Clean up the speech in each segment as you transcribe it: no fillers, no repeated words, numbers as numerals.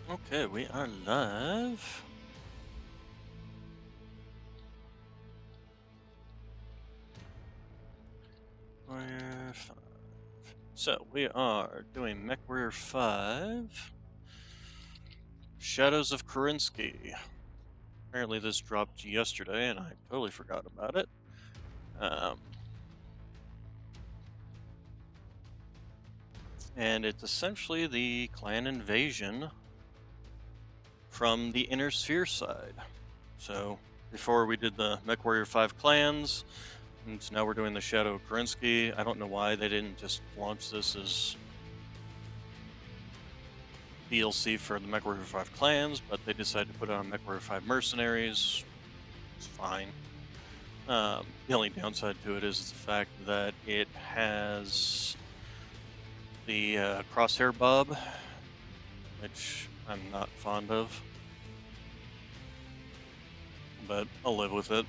Okay, we are live. Warrior 5. So we are doing Mechwarrior 5. Shadows of Korinsky. Apparently this dropped yesterday and I totally forgot about it. Um, and it's essentially the clan invasion from the Inner Sphere side. So before we did the Mechwarrior 5 clans, and so now we're doing the Shadow of Korinsky. I don't know why they didn't just launch this as DLC for the Mechwarrior 5 clans, but they decided to put it on Mechwarrior 5 Mercenaries. It's fine. The only downside to it is the fact that it has the crosshair bob, which I'm not fond of, but I'll live with it.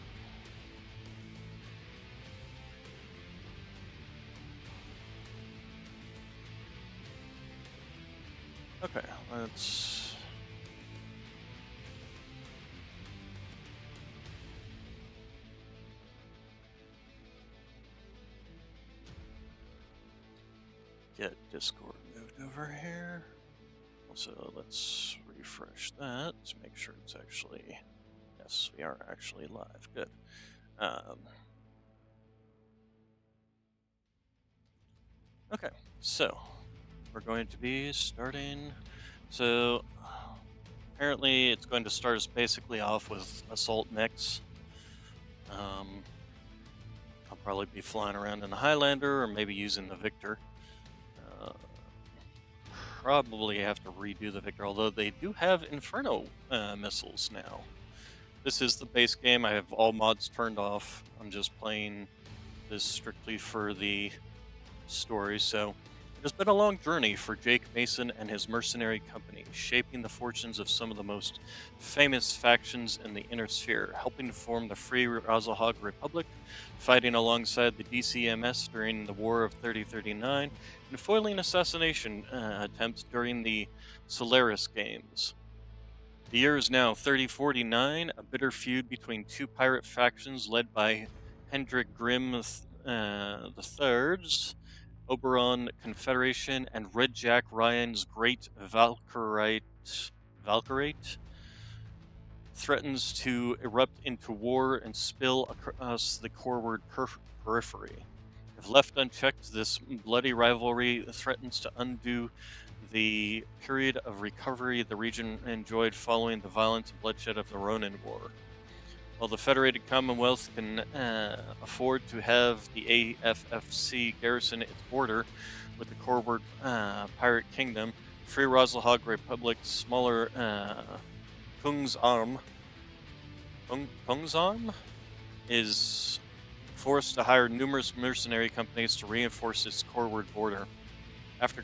Okay, let's. Get Discord moved over here. Also, let's refresh that to make sure it's actually. Yes, we are actually live. Good. Um, okay, so we're going to be starting. So apparently, it's going to start us basically off with assault mechs. Um, I'll probably be flying around in the Highlander or maybe using the Victor. Uh, Probably have to redo the Victor, although they do have Inferno missiles now. This is the base game. I have all mods turned off. I'm just playing this strictly for the story. So it has been a long journey for Jake Mason and his mercenary company, shaping the fortunes of some of the most famous factions in the Inner Sphere, helping to form the Free Razalhog Republic, fighting alongside the DCMS during the War of 3039, and foiling assassination attempts during the Solaris Games. The year is now 3049, a bitter feud between two pirate factions led by Hendrik Grimm the Third's Oberon Confederation and Red Jack Ryan's Great Valkyrite threatens to erupt into war and spill across the Corward periphery. If left unchecked, this bloody rivalry threatens to undo the period of recovery the region enjoyed following the violence and bloodshed of the Ronin War. While the Federated Commonwealth can afford to have the AFFC garrison its border with the Corward Pirate Kingdom, Free Rosalhog Republic's smaller Kung's Arm, Kung's Arm is forced to hire numerous mercenary companies to reinforce its Corward border. After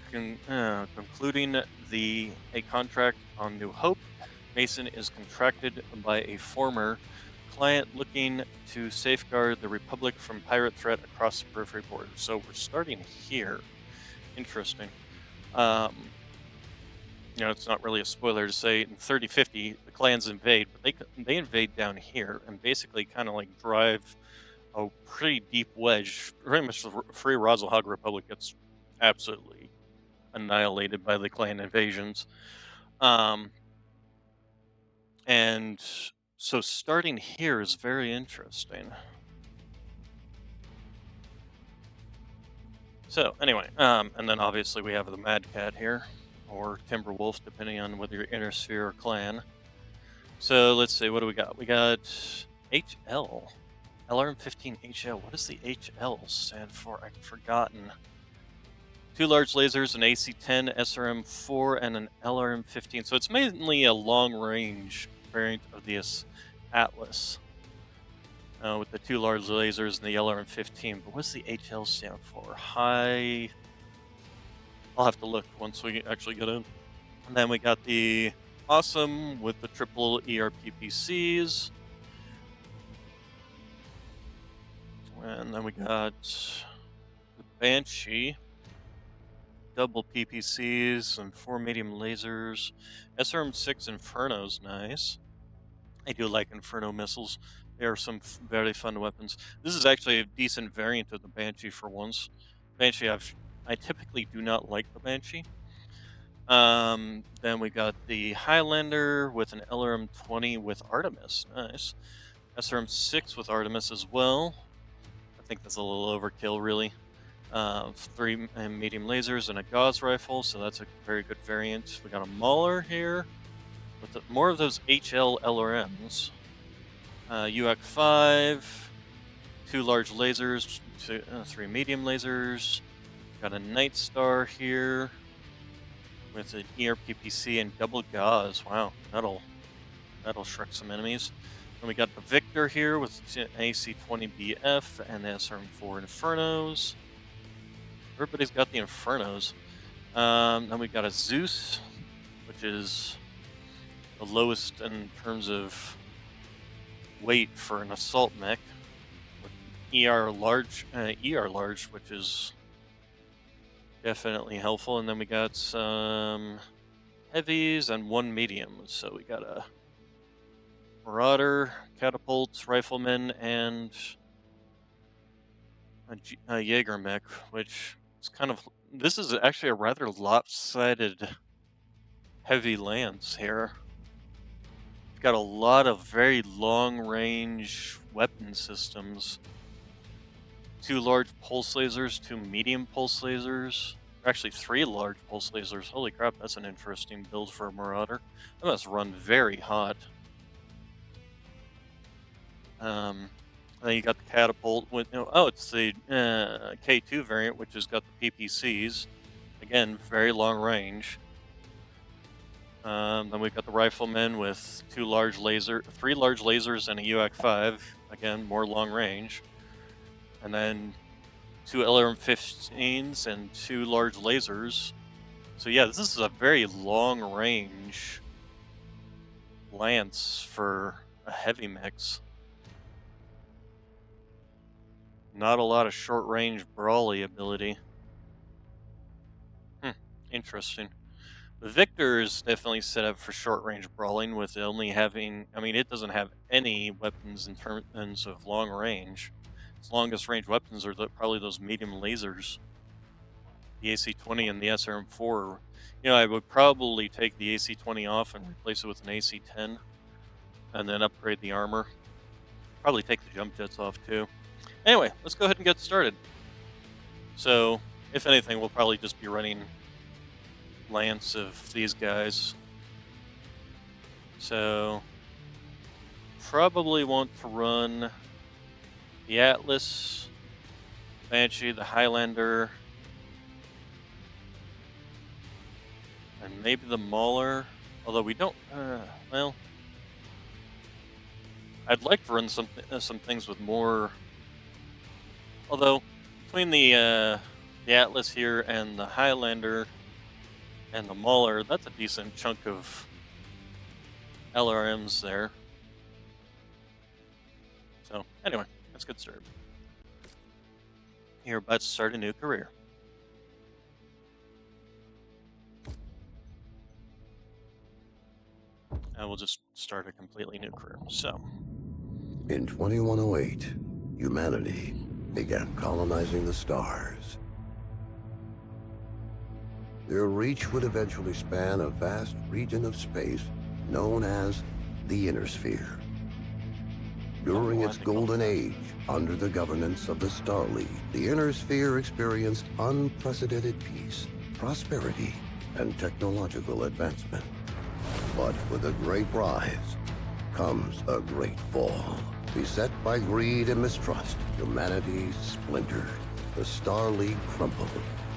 concluding a contract on New Hope, Mason is contracted by a former client looking to safeguard the Republic from pirate threat across the periphery border. So we're starting here. Interesting. Um, it's not really a spoiler to say in 3050 the clans invade, but they invade down here and basically kind of like drive a pretty deep wedge. Pretty much the Free Razalhog Republic gets absolutely annihilated by the clan invasions. Um, and so starting here is very interesting. So anyway, and then obviously we have the Mad Cat here, or Timberwolf, depending on whether you're Inner Sphere or Clan. So let's see, what do we got? We got HL, LRM-15 HL. What does the HL stand for? I've forgotten. Two large lasers, an AC-10, SRM-4, and an LRM-15. So it's mainly a long-range variant of the Atlas. With the two large lasers and the LRM-15. But what's the HL stand for? High. I'll have to look once we actually get in. And then we got the Awesome with the triple ERPPCs. And then we got the Banshee. double PPCs and 4 medium lasers. SRM-6 Inferno's nice. I do like Inferno missiles. They are some very fun weapons. This is actually a decent variant of the Banshee for once. Banshee, I typically do not like the Banshee. Then we got the Highlander with an LRM-20 with Artemis. Nice. SRM-6 with Artemis as well. I think that's a little overkill, really. 3 medium lasers and a Gauss rifle, so that's a very good variant. We got a Mauler here with more of those HL LRMs. UAC-5, 2 large lasers, 3 medium lasers. Got a Night Star here with an ERPPC and double Gauss. Wow, that'll shrek some enemies. Then we got the Victor here with an AC-20BF and the SRM-4 Infernos. Everybody's got the Infernos. Then we got a Zeus, which is the lowest in terms of weight for an assault mech, with ER large, which is definitely helpful. And then we got some heavies and 1 medium. So we got a Marauder, Catapult, Rifleman, and a Jaeger mech, which is kind of... This is actually a rather lopsided heavy lance here. We've got a lot of very long-range weapon systems. 2 large pulse lasers, 2 medium pulse lasers. Actually, 3 large pulse lasers. Holy crap, that's an interesting build for a Marauder. That must run very hot. Then you got the Catapult with... it's the K2 variant, which has got the PPCs. Again, very long range. Then we've got the Rifleman with 3 large lasers and a UAC-5. Again, more long range. And then 2 LRM-15s and 2 large lasers. So yeah, this is a very long range lance for a heavy mix. Not a lot of short range brawly ability. Interesting. The Victor is definitely set up for short range brawling with only having... I mean, it doesn't have any weapons in terms of long range. Its longest range weapons are probably those medium lasers. The AC-20 and the SRM-4. I would probably take the AC-20 off and replace it with an AC-10. And then upgrade the armor. Probably take the jump jets off too. Anyway, let's go ahead and get started. So, if anything, we'll probably just be running lance of these guys. So, probably want to run the Atlas, Banshee, the Highlander, and maybe the Mauler. Although we don't, well, I'd like to run some things with more. Although between the Atlas here and the Highlander and the Mauler, that's a decent chunk of LRMs there. So anyway, let's get started. You're about to start a new career. I will just start a completely new career. So, in 2108, humanity began colonizing the stars. Their reach would eventually span a vast region of space known as the Inner Sphere. During its golden age, under the governance of the Star League, the Inner Sphere experienced unprecedented peace, prosperity, and technological advancement. But with a great rise comes a great fall. Beset by greed and mistrust, humanity splintered. The Star League crumbled.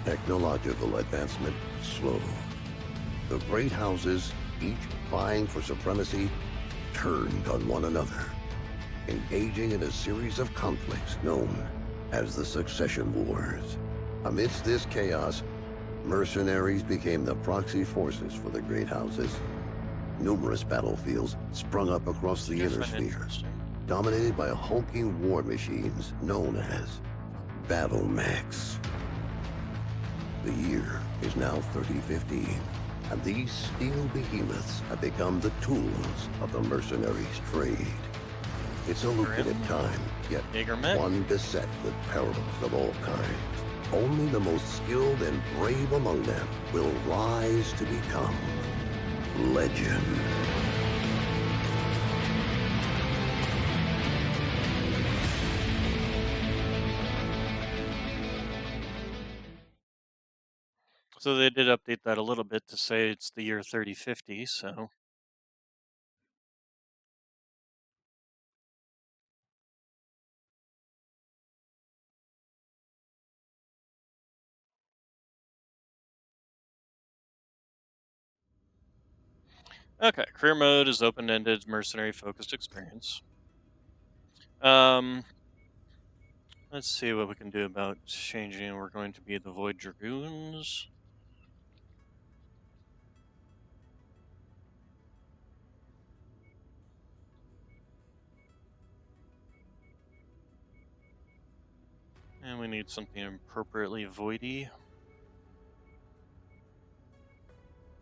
Technological advancement slowed. The great houses, each vying for supremacy, turned on one another, engaging in a series of conflicts known as the Succession Wars. Amidst this chaos, mercenaries became the proxy forces for the great houses. Numerous battlefields sprung up across the Inner Sphere, dominated by hulking war machines known as battle mechs. The year is now 3015, and these steel behemoths have become the tools of the mercenaries' trade. It's a lucrative Grim. time, yet Jaeger mech. one beset with perils of all kinds. Only the most skilled and brave among them will rise to become legend. So they did update that a little bit to say it's the year 3050, so okay. Career mode is open-ended, mercenary-focused experience. Um, let's see what we can do about changing. We're going to be the Void Dragoons. And we need something appropriately voidy.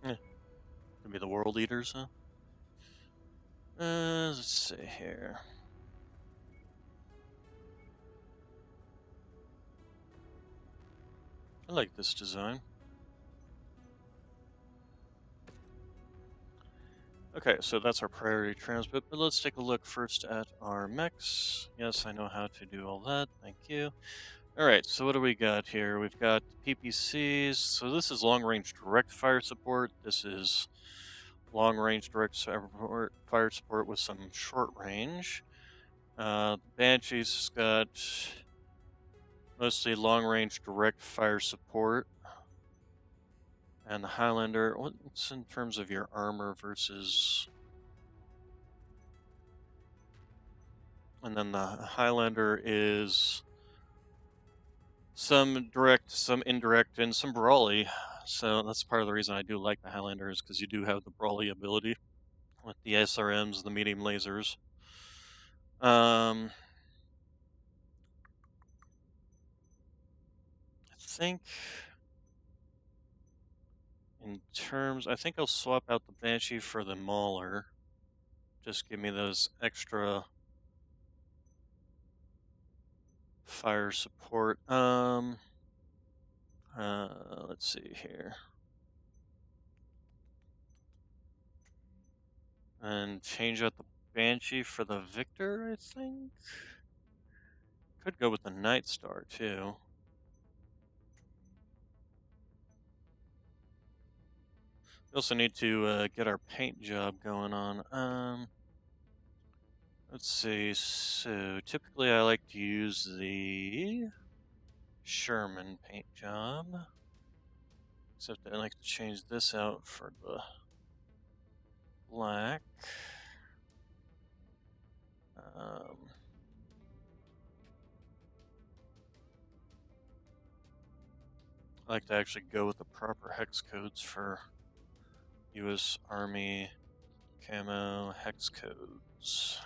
Could be the World Eaters, huh? Let's see here. I like this design. Okay, so that's our priority transmit, but let's take a look first at our mechs. Yes, I know how to do all that, thank you. Alright, so what do we got here? We've got PPCs, so this is long-range direct fire support. This is long-range direct fire support with some short range. Banshee's got mostly long-range direct fire support. And the Highlander, what's in terms of your armor versus... And then the Highlander is some direct, some indirect, and some brawly. So that's part of the reason I do like the Highlander is because you do have the brawly ability with the SRMs, the medium lasers. I think in terms, I think I'll swap out the Banshee for the Mauler. Just give me those extra fire support. Let's see here. And change out the Banshee for the Victor, I think? Could go with the Night Star, too. We also need to get our paint job going on. Let's see. So, typically I like to use the Sherman paint job. Except I like to change this out for the black. Um, I like to actually go with the proper hex codes for U.S. Army camo hex codes.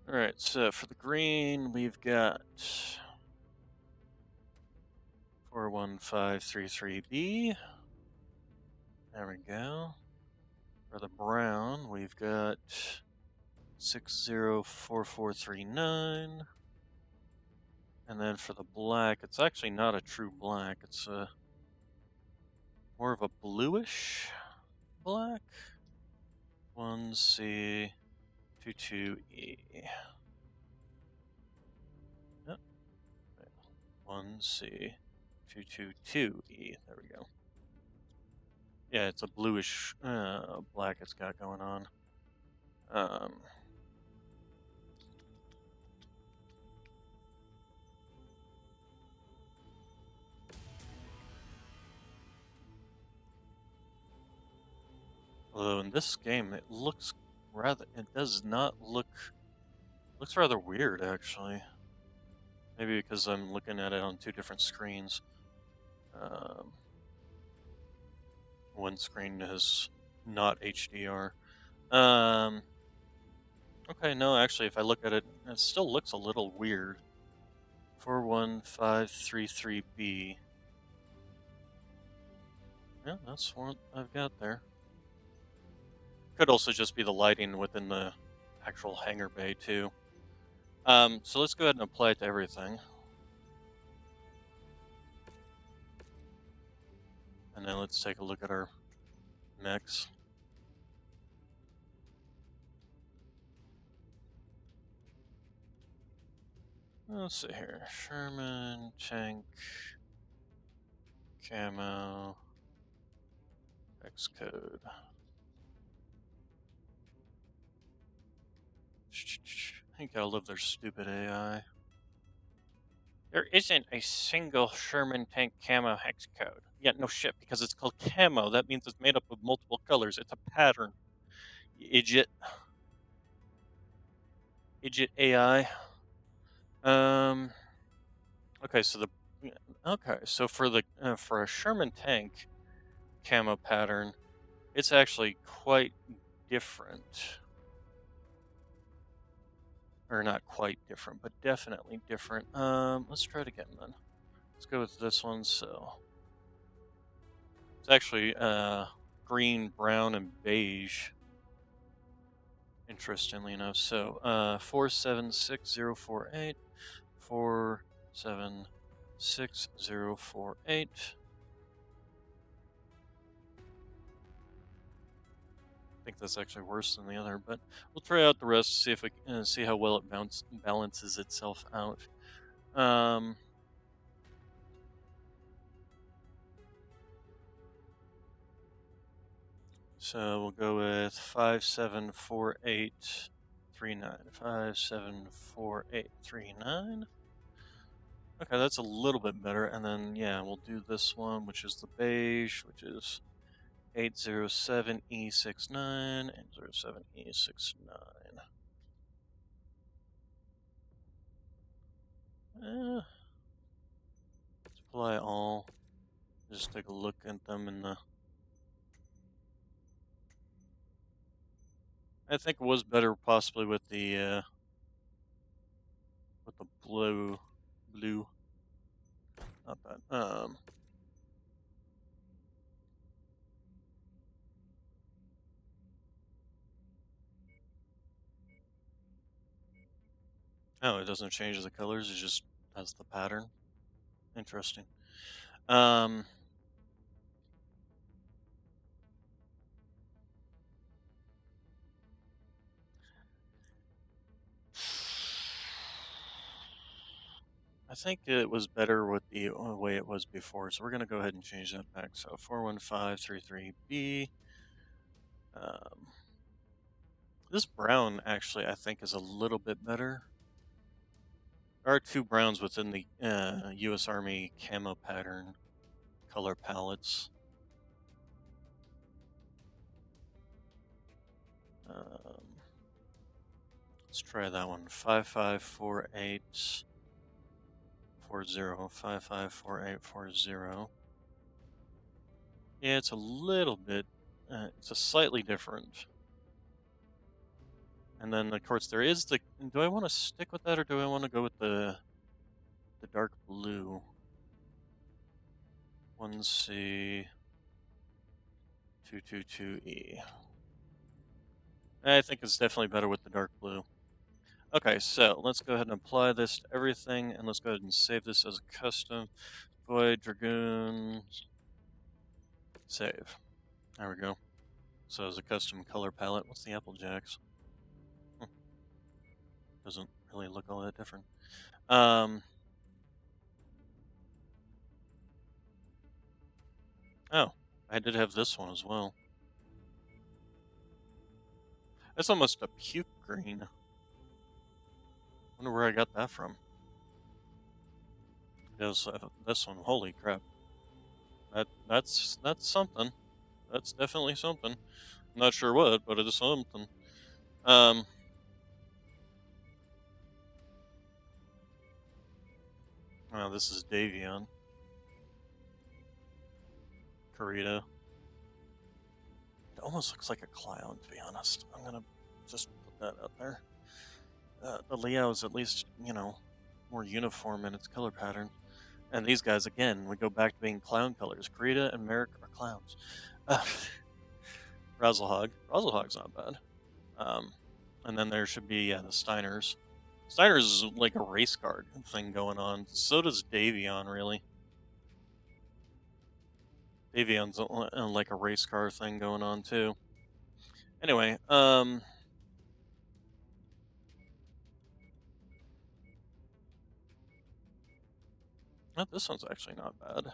Alright, so for the green, we've got 41533B. There we go. For the brown, we've got 604439. And then for the black, it's actually not a true black. It's a more of a bluish black. 1C22E. Yep. 1C222E. There we go. Yeah, it's a bluish black it's got going on. Although in this game, it looks it does not look, looks rather weird actually. Maybe because I'm looking at it on two different screens. One screen is not HDR. Okay, no, actually, if I look at it, it still looks a little weird. 41533B. Yeah, that's what I've got there. Could also just be the lighting within the actual hangar bay too. So let's go ahead and apply it to everything. And then let's take a look at our mechs. Let's see here. Sherman, tank, camo, Xcode. I gotta love their stupid AI. There isn't a single Sherman tank camo hex code. Yeah, no shit, because it's called camo. That means it's made up of multiple colors. It's a pattern. Idiot. Idiot AI. Um. Okay, so the okay, so for a Sherman tank camo pattern, it's actually quite different, or not quite different, but definitely different. Let's try it again then. Let's go with this one. So it's actually green, brown, and beige. Interestingly enough, so 476048, 476048. I think that's actually worse than the other, but we'll try out the rest, see if we see how well it balances itself out. Um, so we'll go with 574839. 574839. Okay, that's a little bit better. And then yeah, we'll do this one, which is the beige, which is 807E69, 807E69. Let's apply all. Just take a look at them in the. I think it was better possibly with the blue. Not bad. Oh, it doesn't change the colors. It just has the pattern. Interesting. Um, I think it was better with the way it was before, so we're gonna go ahead and change that back. So 41533B. Um, this brown actually I think is a little bit better. There are two browns within the U.S. Army camo pattern color palettes. Um, let's try that one. 554840. 554840. Yeah, it's a little bit. It's a slightly different. And then of course there is the. Do I want to stick with that or do I want to go with the dark blue? 1C 222E. I think it's definitely better with the dark blue. Okay, so let's go ahead and apply this to everything, and let's go ahead and save this as a custom. Void Dragoons. Save. There we go. So as a custom color palette, what's the Applejacks? Doesn't really look all that different. Oh, I did have this one as well. That's almost a puke green. Wonder where I got that from. Because this one, holy crap. That's something. That's definitely something. I'm not sure what, but it is something. Oh, this is Davion. Corrida. It almost looks like a clown, to be honest. I'm gonna just put that out there. the Leo is at least, more uniform in its color pattern. And these guys, again, we go back to being clown colors. Krita and Merrick are clowns. Uh, Razzlehog. Razzlehog's not bad. And then there should be, the Steiners. Steiners is like a race guard thing going on. So does Davion, really. Davion's like a race car thing going on, too. Anyway, oh, this one's actually not bad.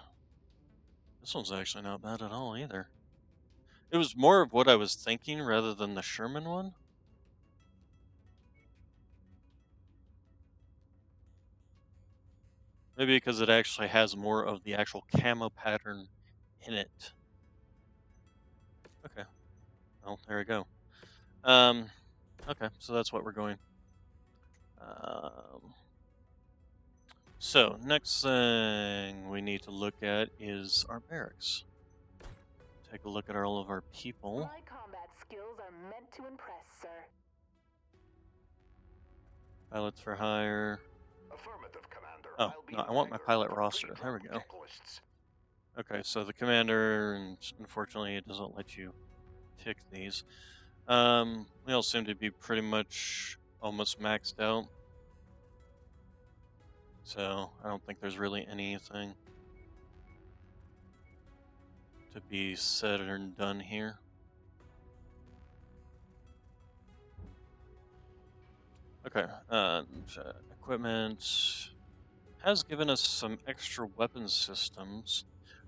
This one's actually not bad at all, either. It was more of what I was thinking rather than the Sherman one. Maybe because it actually has more of the actual camo pattern in it. Okay. Well, there we go. Okay, so that's what we're going. So, next thing we need to look at is our barracks. Take a look at all of our people. My combat skills are meant to impress, sir. Pilots for hire. Affirmative, Commander. Oh, no, I want my pilot roster. There we go. Okay, so the commander, and unfortunately it doesn't let you pick these. We all seem to be pretty much almost maxed out. So, I don't think there's really anything to be said or done here. Okay, equipment has given us some extra weapon systems.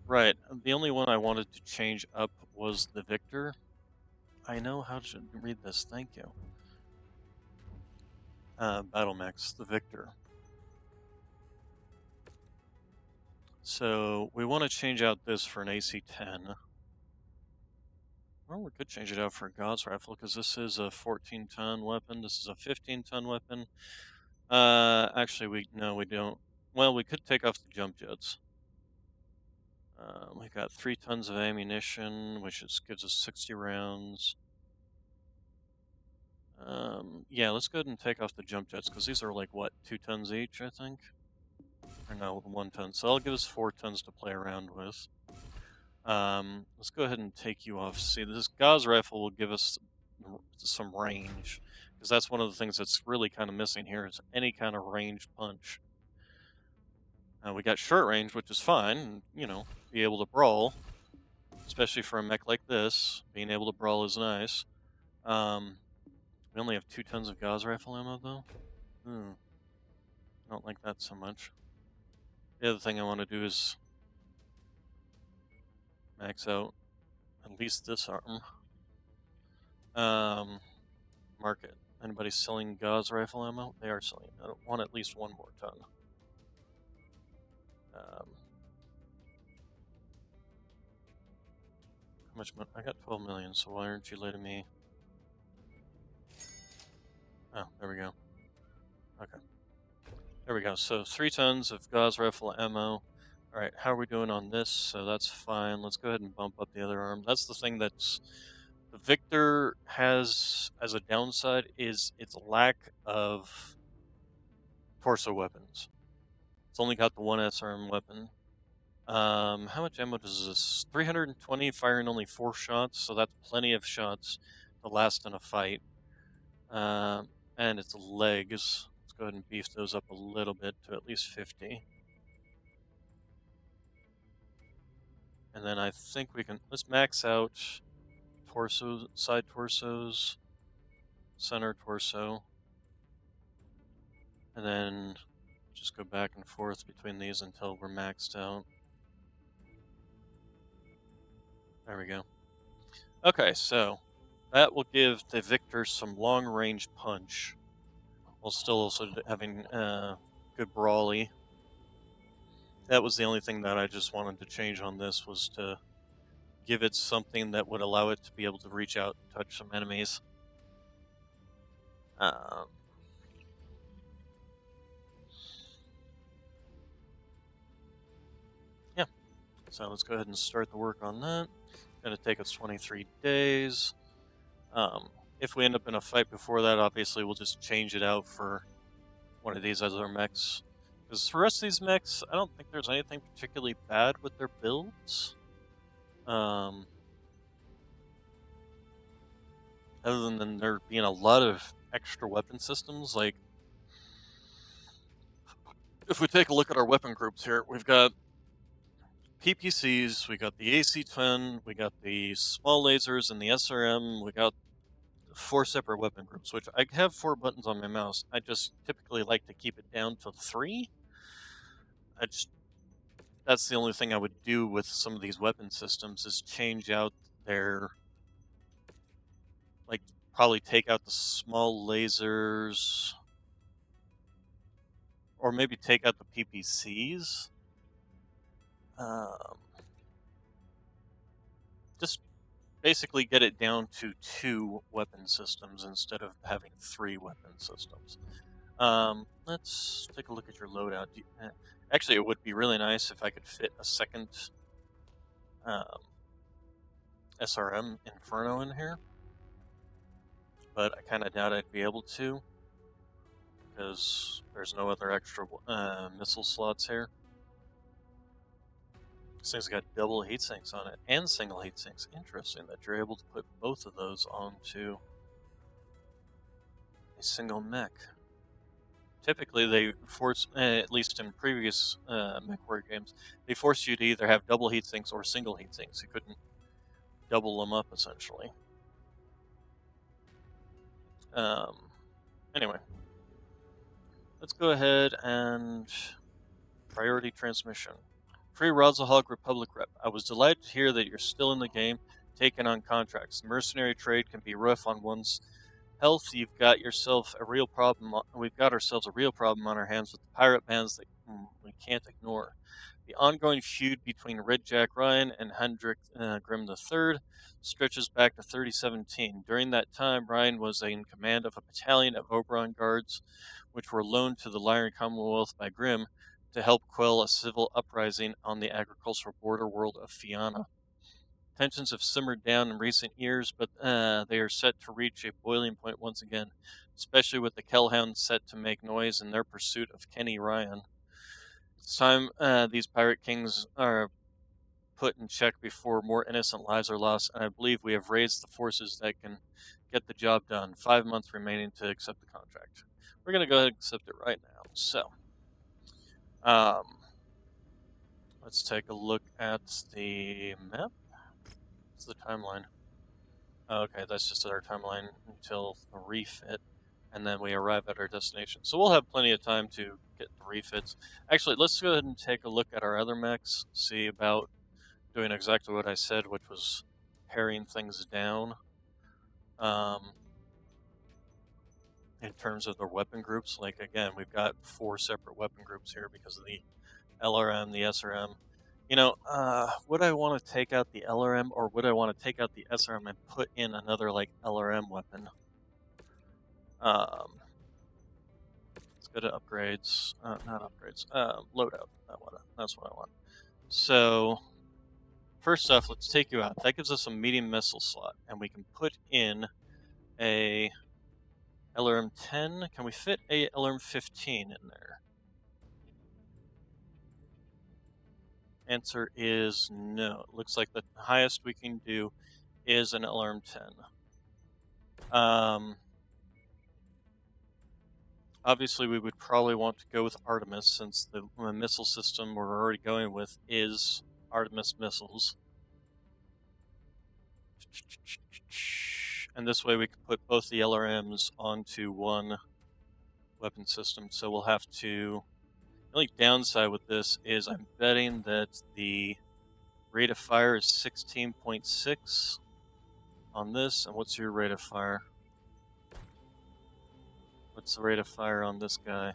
Right, the only one I wanted to change up was the Victor. I know how to read this, thank you. Battle Mechs, the Victor. So, we want to change out this for an AC-10. Well, we could change it out for a Gauss rifle, because this is a 14-ton weapon, this is a 15-ton weapon. Actually, we don't. Well, we could take off the jump jets. We got 3 tons of ammunition, which gives us 60 rounds. Yeah, let's go ahead and take off the jump jets, because these are like, what, 2 tons each, I think? Or no, 1 ton. So that'll give us 4 tons to play around with. Let's go ahead and take you off. See, this Gauss rifle will give us some range, because that's one of the things that's really kind of missing here is any kind of range punch. We got short range, which is fine, be able to brawl, especially for a mech like this. Being able to brawl is nice. We only have 2 tons of Gauss rifle ammo, though. I don't like that so much. The other thing I want to do is max out at least this arm. Market. Anybody selling Gauss rifle ammo? They are selling. I want at least 1 more ton. How much money? I got 12 million, so why aren't you letting me? Oh, there we go. Okay. There we go. So 3 tons of Gauss rifle ammo. Alright, how are we doing on this? So that's fine. Let's go ahead and bump up the other arm. That's the thing that's the Victor has as a downside is its lack of torso weapons. It's only got the 1 SRM weapon. How much ammo does this? 320, firing only 4 shots, so that's plenty of shots to last in a fight. And its legs. Let's go ahead and beef those up a little bit to at least 50. And then I think we can, let's max out torso, side torsos, center torso. And then just go back and forth between these until we're maxed out. There we go. Okay, so that will give the Victor some long-range punch, while still also having good brawly. That was the only thing that I just wanted to change on this, was to give it something that would allow it to be able to reach out and touch some enemies. Yeah, so let's go ahead and start the work on that. It's going to take us 23 days. if we end up in a fight before that, obviously we'll just change it out for one of these other mechs. Because the rest of these mechs, I don't think there's anything particularly bad with their builds. Other than there being a lot of extra weapon systems. Like, if we take a look at our weapon groups here, we've got PPCs, we got the AC-10, we got the small lasers and the SRM, we got 4 separate weapon groups, which I have 4 buttons on my mouse. I just typically like to keep it down to 3. That's the only thing I would do with some of these weapon systems is change out their, like, probably take out the small lasers, or maybe take out the PPCs. Just basically get it down to 2 weapon systems instead of having 3 weapon systems. Let's take a look at your loadout. Actually, it would be really nice if I could fit a second SRM Inferno in here, but I kind of doubt I'd be able to, because there's no other extra missile slots here. This thing's got double heat sinks on it, and single heat sinks. Interesting that you're able to put both of those onto a single mech. Typically, they force, at least in previous Mechwarrior games, they forced you to either have double heat sinks or single heat sinks. You couldn't double them up, essentially. Anyway, let's go ahead and priority transmission. Free Razahog Republic Rep. I was delighted to hear that you're still in the game, taking on contracts. Mercenary trade can be rough on one's health. You've got yourself a real problem. We've got ourselves a real problem on our hands with the pirate bands that we can't ignore. The ongoing feud between Red Jack Ryan and Hendrik Grimm III stretches back to 3017. During that time, Ryan was in command of a battalion of Oberon Guards, which were loaned to the Lyran Commonwealth by Grimm to help quell a civil uprising on the agricultural border world of Fianna. Tensions have simmered down in recent years, but they are set to reach a boiling point once again, especially with the Kellhounds set to make noise in their pursuit of Kenny Ryan. It's time these pirate kings are put in check before more innocent lives are lost, and I believe we have raised the forces that can get the job done. 5 months remaining to accept the contract. We're going to go ahead and accept it right now. So, let's take a look at the map. What's the timeline? Okay, that's just our timeline until the refit, and then we arrive at our destination. So we'll have plenty of time to get the refits. Actually, let's go ahead and take a look at our other mechs, see about doing exactly what I said, which was paring things down in terms of their weapon groups. Like, again, we've got 4 separate weapon groups here because of the LRM, the SRM. You know, would I want to take out the LRM, or would I want to take out the SRM and put in another, like, LRM weapon? Let's go to upgrades. Not upgrades. Loadout. That's what I want. So, first off, let's take you out. That gives us a medium missile slot, and we can put in a LRM 10. Can we fit a LRM 15 in there? Answer is no. It looks like the highest we can do is an LRM 10. Obviously, we would probably want to go with Artemis, since the missile system we're already going with is Artemis missiles. And this way we can put both the LRMs onto one weapon system, so we'll have to... The only downside with this is I'm betting that the rate of fire is 16.6 on this. And what's your rate of fire? What's the rate of fire on this guy?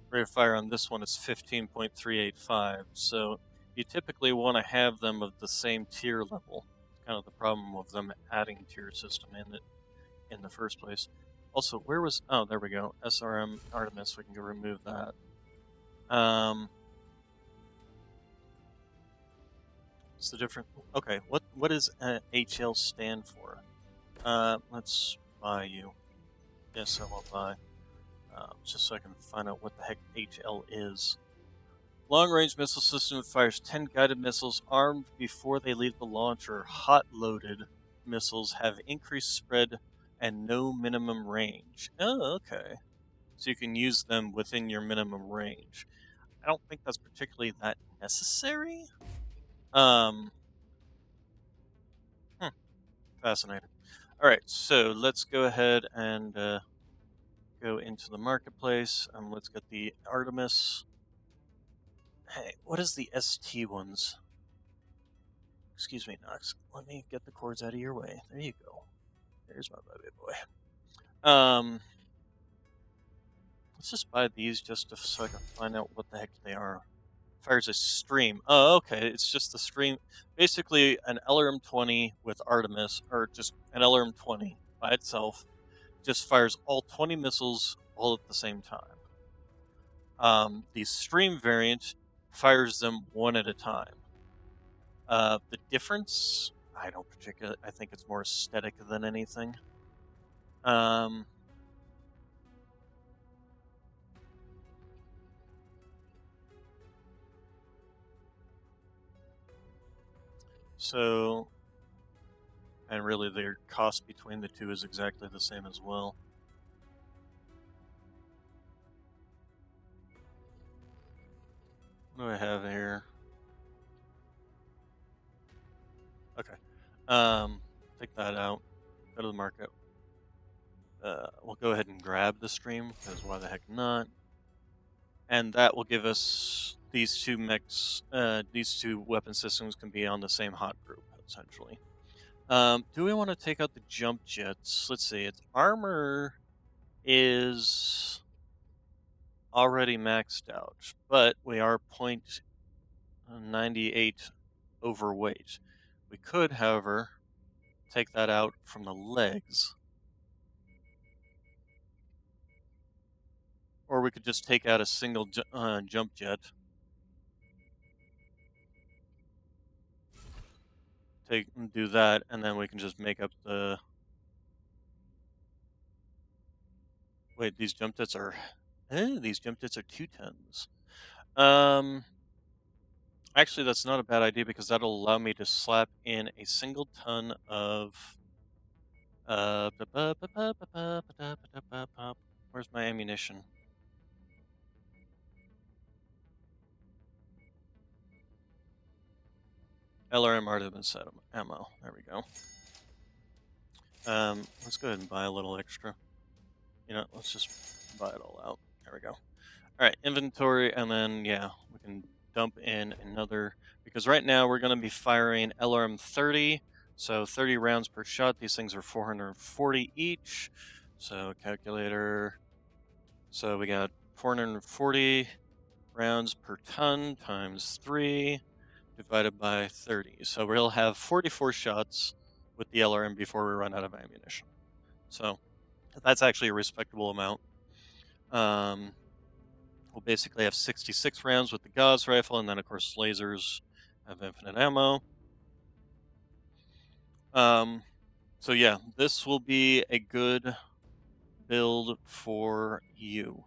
Rate of fire on this one is 15.385. So you typically want to have them of the same tier level. It's kind of the problem with them adding tier system in it in the first place. Also, where was... Oh, there we go. SRM Artemis. We can go remove that. What's the difference? Okay, what does HL stand for? Let's buy you. Yes, I will buy. Just so I can find out what the heck HL is. Long-range missile system fires 10 guided missiles armed before they leave the launcher. Hot-loaded missiles have increased spread and no minimum range. Oh, okay. So you can use them within your minimum range. I don't think that's particularly that necessary. Hmm, fascinating. All right, so let's go ahead and go into the marketplace. Let's get the Artemis. Hey, what is the ST ones? Excuse me, Nox. Let me get the cords out of your way. There you go. There's my baby boy. Let's just buy these so I can find out what the heck they are. Fires a stream. Oh, okay. It's just the stream. Basically, an LRM-20 with Artemis, or just an LRM-20 by itself, just fires all 20 missiles all at the same time. The stream variant fires them one at a time. The difference, I don't particularly. I think it's more aesthetic than anything. So, and really their cost between the two is exactly the same as well. What do I have here? Okay. Take that out. Go to the market. We'll go ahead and grab the stream, because why the heck not? And that will give us these two mechs, these two weapon systems can be on the same hot group, essentially. Do we want to take out the jump jets? Let's see, its armor is already maxed out, but we are 0.98 overweight. We could, however, take that out from the legs. Or we could just take out a single jump jet. Do that, and then we can just make up the... Wait, these jump jets are... these jump jets are 2 tons. Actually, that's not a bad idea, because that'll allow me to slap in a single ton of... Where's my ammunition? LRM Artemis ammo. There we go. Let's go ahead and buy a little extra. You know, let's just buy it all out. There we go. All right, inventory, and then, yeah, we can dump in another, because right now we're going to be firing LRM 30, so 30 rounds per shot. These things are 440 each. So calculator. So we got 440 rounds per ton times 3 divided by 30. So we'll have 44 shots with the LRM before we run out of ammunition. So that's actually a respectable amount. We'll basically have 66 rounds with the Gauss rifle, and then of course lasers have infinite ammo. So yeah, this will be a good build for you.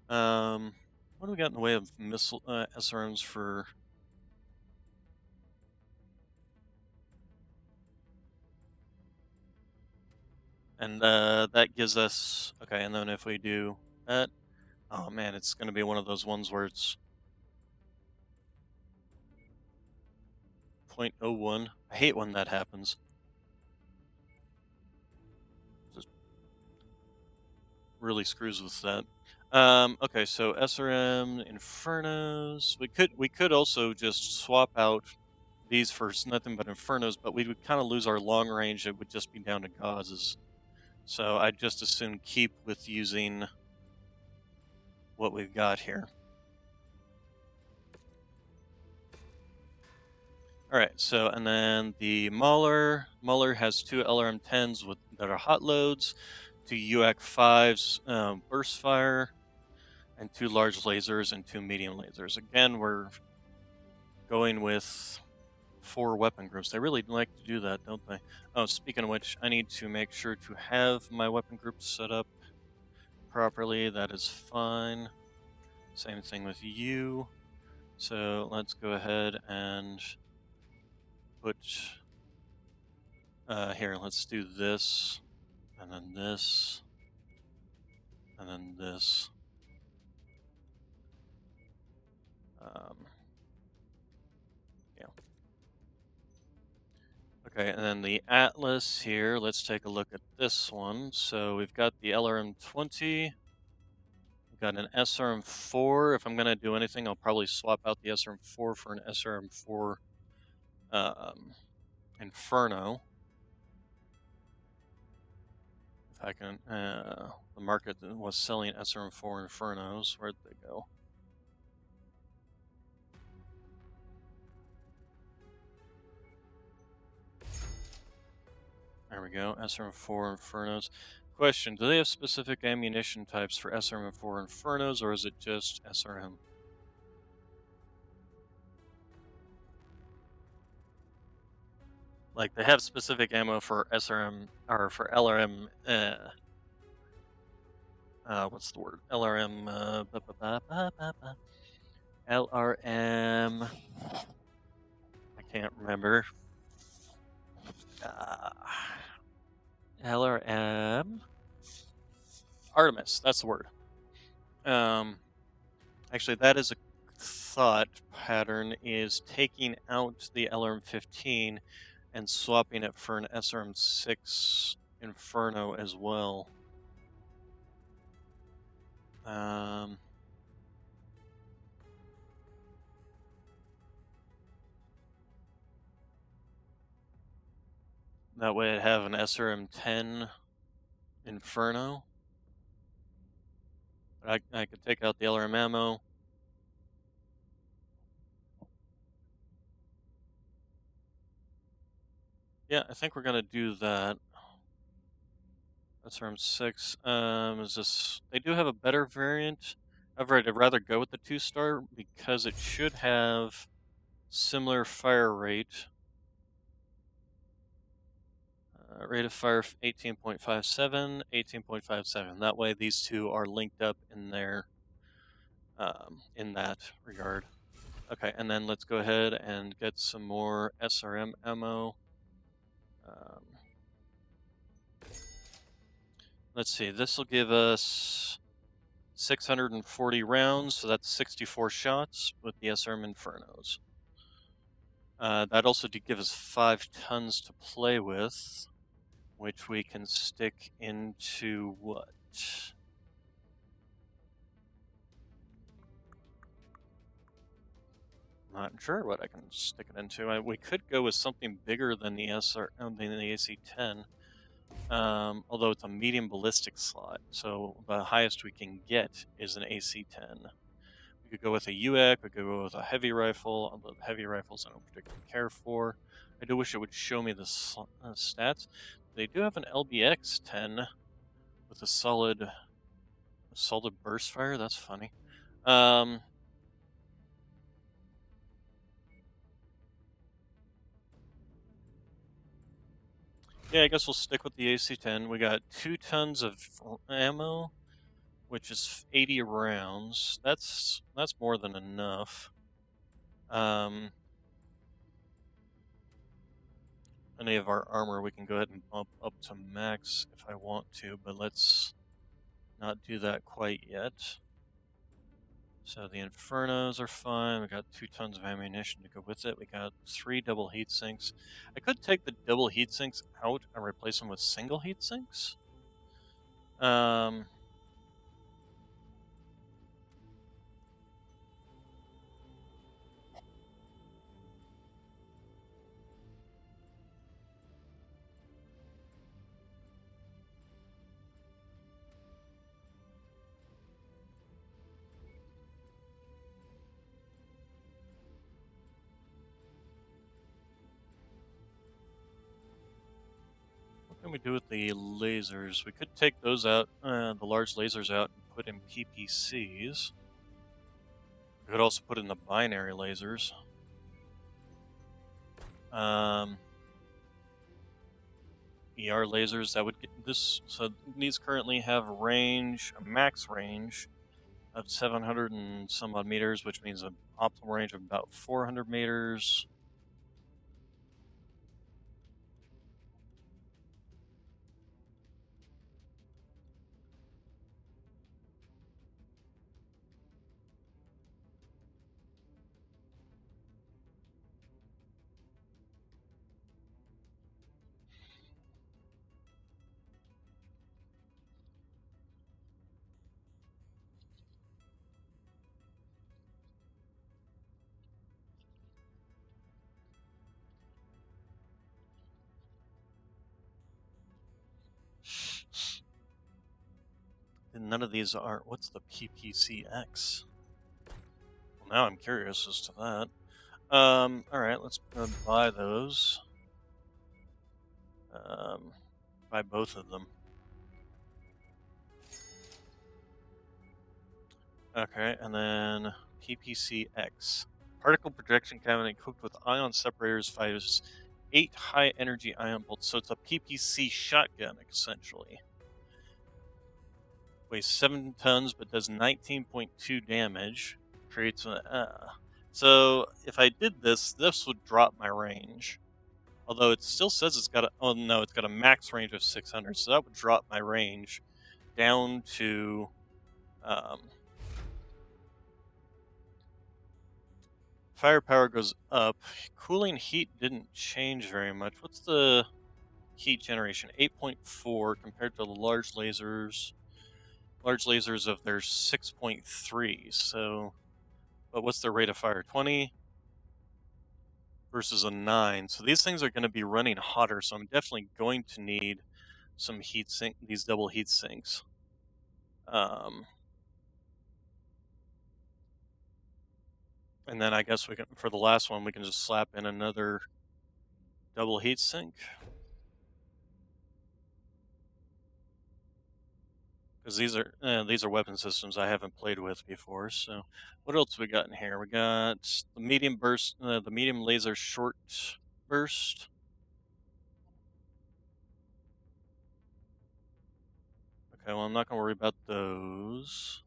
What do we got in the way of missile SRMs for? And that gives us, okay, and then if we do that, oh man, it's going to be one of those ones where it's 0.01. I hate when that happens. Just really screws with that. Okay, so SRM Infernos. We could also just swap out these for nothing but Infernos, but we would kind of lose our long range. It would just be down to gauzes. So I'd just as soon keep with using what we've got here. Alright, so, and then the Mauler. Mauler has 2 LRM-10s that are hot loads, 2 UAC-5s burst fire, and 2 large lasers and 2 medium lasers. Again, we're going with 4 weapon groups. They really like to do that, don't they? Oh, speaking of which, I need to make sure to have my weapon groups set up properly. That is fine. Same thing with you. So let's go ahead and put here. Let's do this, and then this, and then this. Yeah. Okay, and then the Atlas here. Let's take a look at this one. So we've got the LRM-20. We've got an SRM-4. If I'm gonna do anything, I'll probably swap out the SRM-4 for an SRM-4 Inferno. If I can, the market that was selling SRM-4 Infernos, where'd they go? There we go, SRM-4 Infernos. Question, do they have specific ammunition types for SRM-4 Infernos, or is it just SRM? Like, they have specific ammo for SRM, or for LRM, what's the word? LRM, LRM, I can't remember. LRM, Artemis, that's the word. Actually, that is a thought pattern, is taking out the LRM-15 and swapping it for an SRM-6 Inferno as well. That way I'd have an SRM-10 Inferno. I could take out the LRM ammo. Yeah, I think we're gonna do that. SRM-6. Is this? They do have a better variant. However, I'd rather go with the 2-star because it should have similar fire rate. Rate of fire 18.57, 18.57. That way, these two are linked up in there. In that regard. Okay, and then let's go ahead and get some more SRM ammo. Let's see, this will give us 640 rounds, so that's 64 shots with the SRM Infernos. That also did give us 5 tons to play with, which we can stick into what? Not sure what I can stick it into. We could go with something bigger than the than the AC-10, although it's a medium ballistic slot, so the highest we can get is an AC-10. We could go with a UAC, we could go with a heavy rifle, although the heavy rifles I don't particularly care for. I do wish it would show me the stats. They do have an LBX-10 with a solid burst fire. That's funny. Yeah, I guess we'll stick with the AC-10. We got 2 tons of ammo, which is 80 rounds. That's more than enough. Any of our armor we can go ahead and bump up to max if I want to, but let's not do that quite yet. So the Infernos are fine. We got 2 tons of ammunition to go with it. We got 3 double heat sinks. I could take the double heat sinks out and replace them with single heat sinks. What can we do with the lasers? We could take those out, the large lasers out, and put in PPCs. We could also put in the binary lasers. ER lasers that would get this. So these currently have range, a max range of 700 and some odd meters, which means an optimal range of about 400 meters. And none of these are. What's the PPCX? Well, now I'm curious as to that. All right, let's buy those. Buy both of them. Okay, and then PPCX. Particle projection cabinet equipped with ion separators fires 8 high energy ion bolts. So it's a PPC shotgun, essentially. Weighs 7 tons but does 19.2 damage. Creates a. So if I did this, this would drop my range. Although it still says it's got a. Oh no, it's got a max range of 600. So that would drop my range down to. Firepower goes up. Cooling heat didn't change very much. What's the heat generation? 8.4 compared to the large lasers. Large lasers of their 6.3. So, but what's their rate of fire? 20 versus a 9. So these things are going to be running hotter. So I'm definitely going to need some heat sink. These double heat sinks. And then I guess we can, for the last one, we can just slap in another double heat sink. Because these are weapon systems I haven't played with before. So, what else we got in here? We got the medium burst, the medium laser short burst. Okay, well I'm not gonna worry about those.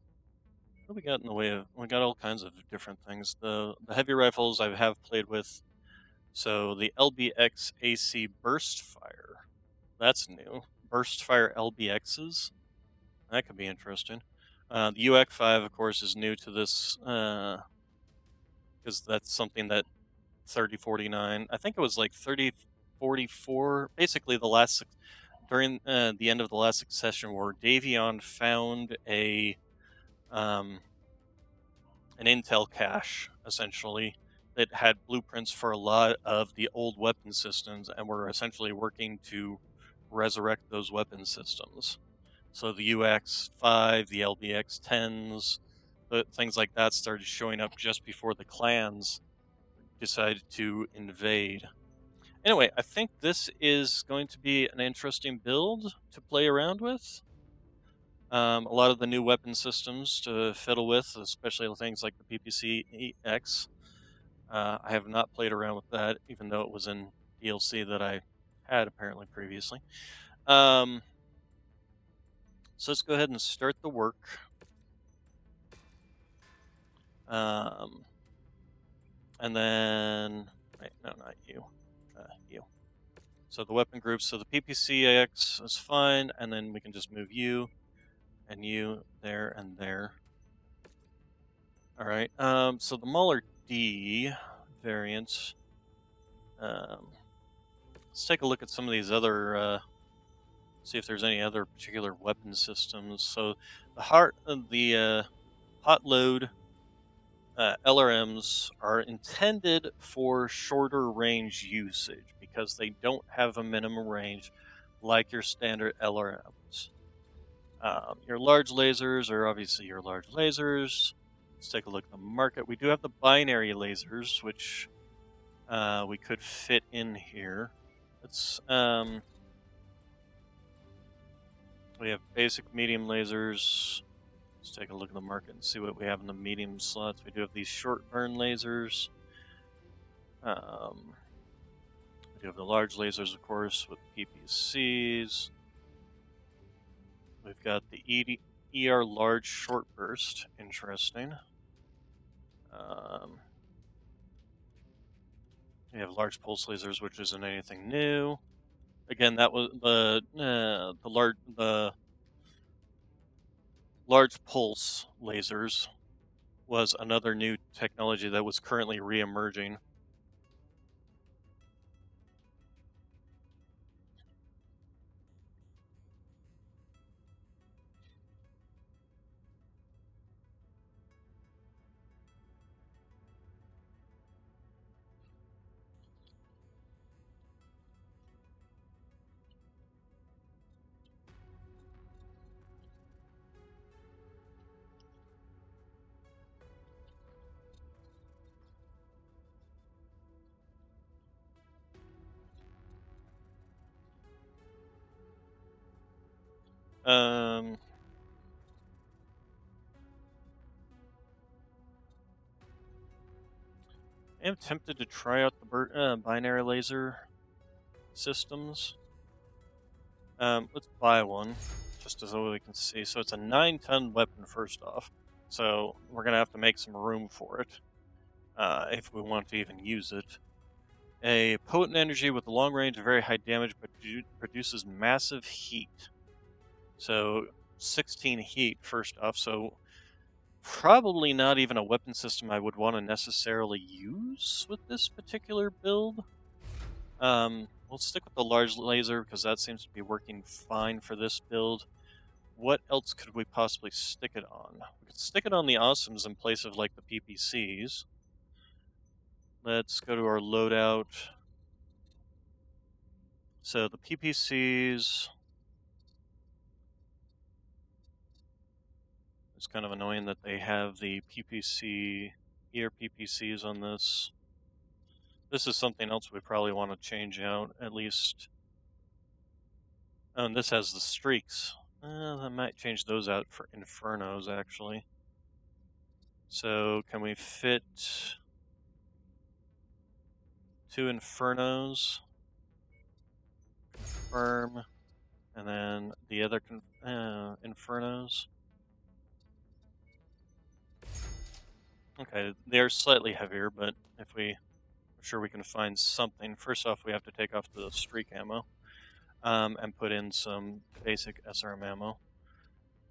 What do we got in the way of? We got all kinds of different things. The heavy rifles I have played with. So the LBX AC burst fire, that's new. Burst fire LBXs. That could be interesting. The UX5, of course, is new to this because that's something that 3049. I think it was like 3044. Basically, the last during the end of the last succession war, Davion found an intel cache essentially that had blueprints for a lot of the old weapon systems, and were essentially working to resurrect those weapon systems. So the UX5, the LBX10s, things like that started showing up just before the clans decided to invade. Anyway, I think this is going to be an interesting build to play around with. A lot of the new weapon systems to fiddle with, especially things like the PPC-X. I have not played around with that, even though it was in DLC that I had apparently previously. So let's go ahead and start the work. And then, wait, no, not you, you. So the weapon groups, so the PPCX is fine, and then we can just move you and you there and there. All right, so the Mauler D variant, let's take a look at some of these other, see if there's any other particular weapon systems. So the hot load LRMs are intended for shorter range usage because they don't have a minimum range like your standard LRMs. Your large lasers are obviously your large lasers. Let's take a look at the market. We do have the binary lasers, which we could fit in here. Let's we have basic medium lasers. Let's take a look at the market and see what we have in the medium slots. We do have these short burn lasers. do have the large lasers, of course, with PPCs. We've got the ER large short burst. Interesting. We have large pulse lasers, which isn't anything new. Again, that was the large pulse lasers was another new technology that was currently re-emerging. Um, I am tempted to try out the binary laser systems. Let's buy one, just so we can see. So it's a 9-ton weapon, first off. So we're going to have to make some room for it, if we want to even use it. A potent energy with long range and very high damage, but produces massive heat. So 16 heat, first off. So probably not even a weapon system I would want to necessarily use with this particular build. We'll stick with the large laser because that seems to be working fine for this build. What else could we possibly stick it on? We could stick it on the awesomes in place of like the PPCs. Let's go to our loadout. So the PPCs, it's kind of annoying that they have the PPC, PPCs on this. This is something else we probably want to change out, at least. Oh, and this has the streaks. I might change those out for Infernos, actually. So, can we fit 2 Infernos? Confirm. And then the other Infernos. Okay, they're slightly heavier, but if I'm sure we can find something. First off, we have to take off the streak ammo. And put in some basic SRM ammo.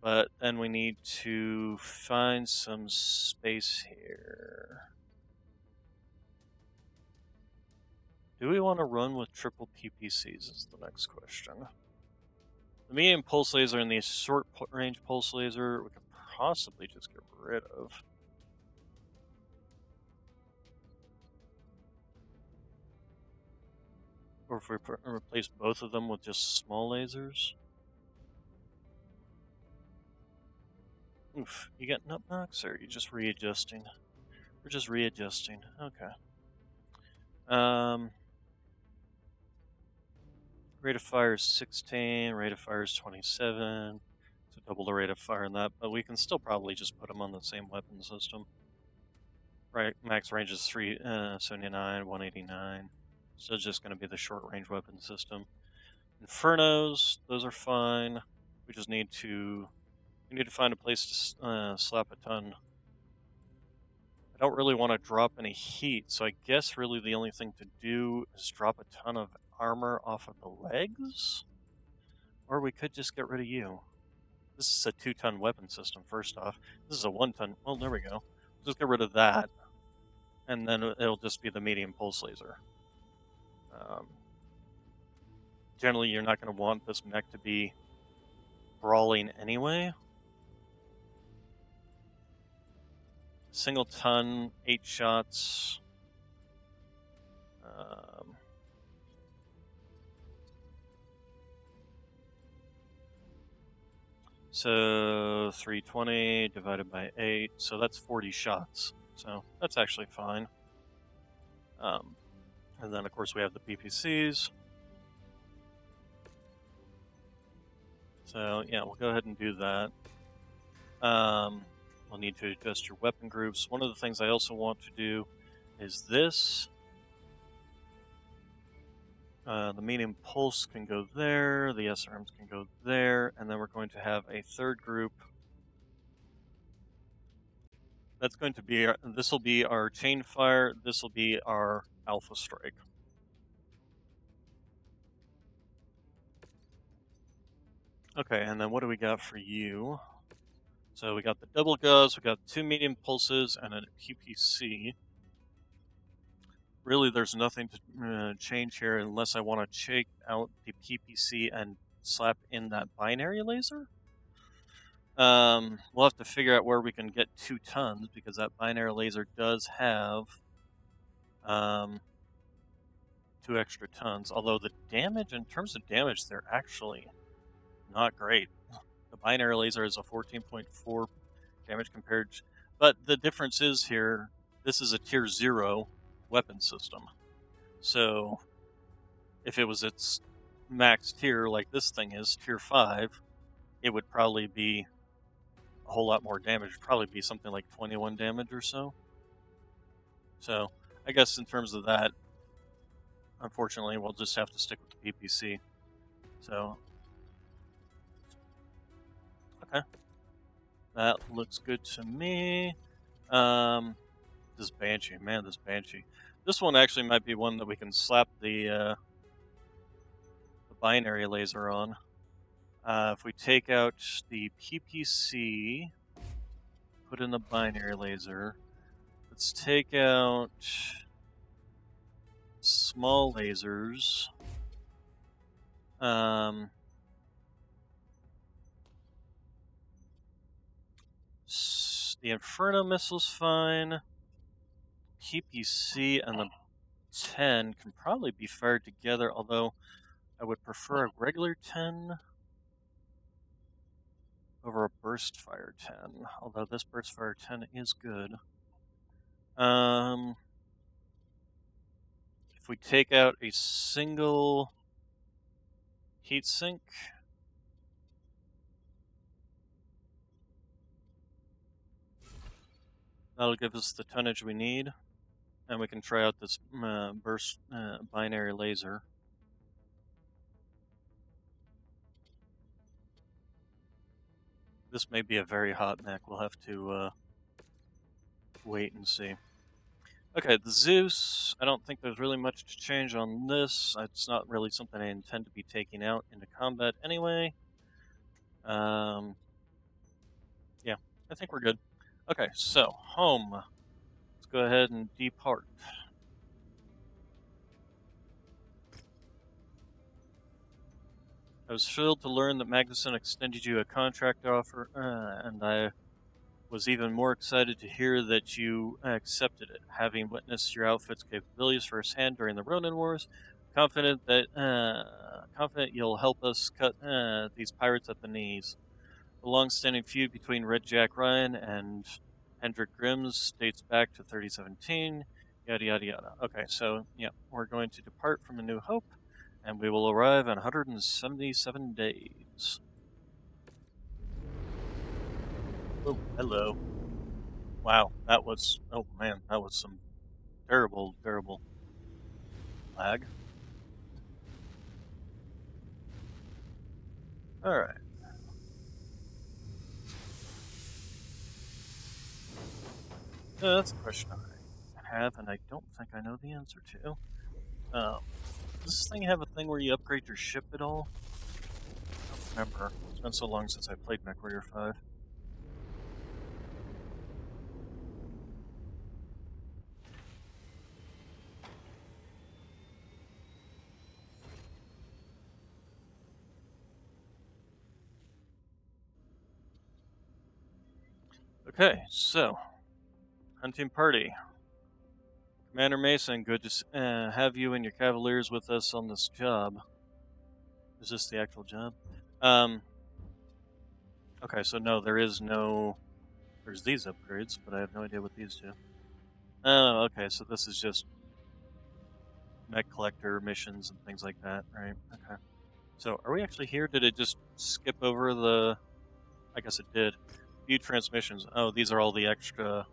But then we need to find some space here. Do we want to run with triple PPCs is the next question. The medium pulse laser and the short range pulse laser we could possibly just get rid of. Or if we replace both of them with just small lasers. Oof, you got nut knocks, or are you just readjusting? We're just readjusting. Okay. Rate of fire is 16, rate of fire is 27. So double the rate of fire in that, but we can still probably just put them on the same weapon system. Right, max range is 379, 189. So it's just going to be the short range weapon system. Infernos, those are fine. We just need to find a place to slap a ton. I don't really want to drop any heat, so I guess really the only thing to do is drop a ton of armor off of the legs? Or we could just get rid of you. This is a 2-ton weapon system, first off. This is a 1-ton. Well, there we go. Just get rid of that. And then it'll just be the medium pulse laser. Generally, you're not going to want this mech to be brawling anyway. Single ton, 8 shots. So 320 divided by 8, so that's 40 shots. So that's actually fine. And then of course we have the PPCs. So yeah, we'll go ahead and do that. We'll need to adjust your weapon groups. One of the things I also want to do is this. The medium pulse can go there, the SRMs can go there, and then we're going to have a third group. That's going to be, this will be our chain fire, this will be our alpha strike. Okay, and then what do we got for you? So we got the double gauze, we got 2 medium pulses, and a PPC. Really, there's nothing to change here unless I want to check out the PPC and slap in that binary laser. We'll have to figure out where we can get 2 tons, because that binary laser does have 2 extra tons. Although the damage, in terms of damage, they're actually not great. The binary laser is a 14.4 damage compared, but the difference is here, this is a tier 0 weapon system. So if it was its max tier like this thing is, tier 5, it would probably be a whole lot more damage. It'd probably be something like 21 damage or so. So I guess in terms of that, unfortunately, we'll just have to stick with the PPC. So, okay. That looks good to me. This Banshee, man, this Banshee. This one actually might be one that we can slap the binary laser on. If we take out the PPC, put in the binary laser, let's take out small lasers. The Inferno missile's fine. PPC and the 10 can probably be fired together, although I would prefer a regular 10 over a burst fire 10, although this burst fire 10 is good. If we take out a single heatsink, that'll give us the tonnage we need, and we can try out this burst binary laser. This may be a very hot mech. We'll have to wait and see. Okay, the Zeus, I don't think there's really much to change on this. It's not really something I intend to be taking out into combat anyway. Yeah, I think we're good. Okay, so, home. Let's go ahead and depart. I was thrilled to learn that Magnuson extended you a contract offer, and I was even more excited to hear that you accepted it, having witnessed your outfit's capabilities firsthand during the Ronin Wars. Confident you'll help us cut these pirates at the knees. The long-standing feud between Red Jack Ryan and Hendrik Grims dates back to 3017. Yada yada yada. Okay, so yeah, we're going to depart from A New Hope, and we will arrive in 177 days. Oh, hello. Wow, that was, oh man, that was some terrible, terrible lag. Alright. That's a question I have, and I don't think I know the answer to. Does this thing have a thing where you upgrade your ship at all? I don't remember. It's been so long since I played Mechwarrior 5. Okay, so, hunting party. Commander Mason, good to have you and your Cavaliers with us on this job. Is this the actual job? Okay, so no, there is no... There's these upgrades, but I have no idea what these do. Oh, okay, so this is just mech collector missions and things like that, right? Okay. So, are we actually here? Did it just skip over the... I guess it did. View transmissions. Oh, these are all the extra...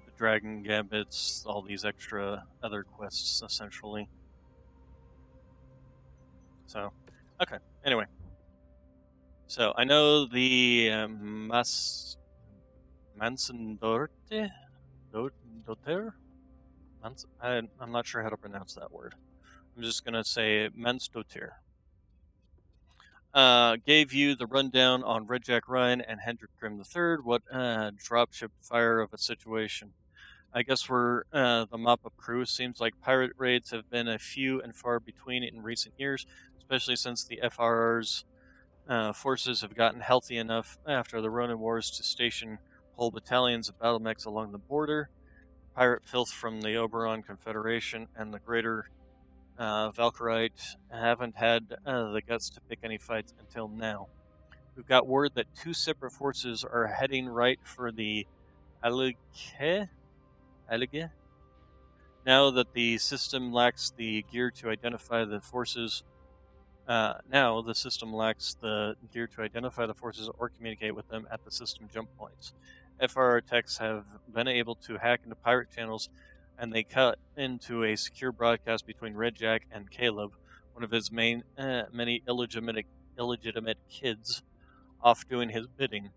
The Dragon Gambits, all these extra other quests, essentially. So, okay. Anyway, so I know the Mansendorte, Doter. I'm not sure how to pronounce that word. I'm just gonna say Mansdoter. Gave you the rundown on Red Jack Ryan and Hendrik Grimm III. What dropship fire of a situation. I guess we're the mop-up crew. Seems like pirate raids have been a few and far between in recent years, especially since the FRR's forces have gotten healthy enough after the Ronin Wars to station whole battalions of battle mechs along the border. Pirate filth from the Oberon Confederation and the Greater Valkyrite haven't had the guts to pick any fights until now. We've got word that two separate forces are heading right for the Alige. Now that the system lacks the gear to identify the forces, or communicate with them at the system jump points. FRR techs have been able to hack into pirate channels, and they cut into a secure broadcast between Red Jack and Caleb, one of his many illegitimate kids, off doing his bidding.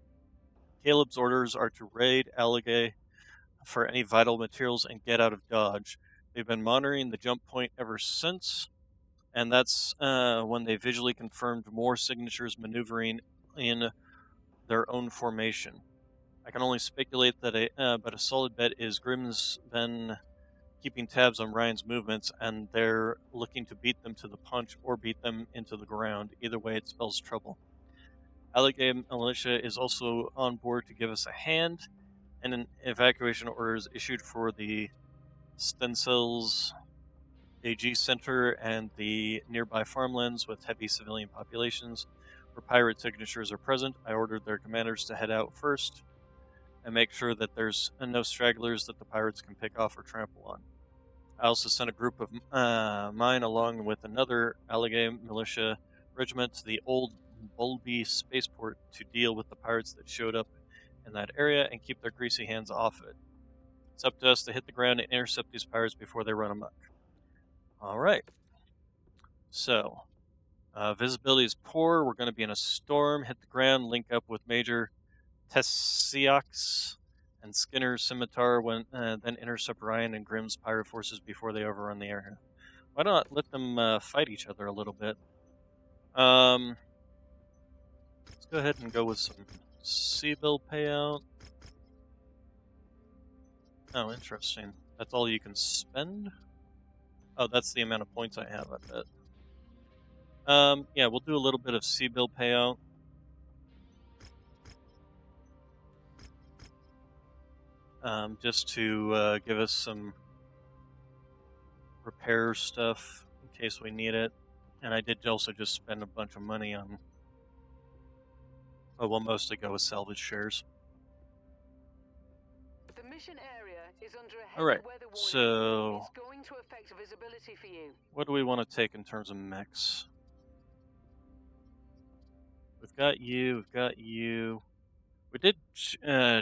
Caleb's orders are to raid Alligator for any vital materials and get out of Dodge. They've been monitoring the jump point ever since, and that's when they visually confirmed more signatures maneuvering in their own formation. I can only speculate that but a solid bet is Grimm's been keeping tabs on Ryan's movements, and they're looking to beat them to the punch or beat them into the ground. Either way, it spells trouble. Alligator Militia is also on board to give us a hand, and an evacuation order is issued for the Stencils AG Center and the nearby farmlands with heavy civilian populations where pirate signatures are present. I ordered their commanders to head out first and make sure that there's no stragglers that the pirates can pick off or trample on. I also sent a group of mine along with another Alligator militia regiment to the old Bulby spaceport to deal with the pirates that showed up in that area and keep their greasy hands off it. It's up to us to hit the ground and intercept these pirates before they run amok. Alright. So, visibility is poor. We're going to be in a storm. Hit the ground, link up with Major Tessiox and Skinner's Scimitar, then intercept Ryan and Grimm's pirate forces before they overrun the area. Why not let them fight each other a little bit? Let's go ahead and go with some C-bill payout. Oh, interesting. That's all you can spend? Oh, that's the amount of points I have, I bet. Yeah, we'll do a little bit of C-bill payout. Just to give us some repair stuff in case we need it. And I did also just spend a bunch of money on, well, we'll mostly go with salvage shares. The mission area is under a heavy Alright, weather warning. so It's going to affect visibility for you. what do we want to take in terms of mechs? We've got you. We did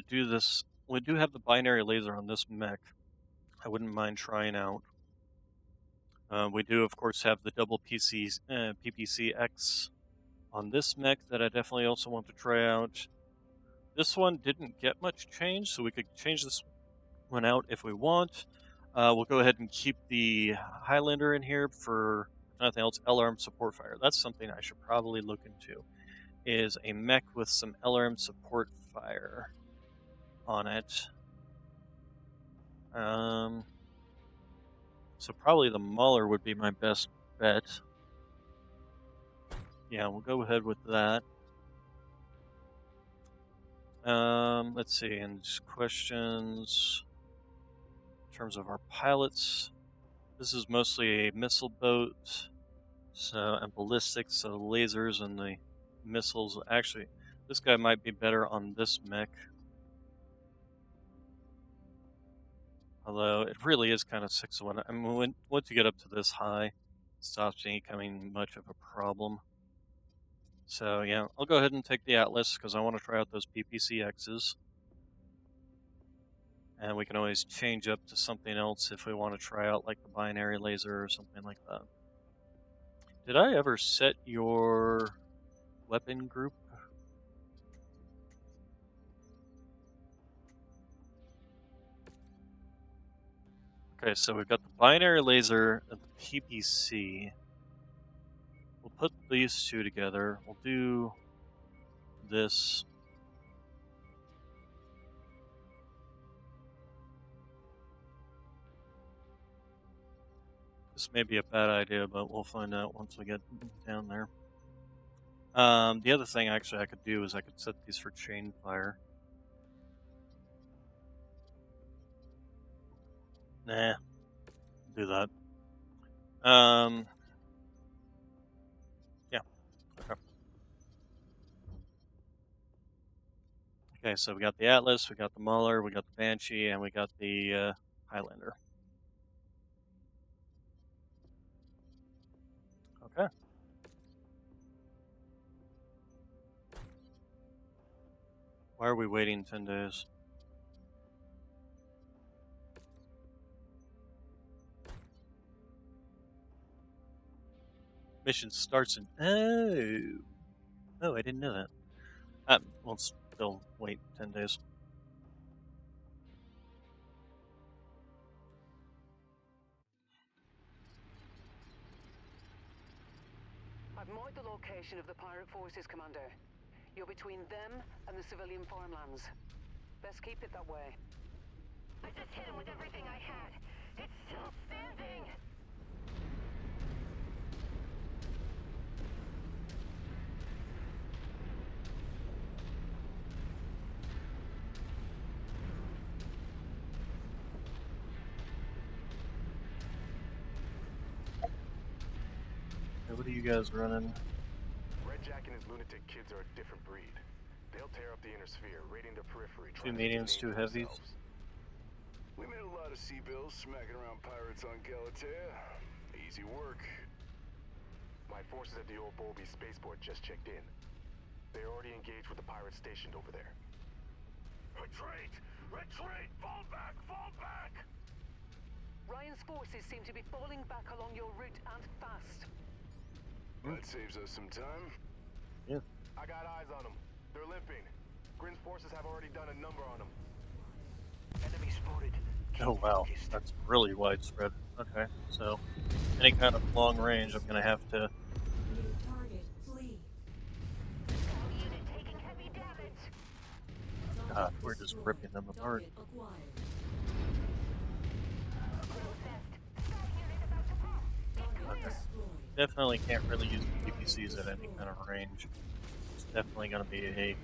do this. We do have the binary laser on this mech. I wouldn't mind trying out. We do, of course, have the double PPCX on this mech that I definitely also want to try out. This one didn't get much change, so we could change this one out if we want. We'll go ahead and keep the Highlander in here for nothing else. LRM support fire. That's something I should probably look into. Is a mech with some LRM support fire on it. So probably the Mauler would be my best bet. Yeah, we'll go ahead with that. Let's see, and questions in terms of our pilots. This is mostly a missile boat, and ballistics, so lasers and the missiles. Actually, this guy might be better on this mech. Although it really is kind of 6-1. I mean, once you get up to this high, it stops becoming much of a problem. So yeah, I'll go ahead and take the Atlas because I want to try out those PPCXs. And we can always change up to something else if we want to try out like the binary laser or something like that. Did I ever set your weapon group? Okay, so we've got the binary laser and the PPC. We'll put these two together. We'll do this. This may be a bad idea, but we'll find out once we get down there. The other thing actually I could do is I could set these for chain fire. Nah, do that. Yeah, okay. Okay, so we got the Atlas, we got the Mauler, we got the Banshee, and we got the Highlander. Okay. Why are we waiting 10 days? Mission starts in... Oh, I didn't know that. We'll still wait 10 days. I've marked the location of the pirate forces, Commander. You're between them and the civilian farmlands. Best keep it that way. I just hit him with everything I had. It's still standing. Hey, what are you guys running? Red Jack and his lunatic kids are a different breed. They'll tear up the inner sphere, raiding the periphery. Two mediums, two heavies. We made a lot of sea bills smacking around pirates on Galatea. Easy work. My forces at the old Bowlby spaceport just checked in. They're already engaged with the pirates stationed over there. Retreat! Retreat! Fall back! Fall back! Ryan's forces seem to be falling back along your route and fast. That saves us some time. Yeah. I got eyes on them. They're limping. Grin's forces have already done a number on them. Enemy spotted. Oh wow, that's really widespread. Okay, so any kind of long range, I'm gonna have to. New target, flee. Unit taking heavy damage. God, we're just ripping them apart. Target acquired. Target Okay. destroyed. Definitely can't really use PPCs at any kind of range. It's definitely gonna be a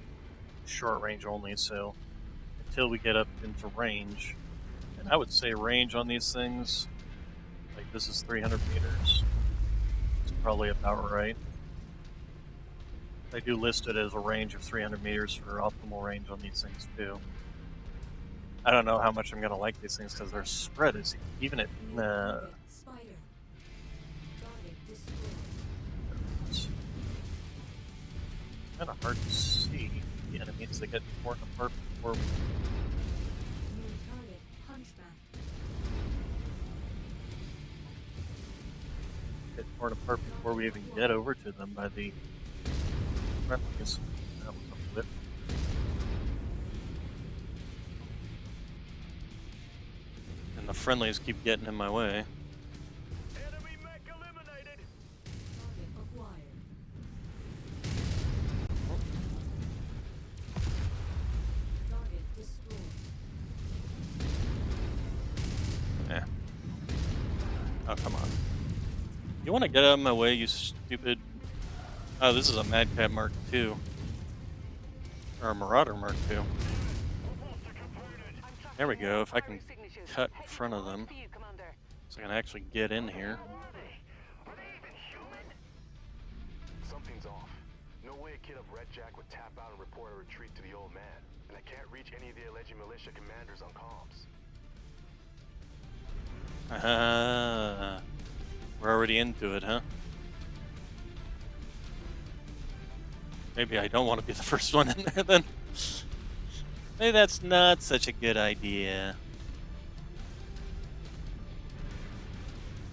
short range only. So until we get up into range, and I would say range on these things, like this is 300 meters. It's probably about right. They do list it as a range of 300 meters for optimal range on these things too. I don't know how much I'm gonna like these things because their spread is even at Target, Spider. Target destroyed. it's kind of hard to see the enemies. They get torn apart before we. New target, Hunchback. Get torn apart before we even get over to them by the friendlies. That was a whip. And the friendlies keep getting in my way. Enemy mech eliminated! Target acquired. Target destroyed. Oh, come on. You want to get out of my way, you stupid... Oh, this is a Mad Cat Mark II. Or a Marauder Mark II. There we go, if I can cut in front of them, so I can actually get in here. Something's off. No way a kid of Red Jack would tap out and report a retreat to the old man. And I can't reach any of the alleged militia commanders on comms. Ah, we're already into it, huh? Maybe I don't want to be the first one in there then. Maybe that's not such a good idea.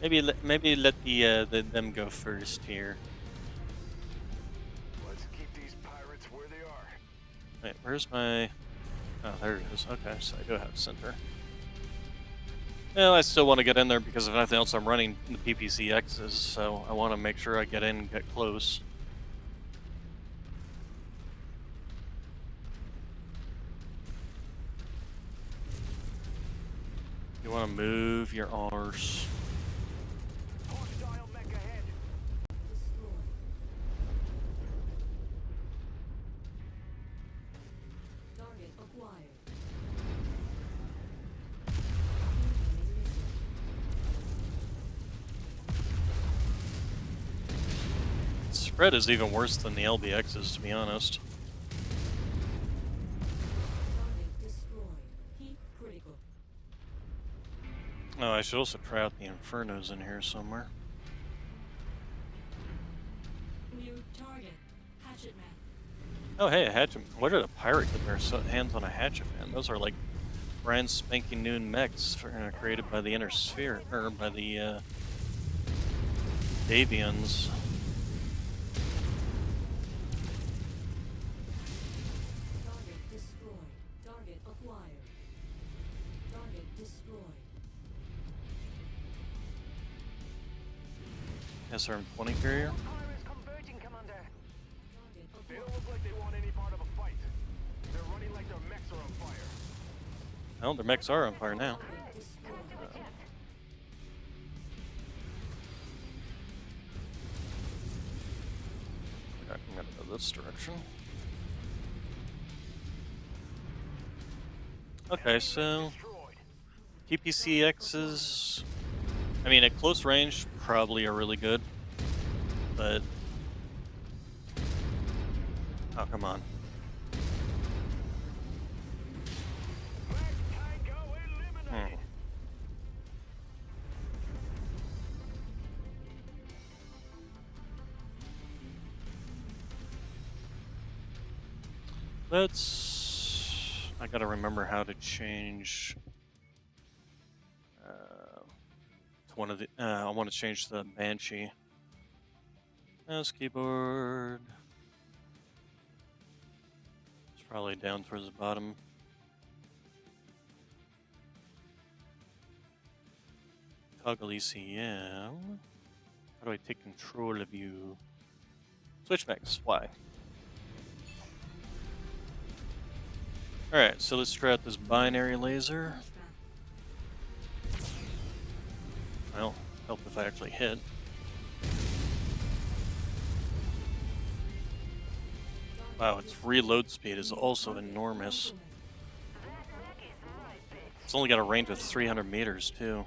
Maybe let them go first here. Let's keep these pirates where they are. Wait, where's my? Oh, there it is. Okay, so I do have center. Well, I still want to get in there because if nothing else, I'm running the PPCXs, so I want to make sure I get in and get close. You want to move your arse. Hostile mech ahead. Target acquired. Spread is even worse than the LBXs, to be honest. Target destroyed. Heat critical. Oh, I should also try out the Infernos in here somewhere. New target. Hatchet man. Oh, hey, a hatchet. Where did a pirate get their hands on a hatchet man? Those are like brand spanking new mechs created by the Inner Sphere, or by the Davians. Target destroyed. Target acquired. Target destroyed. SRM-20 carrier. Pirates converging, Commander. Target They acquired. don't look like they want any part of a fight. They're running like their mechs are on fire. Well, their mechs are on fire now. Target destroyed. I'm gonna go this direction. Okay, so Destroyed. PPCXs, I mean, at close range, probably are really good, but oh, come on. Mech Tango eliminated. I gotta remember how to change. To one of the. I want to change the Banshee. Mouse keyboard. It's probably down towards the bottom. Toggle ECM. How do I take control of you? Switch mechs. Why? Alright, so let's try out this binary laser. Well, help if I actually hit. Wow, its reload speed is also enormous. It's only got a range of 300 meters, too.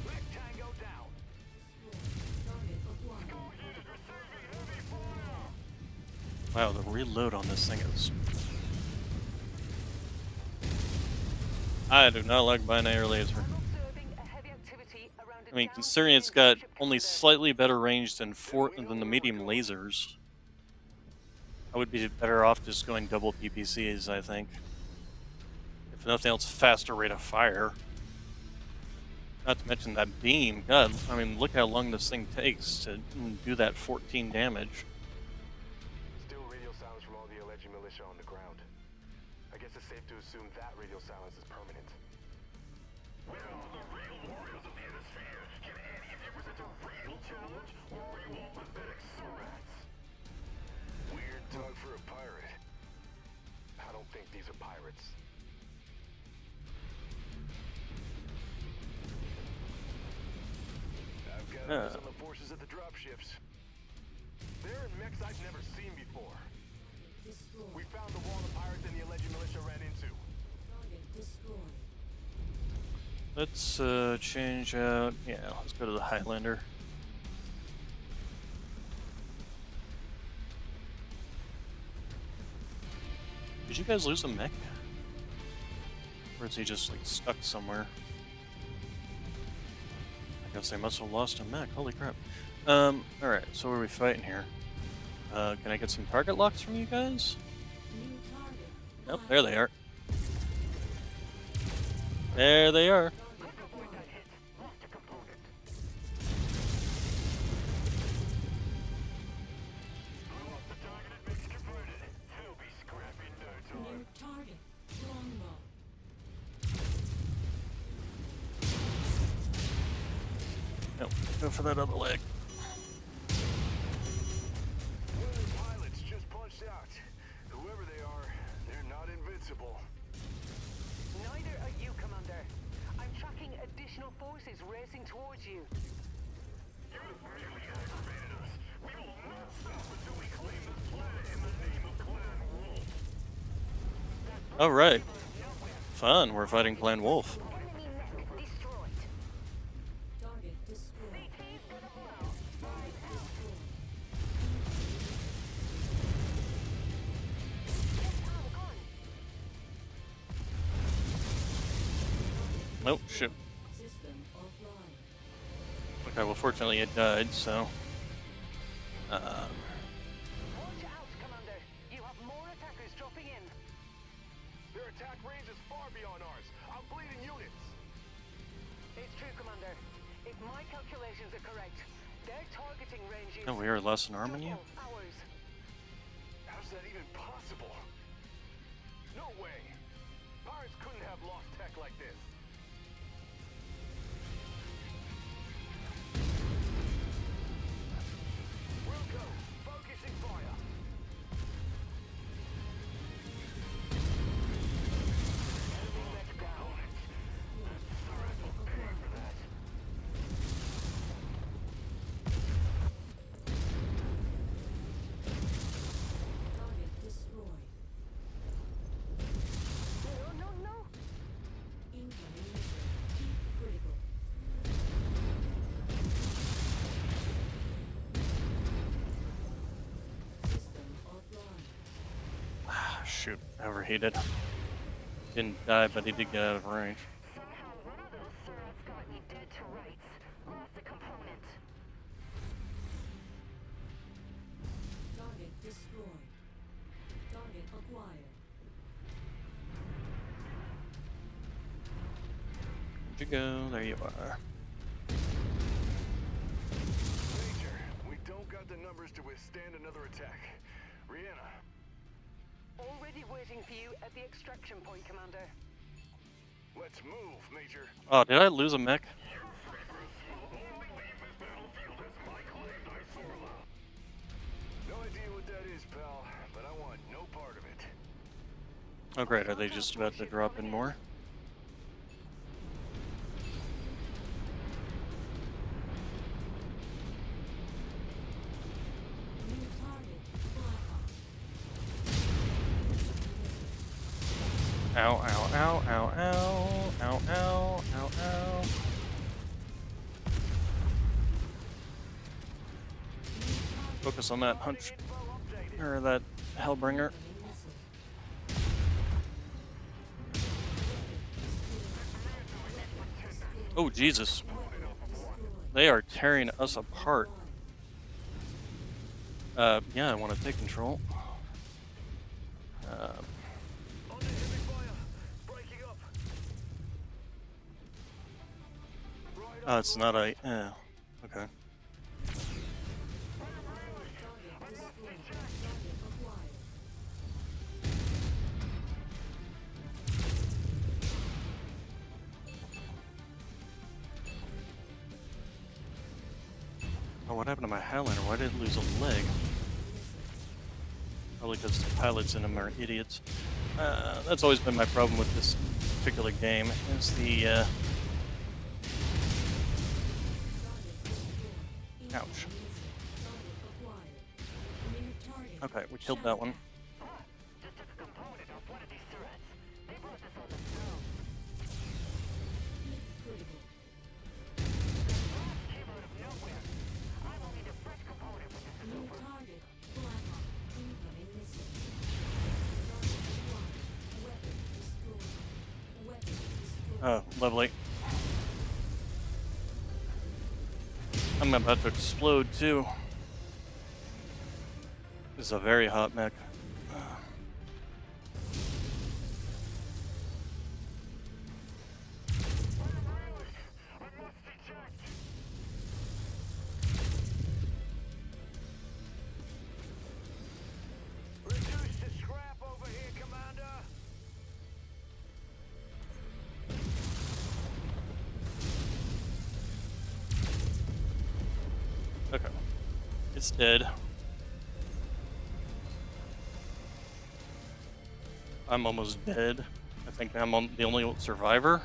Mech Tango down. Wow, the reload on this thing is... I do not like binary laser. I'm observing a heavy activity around a I mean, considering it's downstream got ship only commander. slightly better range than the medium lasers, I would be better off just going double PPCs, I think. If nothing else, faster rate of fire. Not to mention that beam. God, I mean, look how long this thing takes to do that 14 damage. Still radio silence from all the alleged militia on the ground. I guess it's safe to assume that radio silence is permanent. Weird talk for a pirate. I don't think these are pirates. I've got eyes on the forces at the dropships. They're in mechs I've never seen before. We found the wall the pirates and the alleged militia ran into. Target destroyed. Let's change out. Yeah, let's go to the Highlander. Did you guys lose a mech? Or is he just like stuck somewhere? I guess they must have lost a mech. Holy crap. Alright, so what are we fighting here? Can I get some target locks from you guys? Nope, there they are. There they are. Nope, go for that other leg. One of the pilots just punched out. Whoever they are, they're not invincible. Neither are you, Commander. I'm tracking additional forces racing towards you. You have really aggravated us. We will not stop until we claim this planet in the name of Clan Wolf. All right. Fun. We're fighting Clan Wolf. Enemy mech destroyed. Target destroyed. Nope. Shit. System offline. Okay. Well, fortunately, it died. So. Watch out, Commander. You have more attackers dropping in. Their attack range is far beyond ours. I'm bleeding units. It's true, Commander. If my calculations are correct, their targeting range is Oh, we are less than arm than you. double ours. How's that even possible? No way. Pirates couldn't have lost tech like this. Wilco, focusing fire. Enemy mech down. Target destroyed. No, no, no. Incoming missile. Keep critical. System offline. Ah, shoot. Overheated. Didn't die, but he did get out of range. Somehow one of those turrets got me dead to rights. Lost a component. Target destroyed. Target acquired. Where'd you go? There you are. Major, we don't got the numbers to withstand another attack. Rihanna, Already waiting for you at the extraction point, Commander. let's move, Major. Oh, did I lose a mech? No idea what that is, pal, but I want no part of it. Oh, great. Are they just about to drop in more? New target. Blackhawk. Ow, ow, ow, ow, ow, ow, ow, ow, ow. Focus on that hunch, or that Hellbringer. Oh, Jesus. They are tearing us apart. Yeah, I want to take control. Under heavy fire, breaking up. Oh, it's not a. Okay. Oh, what happened to my Highlander? Why did it lose a leg? Probably because the pilots in them are idiots. That's always been my problem with this particular game, is the, ouch. Okay, we killed that one. Just took a component of one of these turrets. They brought this on themselves. Came out of nowhere. I will need a fresh component when this is New over. target. Blackhawk. Incoming missile. Target acquired. Weapon destroyed. Weapon destroyed. Oh, lovely. I'm about to explode too. is a very hot mech. Reduce to scrap over here, Commander. Okay. It's dead. I'm almost dead. I think I'm the only survivor.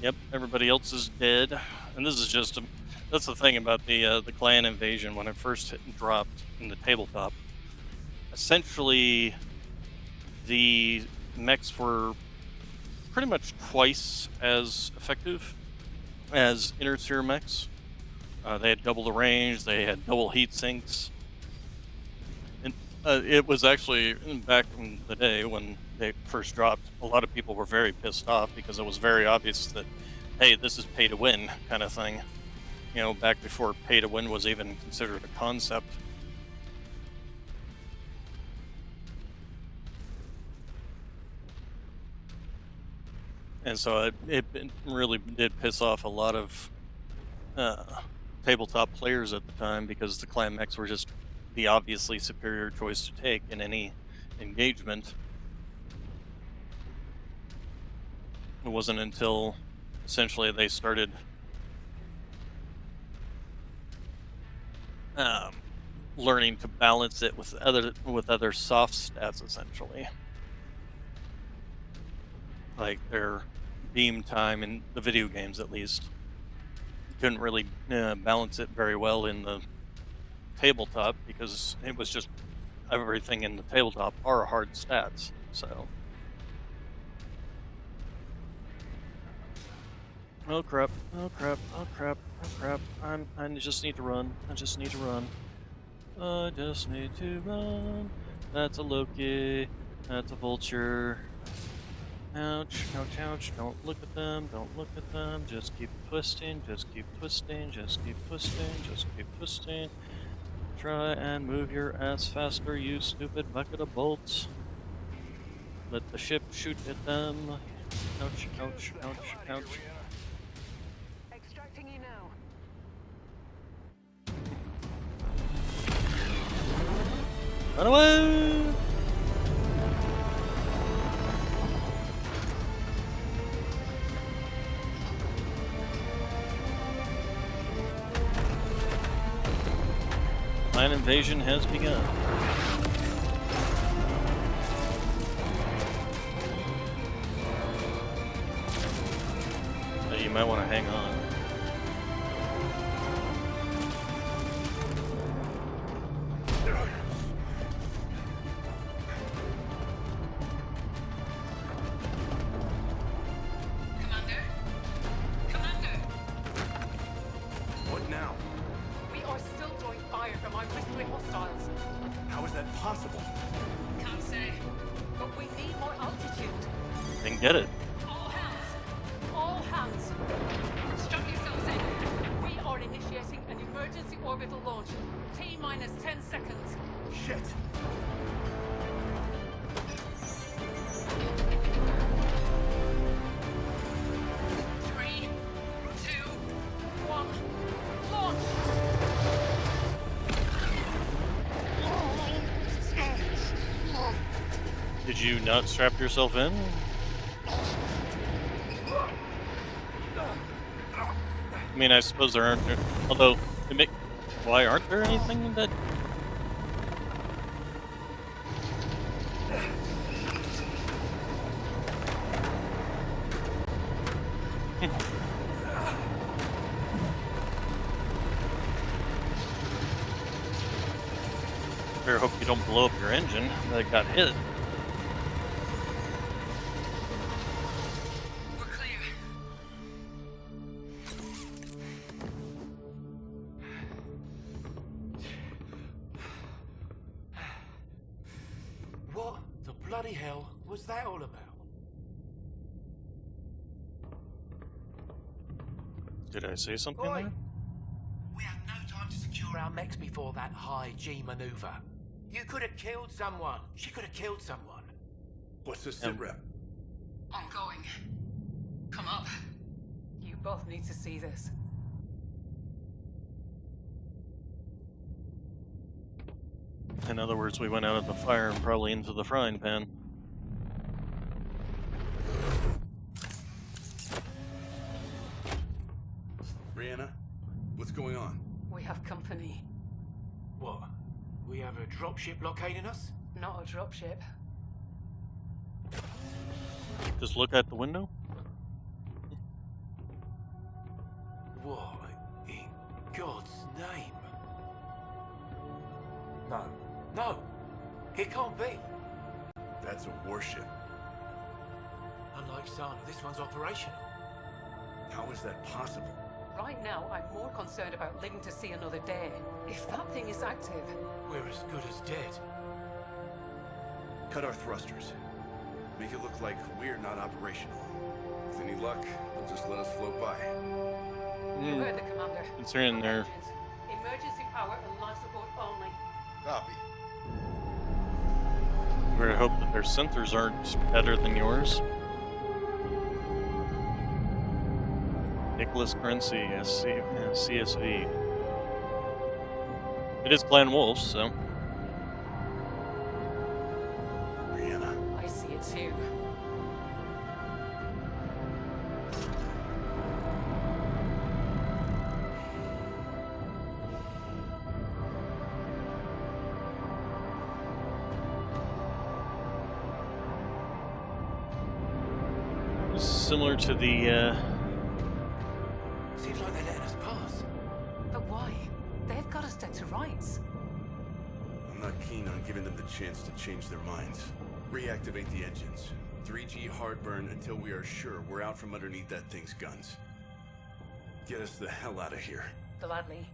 Yep, everybody else is dead. And this is just that's the thing about the clan invasion when it first dropped in the tabletop. Essentially, the mechs were pretty much twice as effective as inner sphere mechs. They had double the range. They had double heat sinks. And it was actually back in the day when they first dropped. A lot of people were very pissed off because it was very obvious that, hey, this is pay to win kind of thing. You know, back before pay to win was even considered a concept. And so it really did piss off a lot of uh, tabletop players at the time because the clan mechs were just the obviously superior choice to take in any engagement. It wasn't until essentially they started learning to balance it with other soft stats, essentially, like their beam time in the video games. At least couldn't really balance it very well in the tabletop because it was just everything in the tabletop are hard stats. So, oh crap! Oh crap! Oh crap! Oh crap! I just need to run. I just need to run. I just need to run. That's a Loki. That's a vulture. Ouch, ouch, ouch. Don't look at them. Don't look at them. Just keep twisting. Just keep twisting. Just keep twisting. Just keep twisting. Try and move your ass faster, you stupid bucket of bolts. Let the ship shoot at them. Ouch, ouch, ouch, ouch. Extracting you now. Run away! Clan invasion has begun. But you might want to hang on. Commander? Commander! What now? We are still drawing fire from our bristling hostiles. How is that possible? Can't say. But we need more altitude. Then get it. All hands! All hands! Strap yourselves in. We are initiating an emergency orbital launch. T-minus 10 seconds. Shit! Three, two, one, launch! Did you not strap yourself in? I mean, I suppose there aren't. Although, why aren't there anything that? Better hope you don't blow up your engine that got hit. We're clear. What the bloody hell was that all about? Did I say something Oi! there? We have no time to secure our mechs before that high G maneuver. You could have killed someone. She could have killed someone. What's the sit rep? I'm going. Come up. You both need to see this. In other words, we went out of the fire and probably into the frying pan. Brianna, what's going on? We have company. What? We have a dropship blockading us? Not a dropship. Just look out the window? What in God's name? No. No! It can't be! That's a warship. Unlike Sana, this one's operational. How is that possible? Right now, I'm more concerned about living to see another day. If that thing is active... We're as good as dead. Cut our thrusters. Make it look like we're not operational. With any luck, they'll just let us float by. You heard the commander. Considering they're... Emergency power and life support only. Copy. We hope that their sensors aren't better than yours. Nicholas Currency, CSV. It is Clan Wolves, so... Brianna. I see it too. Similar to the, Seems like they're letting us pass. But why? They've got us dead to rights. I'm not keen on giving them the chance to change their minds. Reactivate the engines. 3G hard burn until we are sure we're out from underneath that thing's guns. Get us the hell out of here. Gladly.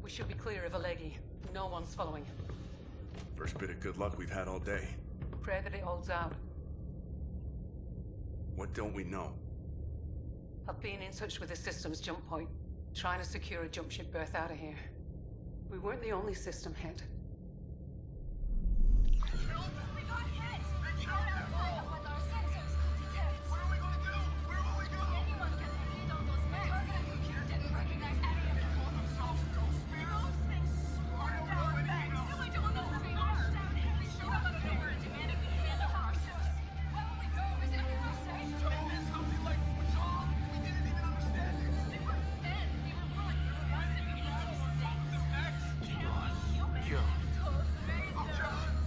We should be clear of Alegi. No one's following. First bit of good luck we've had all day. Pray that it holds out. What don't we know? I've been in touch with the system's jump point, trying to secure a jump ship berth out of here. We weren't the only system hit.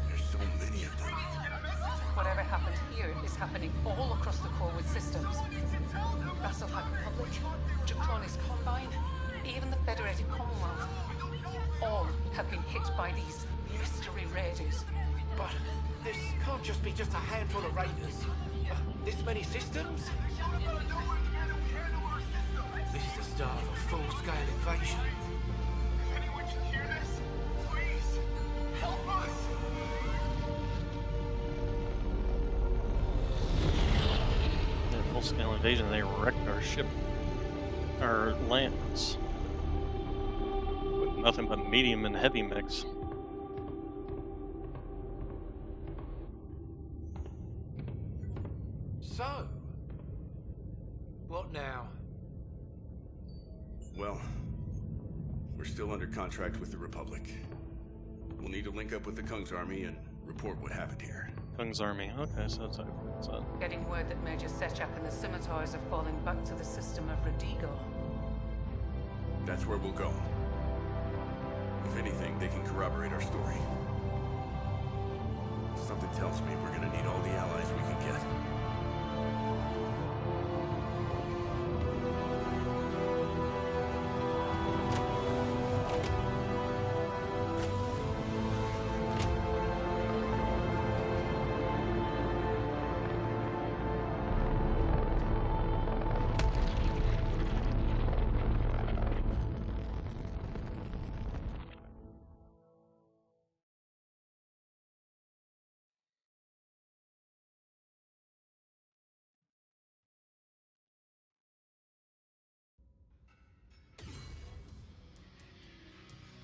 There's so many of them. Whatever happened here is happening all across the Corwood systems. Rasselhag Republic, Draclonis Combine, even the Federated Commonwealth. All have been hit by these mystery raiders. But this can't just be just a handful of raiders. This many systems? This is the start of a full-scale invasion. If anyone can hear this, please help us. In a full-scale invasion, they wrecked our ship, our lands. With nothing but medium and heavy mix. So, what now? Well, we're still under contract with the Republic. We'll need to link up with the Kung's army and report what happened here. Kung's army. Okay, so that's so. Getting word that Major Sechak and the Scimitars are falling back to the system of Radigo. That's where we'll go. If anything, they can corroborate our story. Something tells me we're gonna need all the allies we can get.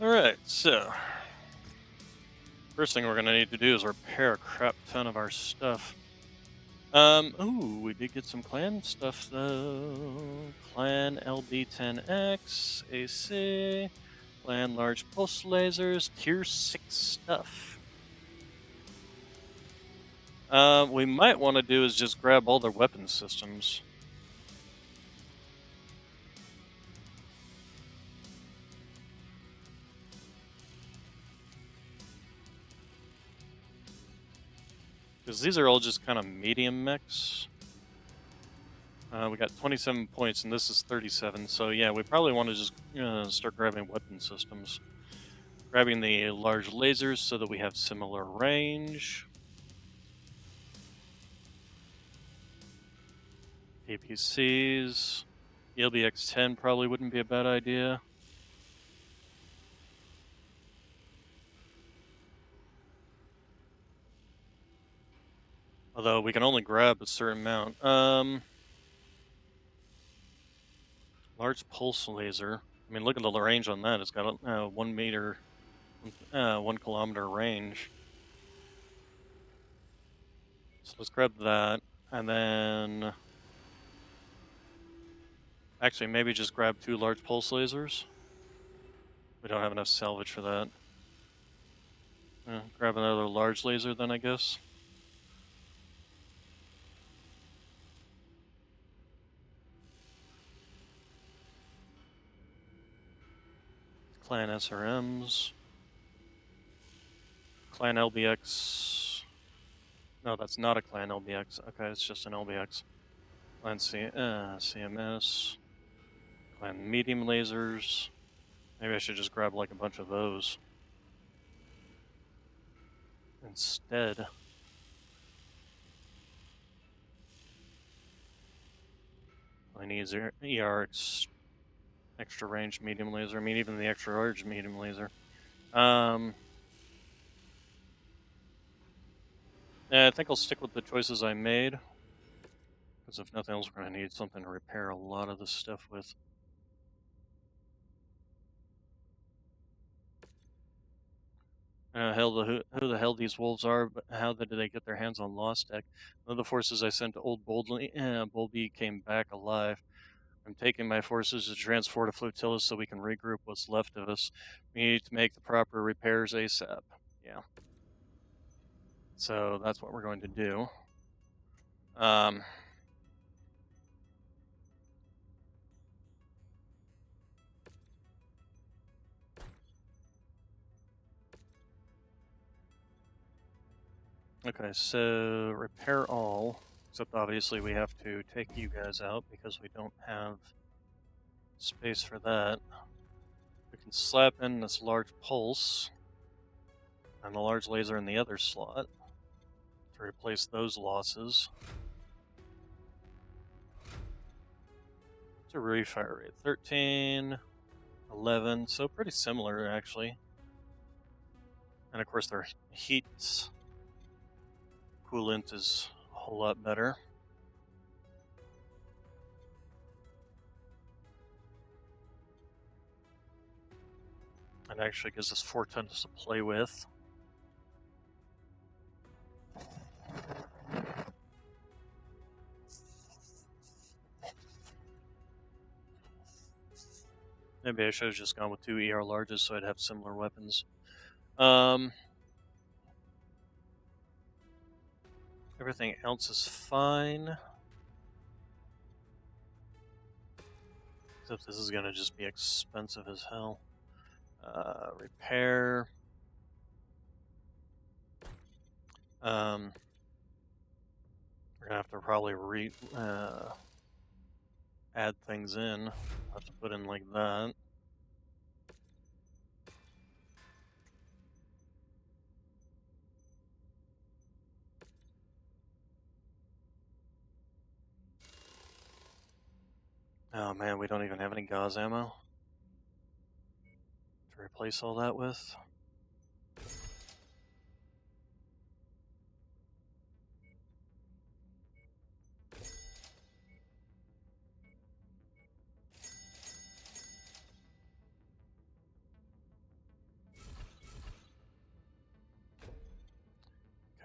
Alright, so first thing we're gonna need to do is repair a crap ton of our stuff. Ooh, we did get some clan stuff though. Clan LB10X, AC, clan large pulse lasers, tier 6 stuff. We might want to do is just grab all their weapon systems. Because these are all just kind of medium mechs. We got 27 points, and this is 37. So yeah, we probably want to just start grabbing weapon systems. Grabbing the large lasers so that we have similar range. APCs. The LBX-10 probably wouldn't be a bad idea. Although we can only grab a certain amount. Large pulse laser. I mean, look at the range on that. It's got a 1 meter, 1 kilometer range. So let's grab that, and then actually maybe just grab 2 large pulse lasers. We don't have enough salvage for that. Grab another large laser then, I guess. Clan SRMs. Clan LBX. No, that's not a Clan LBX. Okay, it's just an LBX. Clan CMS. Clan medium lasers. Maybe I should just grab like a bunch of those instead. I need ER extra range medium laser. I mean, even the extra large medium laser. Yeah, I think I'll stick with the choices I made. Because if nothing else, we're going to need something to repair a lot of this stuff with. Who the hell these wolves are, but how did they get their hands on Lost Tech? One of the forces I sent to Old Bolby came back alive. I'm taking my forces to transport a flotilla so we can regroup what's left of us. We need to make the proper repairs ASAP. Yeah. So that's what we're going to do. Okay, so repair all, except obviously we have to take you guys out because we don't have space for that. We can slap in this large pulse and the large laser in the other slot to replace those losses. What's a refire rate? 13, 11, so pretty similar actually. And of course their heat coolant is a whole lot better. It actually gives us 4 tons to play with. Maybe I should have just gone with 2 ER larges so I'd have similar weapons. Everything else is fine. Except this is going to just be expensive as hell. Repair. We're going to have to probably add things in. I'll have to put in like that. Oh man, we don't even have any gauze ammo to replace all that with.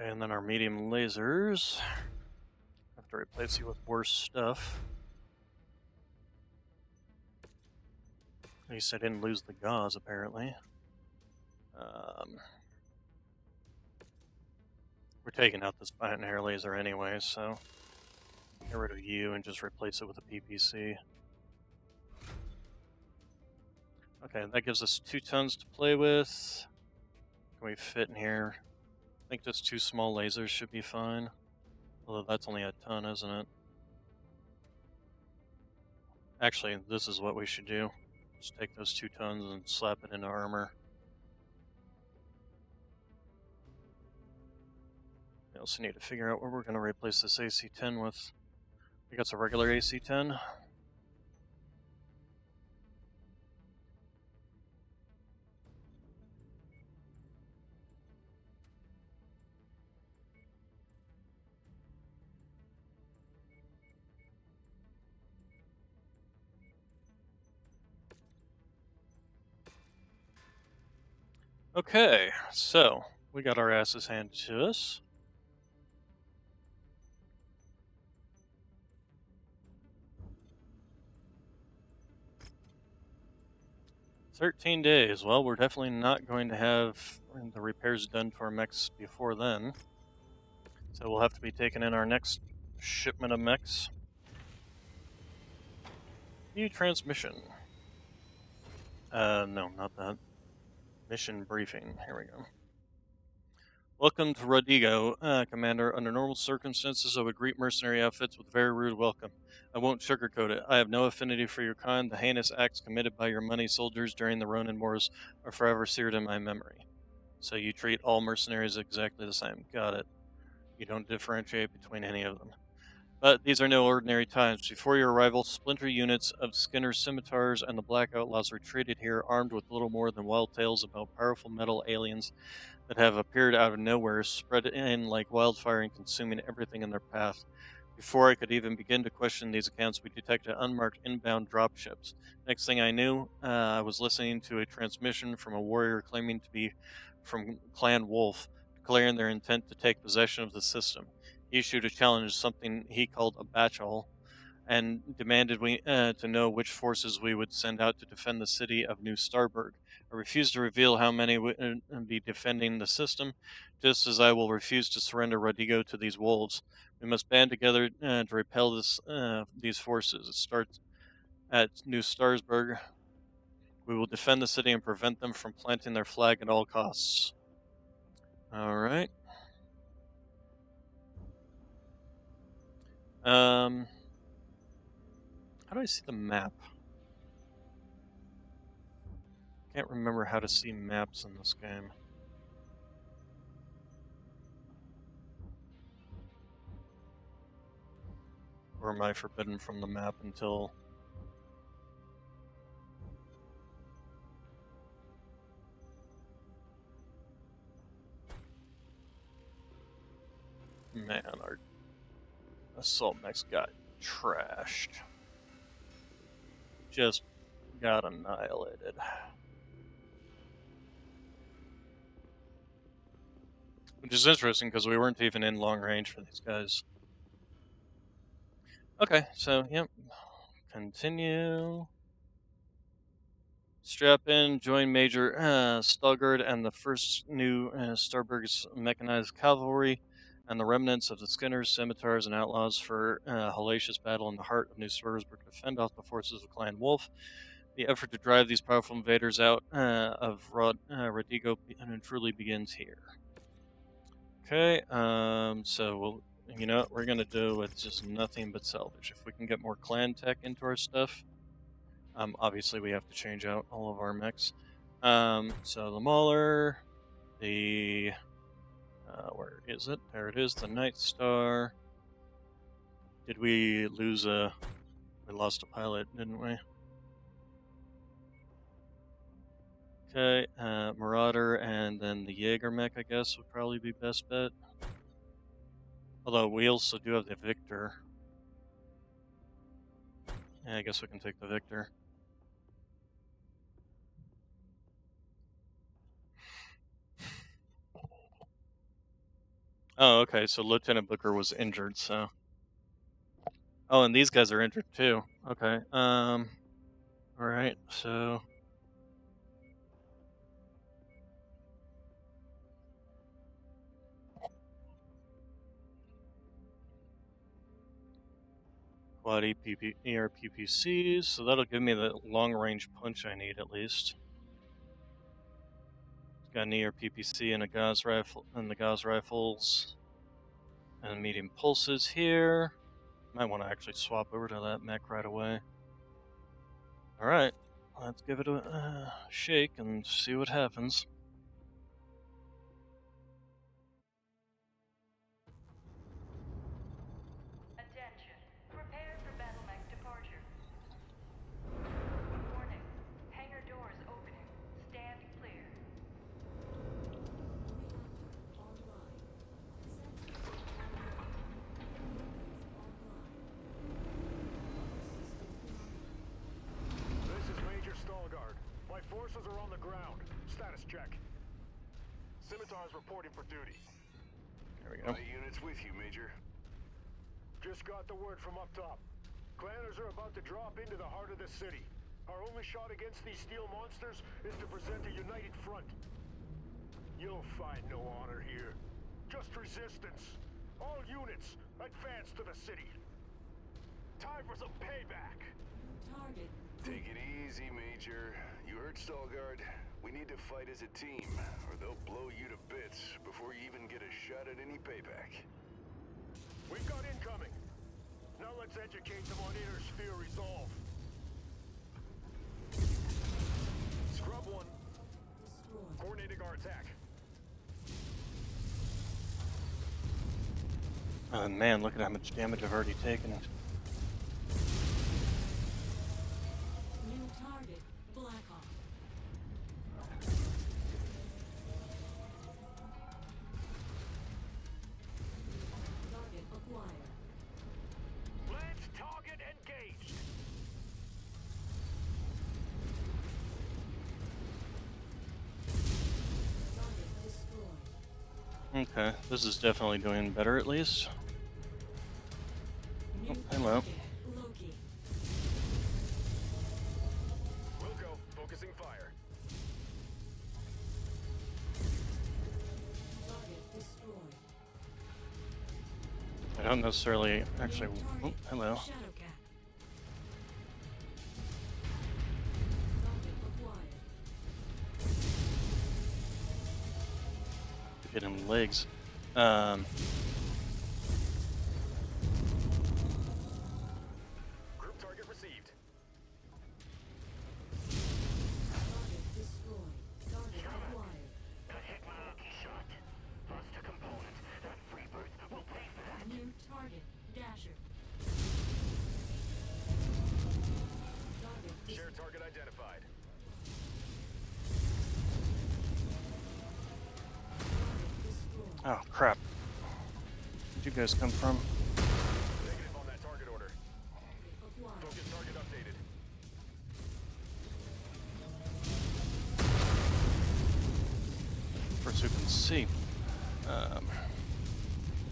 Okay, and then our medium lasers. Have to replace you with worse stuff. At least I didn't lose the gauze, apparently. We're taking out this binary laser anyway, so get rid of you and just replace it with a PPC. Okay, that gives us 2 tons to play with. Can we fit in here? I think just 2 small lasers should be fine. Although that's only a ton, isn't it? Actually, this is what we should do. Just take those 2 tons and slap it into armor. We also need to figure out what we're going to replace this AC-10 with. I think it's a regular AC-10. Okay, so we got our asses handed to us. "13 days. Well, we're definitely not going to have the repairs done to our mechs before then. So we'll have to be taking in our next shipment of mechs. New transmission. No, not that. Mission briefing. Here we go. Welcome to Rodrigo, Commander. Under normal circumstances, I would greet mercenary outfits with a very rude welcome. I won't sugarcoat it. I have no affinity for your kind. The heinous acts committed by your money soldiers during the Ronin Wars are forever seared in my memory. So you treat all mercenaries exactly the same. Got it. You don't differentiate between any of them. But these are no ordinary times. Before your arrival, splinter units of Skinner's scimitars and the Black Outlaws retreated here armed with little more than wild tales about powerful metal aliens that have appeared out of nowhere, spread in like wildfire and consuming everything in their path. Before I could even begin to question these accounts, we detected unmarked inbound dropships. Next thing I knew, I was listening to a transmission from a warrior claiming to be from Clan Wolf, declaring their intent to take possession of the system. He issued a challenge, something he called a battle, and demanded to know which forces we would send out to defend the city of New Starburg. I refuse to reveal how many would be defending the system, just as I will refuse to surrender Rodrigo to these wolves. We must band together to repel these forces. It starts at New Starsburg. We will defend the city and prevent them from planting their flag at all costs. All right. How do I see the map? Can't remember how to see maps in this game. Or am I forbidden from the map until... Man, our assault mechs got trashed. Just got annihilated. Which is interesting because we weren't even in long range for these guys. Okay, so, yep. Continue. Strap in, join Major Stalgard and the first new Starburg's mechanized cavalry and the remnants of the Skinners, Scimitars, and Outlaws for a hellacious battle in the heart of New Starburg to fend off the forces of Clan Wolf. The effort to drive these powerful invaders out of Rodrigo truly begins here. Okay, so you know what we're gonna do with just nothing but salvage. If we can get more clan tech into our stuff, obviously we have to change out all of our mechs. So the Mauler, the where is it? There it is, the Night Star. Did we lose a? We lost a pilot, didn't we? Okay, Marauder and then the Jaeger mech, I guess, would probably be best bet. Although we also do have the Victor. Yeah, I guess we can take the Victor. Oh, okay. So Lieutenant Booker was injured. So. Oh, and these guys are injured too. Okay. All right. So. Quad ERPPCs, so that'll give me the long-range punch I need at least. Got an ERPPC and a Gauss rifle, and the Gauss rifles, and medium pulses here. Might want to actually swap over to that mech right away. All right, let's give it a shake and see what happens. Attention. Prepare for battle mech departure. Warning. Hangar doors opening. Stand clear. Reactor online. Sensors online. Weapons online. All systems online. This is Major Stalgard. My forces are on the ground. Status check. Scimitar's reporting for duty. There we go. My unit's with you, Major. Just got the word from up top. Clanners are about to drop into the heart of the city. Our only shot against these steel monsters is to present a united front. You'll find no honor here. Just resistance. All units, advance to the city. Time for some payback. New target. Take it easy, Major. You heard Stalgard. We need to fight as a team, or they'll blow you to bits before you even get a shot at any payback. We've got incoming. Now let's educate them on inner sphere resolve. Scrub one. Destroyed. Coordinating our attack. Oh man, look at how much damage I've already taken. New target. Blackhawk. Target acquired. Lance target engaged. Target destroyed. Okay, this is definitely doing better at least. New Oh, hello. target. Loki. Wilco, focusing fire. Target destroyed. I don't necessarily actually. New Oh, target. hello. Shadowcat. Target acquired. Get him legs. Group target received. Target destroyed. Target acquired. New target. Dasher. Target Shared target identified. destroyed. Oh crap! Where'd you guys come from? Negative on that target order. Acquired. Focus target updated. First who can see.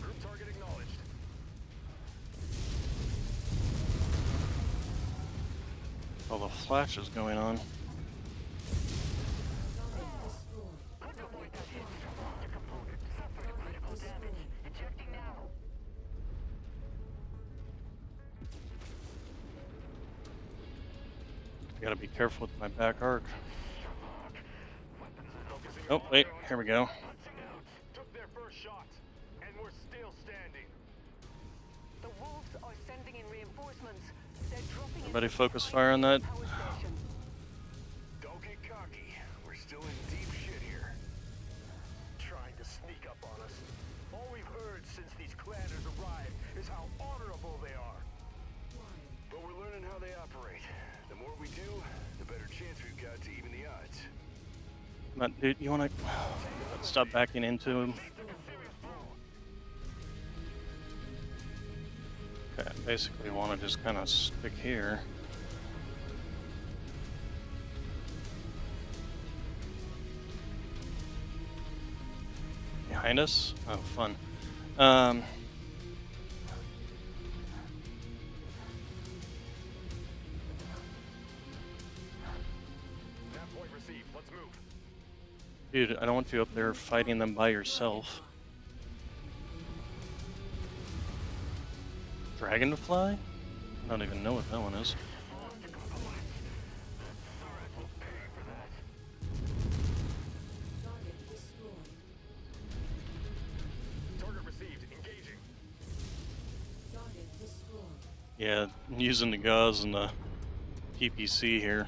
Group target acknowledged. All the flashes going on. Target destroyed. Target acquired. Target destroyed. Ejecting now. Gotta be careful with my back arc. Focusing Oh on wait, fire. here we go. Took their first shot, and we're still standing. The wolves are sending in reinforcements. They're dropping in Everybody from focus behind fire on that. the power station. Don't get cocky. We're still in deep shit here. Trying to sneak up on us. All we've heard since these clanners arrived is how honorable they are. But we're learning how they operate. The more we do, the better chance we've got to even the odds. But dude, you wanna stop backing into him? Okay, I basically wanna just kind of stick here. Behind us? Oh, fun. Um, Nav point received. Let's move. dude, I don't want you up there fighting them by yourself. Dragonfly? I don't even know what that one is. Target destroyed. Target received. Engaging. Target destroyed. Yeah, using the gauze and the PPC here.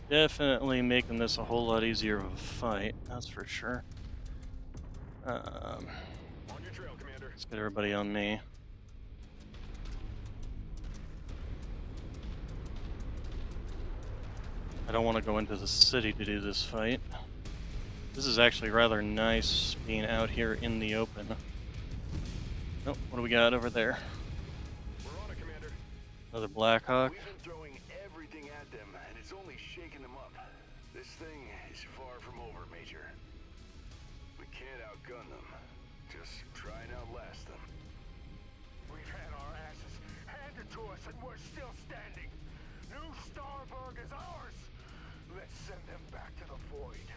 Definitely making this a whole lot easier of a fight, that's for sure. On your trail, Commander. Let's get everybody on me. I don't want to go into the city to do this fight. This is actually rather nice being out here in the open. Oh, what do we got over there? We're on it, Commander. Another Blackhawk. We've been throwing everything at them, and it's only shaking them up. This thing is far from over, Major. We can't outgun them. Just try and outlast them. We've had our asses handed to us, and we're still standing. New Starburg is ours. Let's send them back to the void.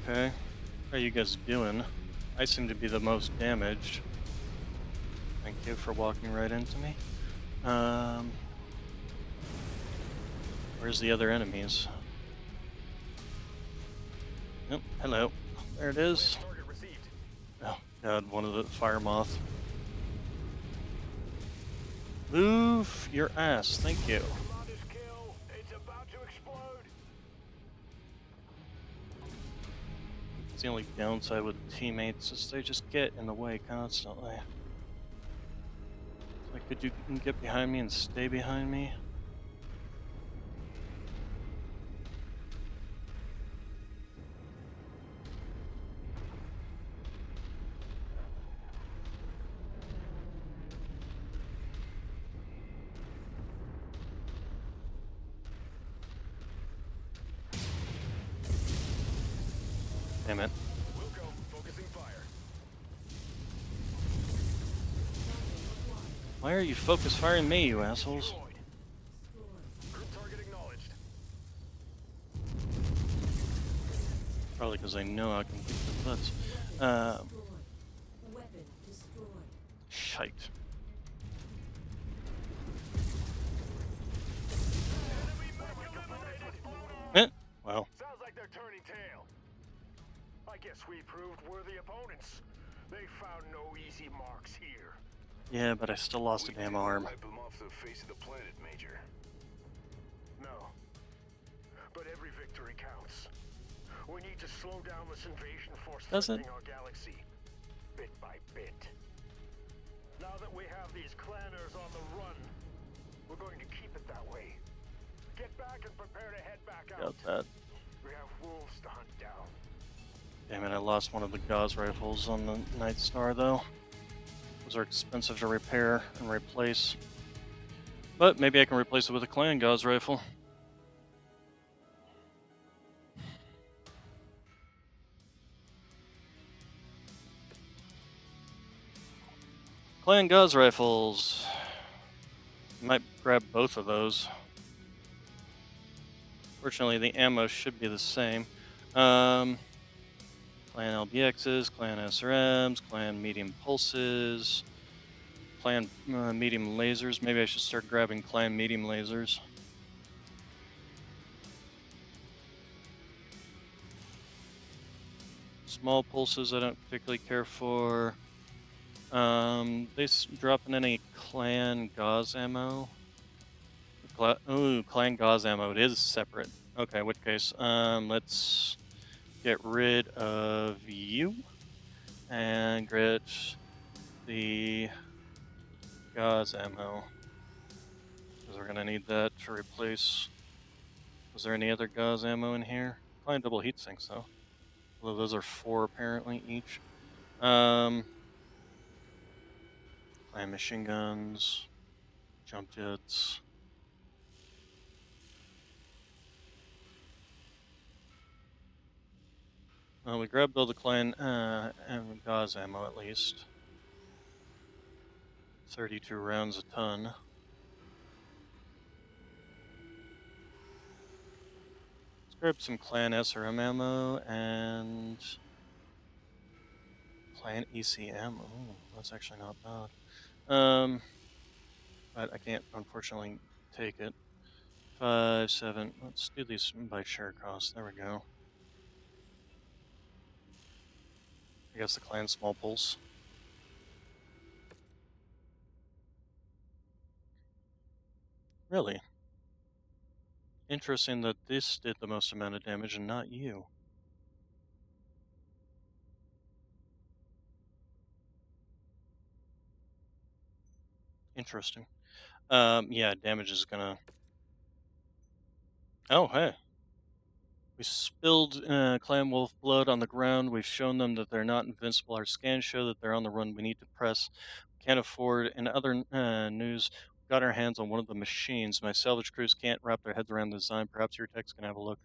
Okay. How are you guys doing? I seem to be the most damaged. Thank you for walking right into me. Where's the other enemies? Nope, hello. There it is. Target received. Oh god, one of the fire moth. Move your ass, thank you. Commander's kill. It's about to explode. It's the only downside with teammates is they just get in the way constantly. Like, could you get behind me and stay behind me? Damn it. We'll go. Focusing fire. Why are you focus firing me, you assholes? Destroyed. Group target acknowledged. Probably because I know I can kick the butts. Destroyed. Weapon destroyed. Shite. Well, Sounds like they're turning tail. I guess we proved worthy opponents. They found no easy marks here. yeah, but I still lost a damn arm. Wipe them off the face of the planet, Major. No. But every victory counts. We need to slow down this invasion force Does it? threatening our galaxy, bit by bit. Now that we have these clanners on the run, we're going to keep it that way. Get back and prepare to head back out. Got that. We have wolves to hunt down. Damn it, I lost one of the gauze rifles on the Night Star, though. Those are expensive to repair and replace. But maybe I can replace it with a clan gauze rifle. Clan gauze rifles. Might grab both of those. Fortunately, the ammo should be the same. Clan LBXs, Clan SRMs, Clan medium pulses, Clan medium lasers. Maybe I should start grabbing Clan medium lasers. Small pulses I don't particularly care for. Dropping any Clan gauze ammo? Ooh, Clan gauze ammo. It is separate. Okay, in which case, let's get rid of you and get the gauze ammo, because we're gonna need that to replace. Was there any other gauze ammo in here? Clan double heat sinks though. Although those are 4 apparently each. Clan machine guns, jump jets. We grabbed all the clan and gauze ammo at least. 32 rounds a ton. Let's grab some clan SRM ammo and clan ECM. Oh, that's actually not bad. But I can't unfortunately take it. 5, 7. Let's do these by share cost. There we go. I guess the clan small pulse. Really? Interesting that this did the most amount of damage and not you. Interesting. Yeah, damage is gonna... Oh, hey. We spilled Clan Wolf blood on the ground. We've shown them that they're not invincible. Our scans show that they're on the run. We need to press. We can't afford. In other news, we got our hands on one of the machines. My salvage crews can't wrap their heads around the design. Perhaps your techs can have a look.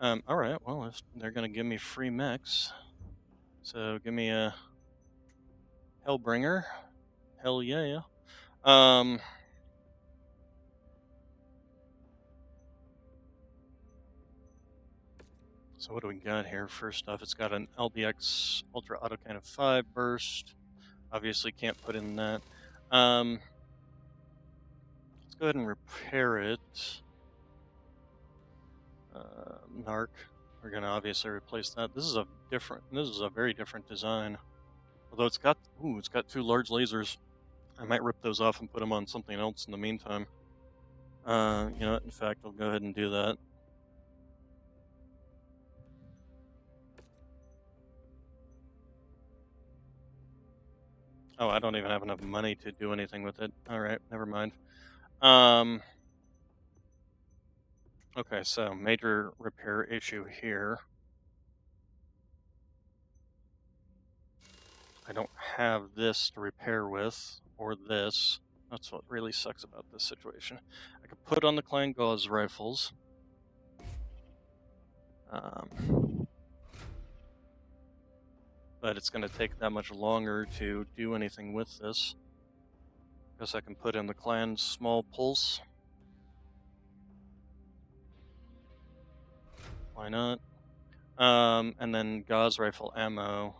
Alright, well, if they're going to give me free mechs, so give me a Hellbringer. Hell yeah. So what do we got here? First off, it's got an LBX Ultra Autocannon 5 burst. Obviously can't put in that. Let's go ahead and repair it. Narc. We're gonna obviously replace that. This is a very different design. Although it's got 2 large lasers. I might rip those off and put them on something else in the meantime. You know what? In fact, I'll go ahead and do that. Oh, I don't even have enough money to do anything with it. Alright, never mind. Okay, so major repair issue here. I don't have this to repair with, or this. That's what really sucks about this situation. I could put on the clan gauze rifles. But it's going to take that much longer to do anything with this. Guess I can put in the clan small pulse. Why not? And then gauze rifle ammo.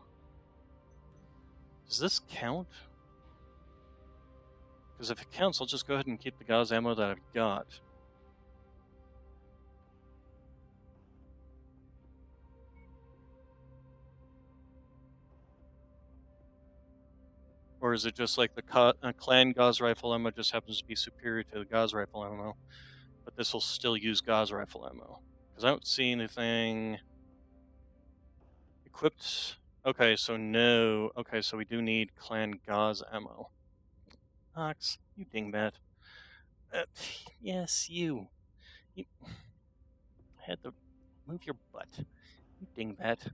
Does this count? Because if it counts, I'll just go ahead and keep the gauze ammo that I've got. Or is it just like the clan gauze rifle ammo just happens to be superior to the gauze rifle ammo, but this will still use gauze rifle ammo? Because I don't see anything equipped. Okay, so no. Okay, so we do need clan gauze ammo. Ox, you dingbat. Yes, you. You had to move your butt. You dingbat.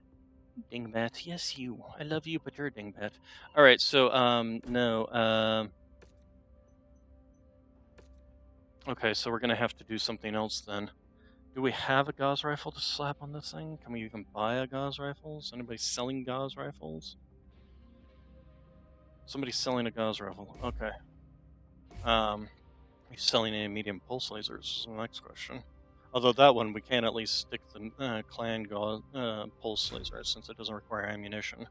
Dingbat. Yes, you. I love you, but you're a dingbat. Alright, so, no, okay, so we're gonna have to do something else then. Do we have a gauze rifle to slap on this thing? Can we even buy a gauze rifle? Is anybody selling gauze rifles? Somebody's selling a gauze rifle. Okay. He's selling any medium pulse lasers is the next question. Although that one, we can at least stick the clan gauze pulse laser since it doesn't require ammunition.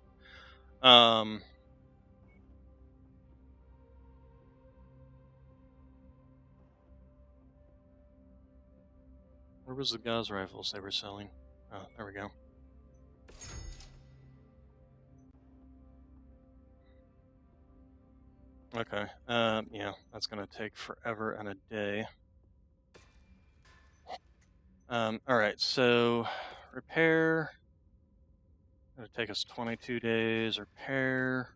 Where was the gauze rifles they were selling? Oh, there we go. Okay, yeah, that's gonna take forever and a day. Alright, so repair. It'll take us 22 days. Repair.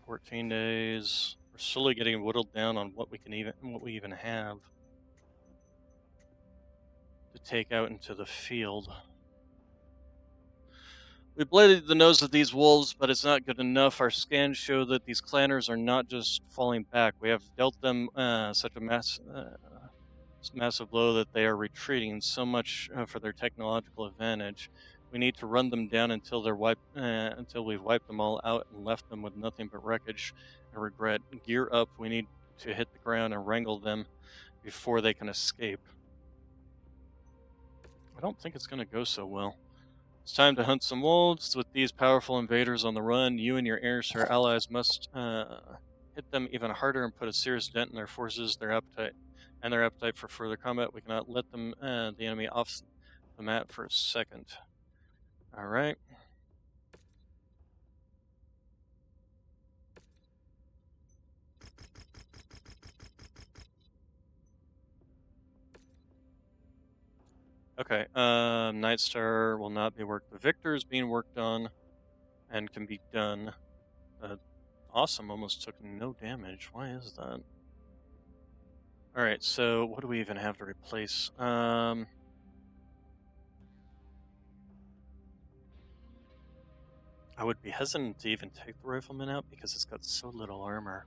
14 days. We're slowly getting whittled down on what we even have to take out into the field. We bladed the nose of these wolves, but it's not good enough. Our scans show that these clanners are not just falling back. We have dealt them such a massive blow that they are retreating so much for their technological advantage. We need to run them down until they're until we've wiped them all out and left them with nothing but wreckage and regret. Gear up. We need to hit the ground and wrangle them before they can escape. I don't think it's going to go so well. It's time to hunt some wolves. With these powerful invaders on the run, you and your Ayrshire allies must hit them even harder and put a serious dent in their forces, their appetite for further combat. We cannot let them the enemy off the mat for a second. All right. Okay. Night Star will not be worked. The Victor is being worked on and can be done. Awesome. Almost took no damage. Why is that? All right. So what do we even have to replace? I would be hesitant to even take the Rifleman out because it's got so little armor.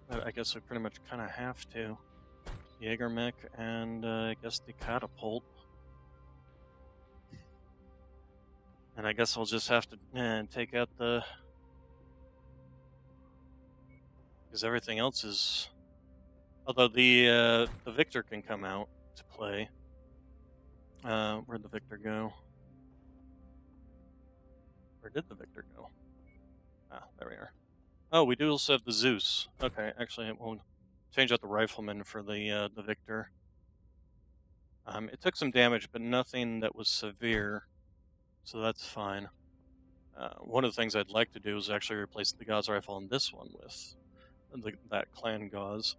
But I guess we pretty much kind of have to. Jaeger mech and I guess the catapult. And I guess I'll just have to take out the... Because everything else is... Although the Victor can come out to play. Where'd the Victor go? Where did the Victor go? Ah, there we are. Oh, we do also have the Zeus. Okay, actually, it won't change out the Rifleman for the Victor. It took some damage, but nothing that was severe, so that's fine. One of the things I'd like to do is actually replace the Gauze Rifle on this one with that Clan Gauze.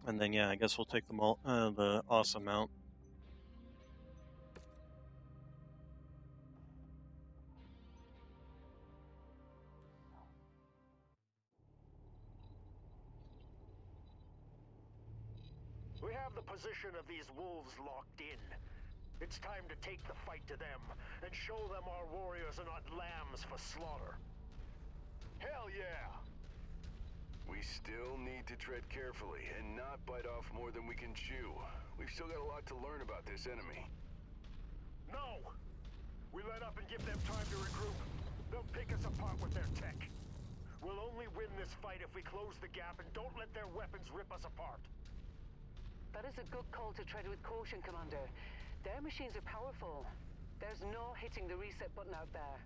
And then, yeah, I guess we'll take the Awesome out. We have the position of these wolves locked in. It's time to take the fight to them and show them our warriors are not lambs for slaughter. Hell yeah! We still need to tread carefully and not bite off more than we can chew. We've still got a lot to learn about this enemy. No! We let up and give them time to regroup. They'll pick us apart with their tech. We'll only win this fight if we close the gap and don't let their weapons rip us apart. That is a good call to tread with caution, Commander. Their machines are powerful. There's no hitting the reset button out there.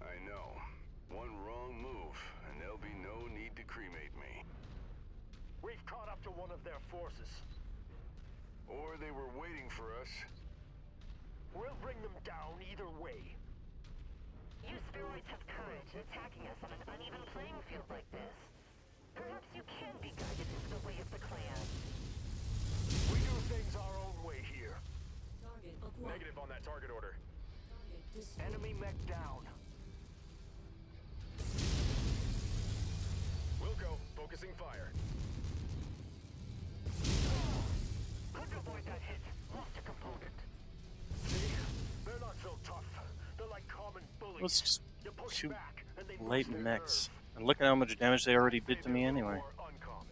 I know. One wrong move, and there'll be no need to cremate me. We've caught up to one of their forces. Or they were waiting for us. We'll bring them down either way. You spheroids have courage in attacking us on an uneven playing field like this. Perhaps you can be guided into the way of the clan. We do things our own way here. Target acquired. Negative on that target order. Target destroyed. Enemy mech down. We'll go. Focusing fire. Couldn't avoid that hit. Lost a component. See? They're not so tough. They're like common bullies. Let's just You push shoot back, and they light lose their mechs. nerve. And look at how much damage they already did to me Maybe a anyway. little more uncommon.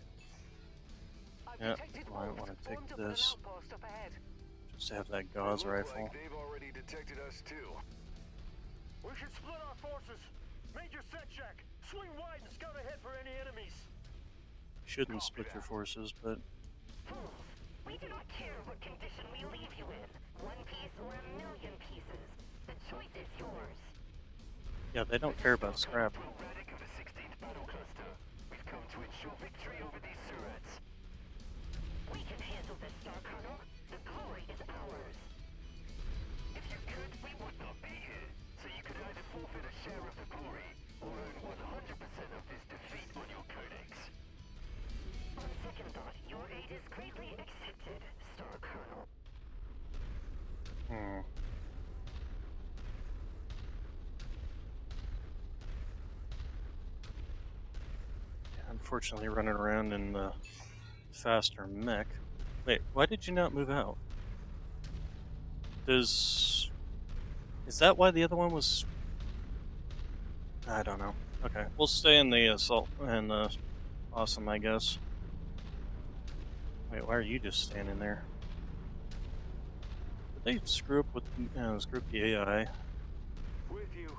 I've Yeah, detected well, I wolves want to take formed up at an this. outpost up ahead. Just to have that It Gauze looks Rifle. like they've already detected us too. We should split our forces. Major set check. Swing wide and scout ahead for any enemies. Shouldn't split your forces, but Fools, we do not care what condition we leave you in. One piece or a million pieces. The choice is yours. yeah, they don't care about scrap. Radic of the 16th battle cluster. We've come to ensure victory over these Surats. We can handle this, Star Colonel. The glory is ours. If you could, we would not be here. So you could either forfeit a share of the glory, or earn 100% of this defeat on your codex. On second thought, your aid is greatly accepted, Star Colonel. Hmm. Yeah, unfortunately, running around in the faster mech. Wait, why did you not move out? Is that why the other one was... I don't know. Okay, we'll stay in the assault and awesome, I guess. Wait, why are you just standing there? Did they screw up with screw up the AI? With you.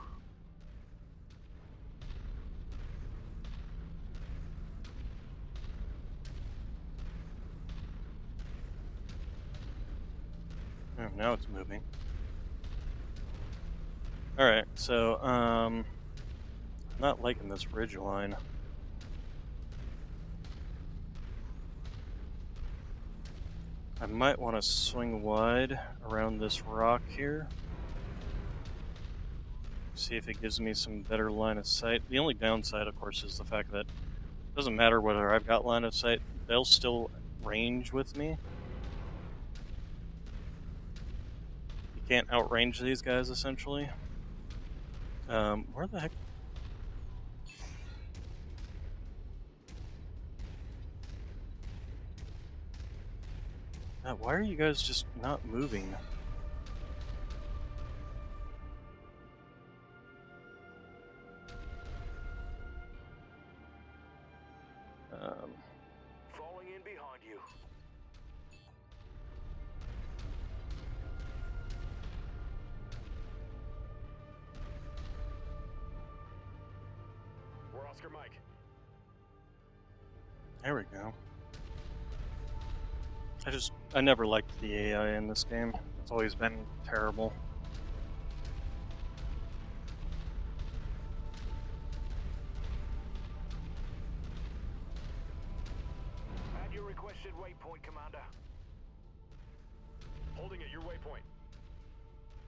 Oh, now it's moving. All right, so I'm not liking this ridge line. I might want to swing wide around this rock here. See if it gives me some better line of sight. The only downside, of course, is the fact that it doesn't matter whether I've got line of sight, they'll still range with me. You can't outrange these guys, essentially. Where the heck? Why are you guys just not moving? Falling in behind you. We're Oscar Mike. There we go. I never liked the AI in this game. It's always been terrible. At your requested waypoint, Commander. Holding at your waypoint.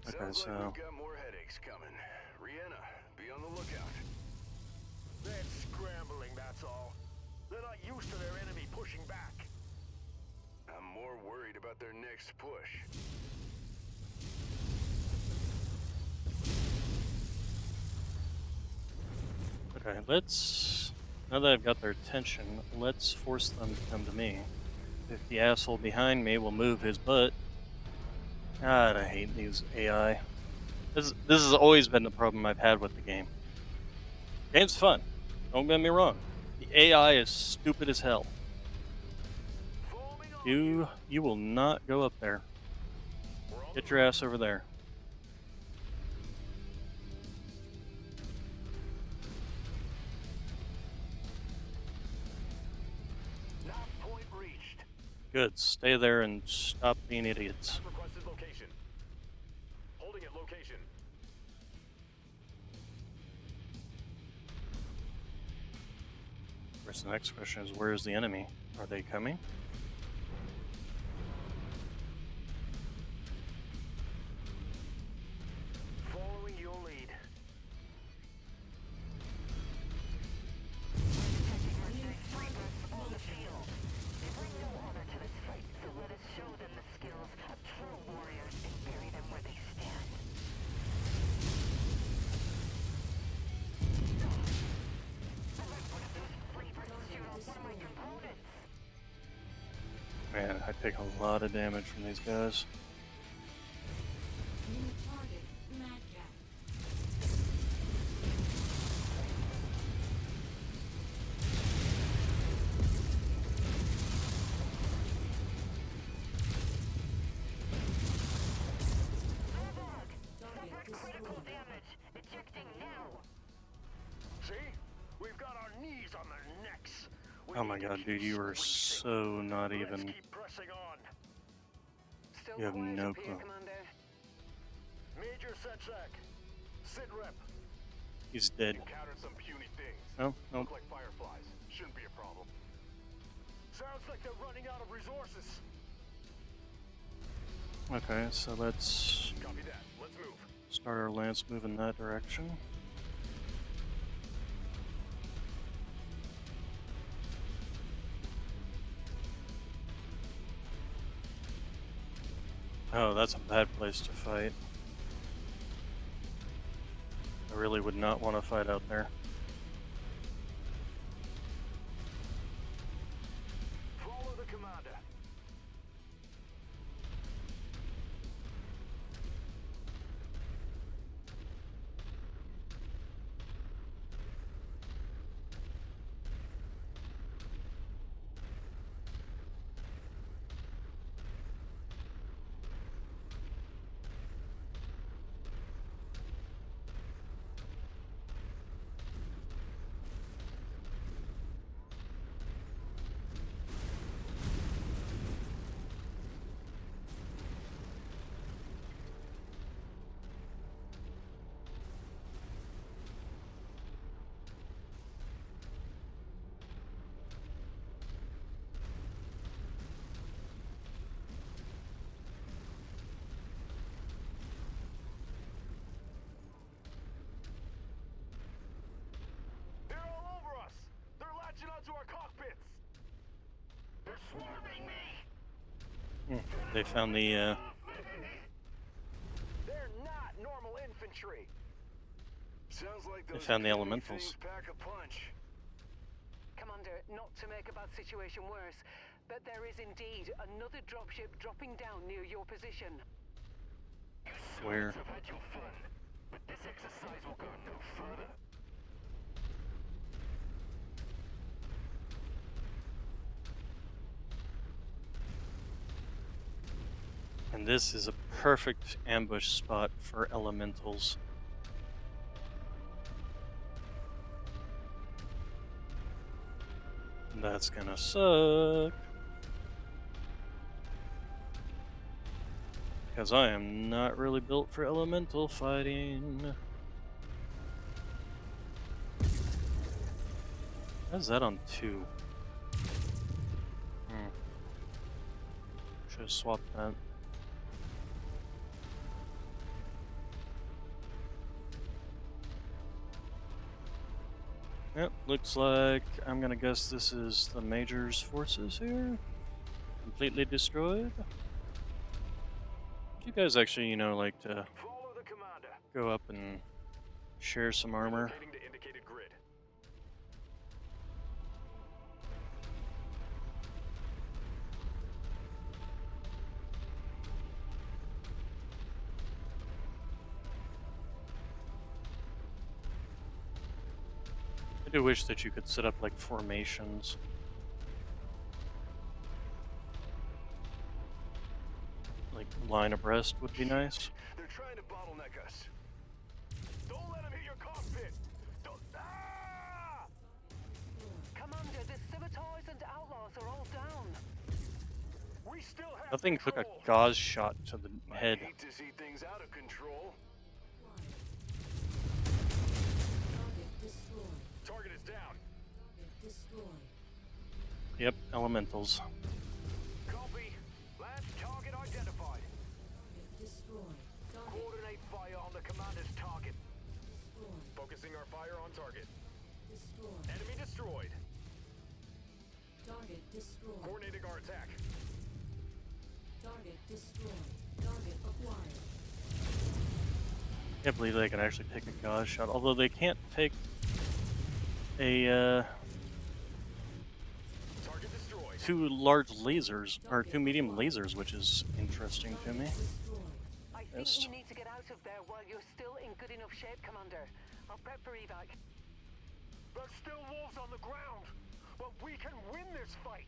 Okay, Sounds so like we've got more headaches coming. Rihanna, be on the lookout. They're scrambling, that's all. They're not used to their enemy pushing back. I'm more worried about their next push. okay, now that I've got their attention, let's force them to come to me. If the asshole behind me will move his butt. God, I hate these AI. This has always been the problem I've had with the game. Game's fun. Don't get me wrong. The AI is stupid as hell. You will not go up there. Get your ass over there. Nav point reached. Good. Stay there and stop being idiots. At requested location. Holding at location. Of course, the next question is, where is the enemy? Are they coming? Following your lead. Detecting Mercenaries progress on the field. They bring no honor to this fight, so let us show them the skills of true warriors and bury them where they stand. Man, I take a lot of damage from these guys. New target, Madcap. Suffered critical damage. Ejecting now. See? We've got our knees on their necks. We Oh my need to god, keep dude, you are squeezing. so not Let's even. keep pressing on. Still You have quiet no up here, clue. Commander. Major Setsack. Sit rep. He's dead. Encountered some puny things. No, no. Look like fireflies. Shouldn't be a problem. Sounds like they're running out of resources. Okay, so let's Copy that. Let's move. start our lance move in that direction. Oh, that's a bad place to fight. I really would not want to fight out there. Follow the commander. They found the, They're not normal infantry. Sounds like they those found the puny elementals. things pack a punch. Commander, not to make a bad situation worse, but there is indeed another dropship dropping down near your position. Where? I've had your fun, but this exercise will go no further. And this is a perfect ambush spot for elementals. That's gonna suck. Because I am not really built for elemental fighting. How's that on 2? Should have swapped that. Yep, looks like I'm gonna guess this is the Major's forces here. Completely destroyed. You guys actually, you know, like to Follow the commander. go up and share some armor. Locating to indicated grid. I do wish that you could set up like formations. Like line abreast would be nice. They're trying to bottleneck us. Don't let them hit your cockpit. Don't. Ah! Commander, the scimitars and outlaws are all down. We still have That thing took a control. gauze shot to the I head. hate to see things out of control. Target destroyed. Target is down. Target destroyed. Yep, elementals. Copy. Last target identified. Target destroyed. Target Coordinate fire on the commander's target. destroyed. Focusing our fire on target. Destroyed. Enemy destroyed. Target destroyed. Coordinating our attack. Target destroyed. Target acquired. Can't believe they can actually take a gauze shot. Although they can't take a Target destroyed. 2 large lasers or 2 medium lasers, which is interesting to me. Destroyed. I think Yes. you need to get out of there while you're still in good enough shape, Commander. I'll prep for evac. There's still wolves on the ground, but we can win this fight.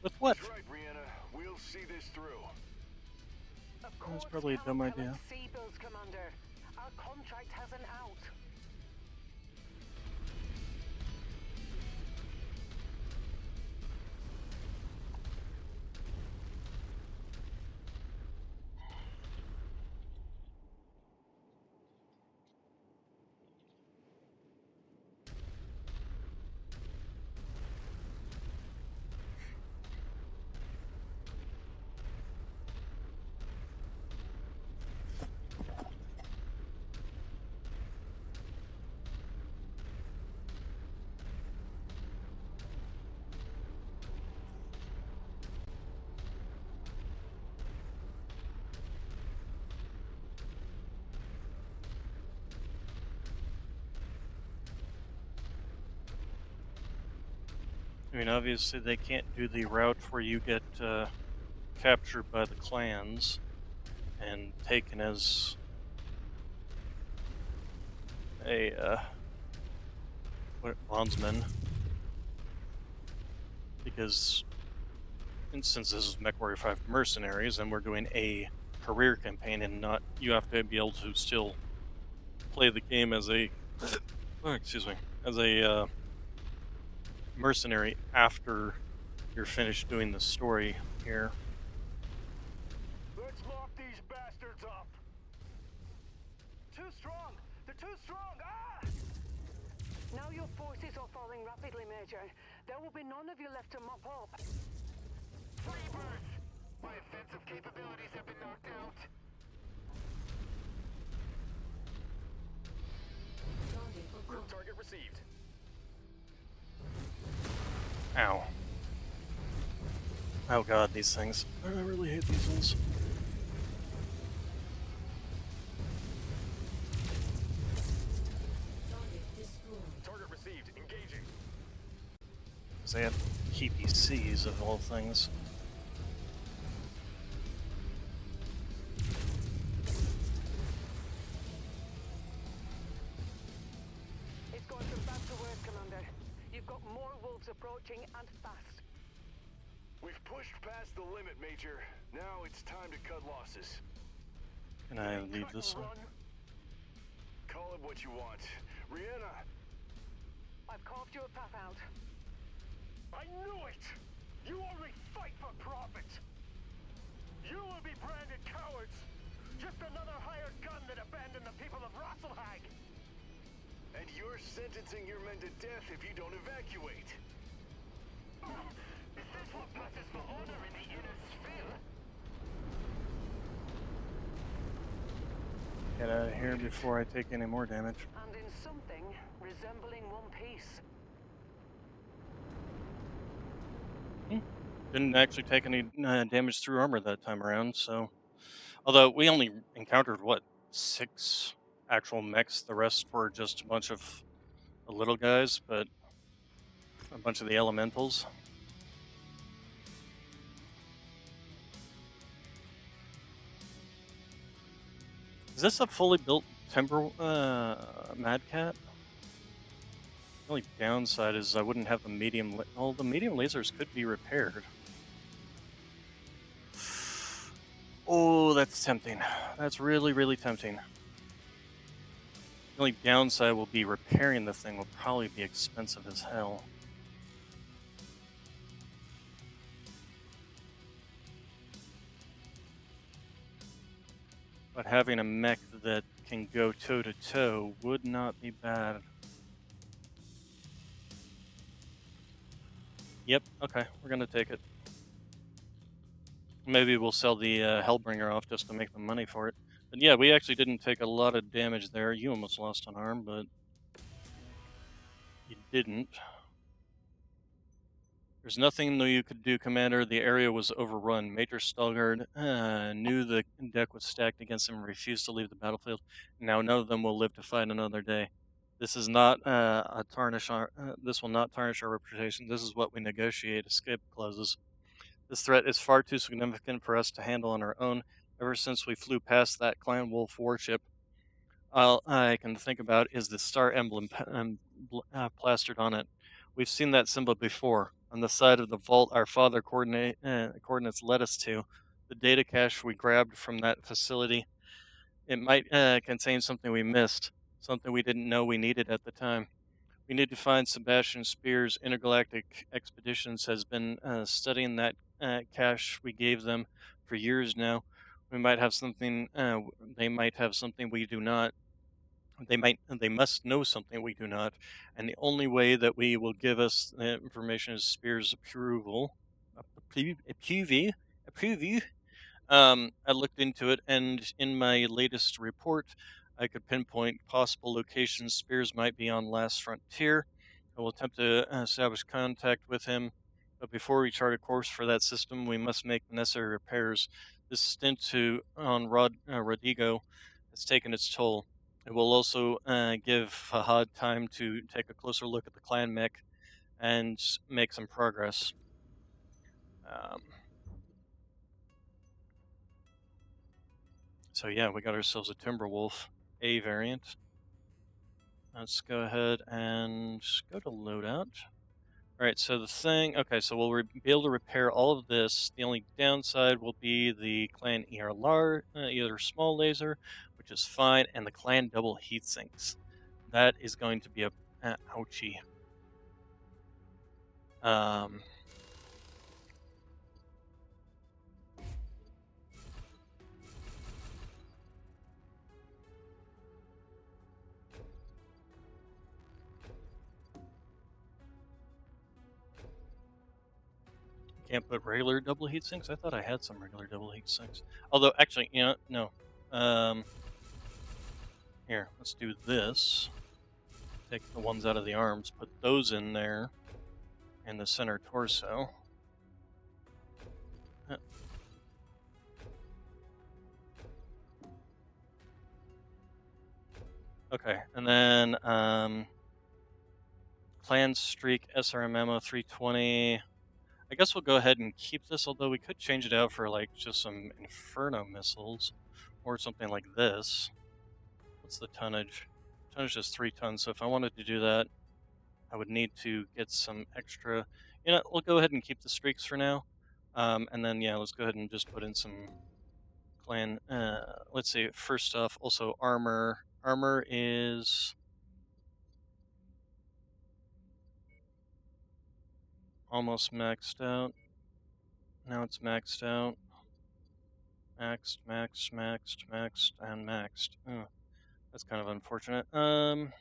With what? That's right, Brianna. We'll see this through. Of course, probably a dumb cannot idea. collect sea bills, Commander. Our contract has an out. I mean, obviously they can't do the route where you get captured by the clans and taken as a bondsman, because since this is Mechwarrior 5 Mercenaries and we're doing a career campaign and not, you have to be able to still play the game as a oh, excuse me, as a mercenary after you're finished doing the story here. Let's lock these bastards up. Too strong! They're too strong! Ah! Now your forces are falling rapidly, Major. There will be none of you left to mop up. Free birth! My offensive capabilities have been knocked out. Target Group acquired. target received. Ow. Oh god, these things. I really hate these ones. Target destroyed. Target received. Engaging. Because they have PPCs of all things. It's going from bad to worse, Commander. You've got more wolves approaching and fast. We've pushed past the limit, Major. Now it's time to cut losses. Can I leave this one? Run. Call it what you want. Rihanna, I've carved you a path out. I knew it! You only fight for profit! You will be branded cowards! Just another hired gun that abandoned the people of Rosselhag! and you're sentencing your men to death if you don't evacuate. Is this what passes for honor in the inner sphere? Get out of here before I take any more damage. And in something resembling One Piece. Didn't actually take any damage through armor that time around, so... Although, we only encountered, what, 6 actual mechs? The rest were just a bunch of the little guys, but a bunch of the elementals. Is this a fully built Timber Mad Cat? The only downside is I wouldn't have the medium... Well, the medium lasers could be repaired. Oh, that's tempting. That's really, really tempting. The only downside will be repairing the thing will probably be expensive as hell. But having a mech that can go toe-to-toe would not be bad. Yep, okay, we're gonna take it. Maybe we'll sell the Hellbringer off just to make the money for it. But yeah, we actually didn't take a lot of damage there. You almost lost an arm, but you didn't. There's nothing that you could do, Commander. The area was overrun. Major Stalgard knew the deck was stacked against him and refused to leave the battlefield. Now none of them will live to fight another day. This is not a tarnish. This will not tarnish our reputation. This is what we negotiate escape clauses. This threat is far too significant for us to handle on our own. Ever since we flew past that Clan Wolf warship, all I can think about is the star emblem plastered on it. We've seen that symbol before, on the side of the vault our father coordinates led us to. The data cache we grabbed from that facility. It might contain something we missed, something we didn't know we needed at the time. We need to find Sebastian Spears. Intergalactic Expeditions has been studying that cache we gave them for years now. We might have something. They might have something we do not. They must know something we do not, and the only way that we will give us the information is Spears' approval. Approve. I looked into it, and in my latest report, I could pinpoint possible locations Spears might be on Last Frontier. I will attempt to establish contact with him, but before we chart a course for that system, we must make the necessary repairs. This stint on Rodigo has taken its toll. It will also give Fahad time to take a closer look at the clan mech and make some progress. So yeah, we got ourselves a Timberwolf A variant. Let's go ahead and go to loadout. Alright, so the thing... Okay, so we'll be able to repair all of this. The only downside will be the clan either small laser, which is fine, and the clan double heat sinks. That is going to be a... ouchie. Can't put regular double heat sinks? I thought I had some regular double heat sinks. Although, actually, you know, no. Here, let's do this. Take the ones out of the arms, put those in there, in the center torso. Okay, and then clan streak SRM ammo 320. I guess we'll go ahead and keep this, although we could change it out for like just some Inferno missiles or something like this. What's the tonnage? Tonnage is 3 tons, so if I wanted to do that, I would need to get some extra. You know, we'll go ahead and keep the streaks for now. And then, yeah, let's go ahead and just put in some clan. Let's see, first off, also armor. Armor is almost maxed out. Now it's maxed out. Maxed, maxed, maxed, maxed, and maxed. Oh, that's kind of unfortunate. There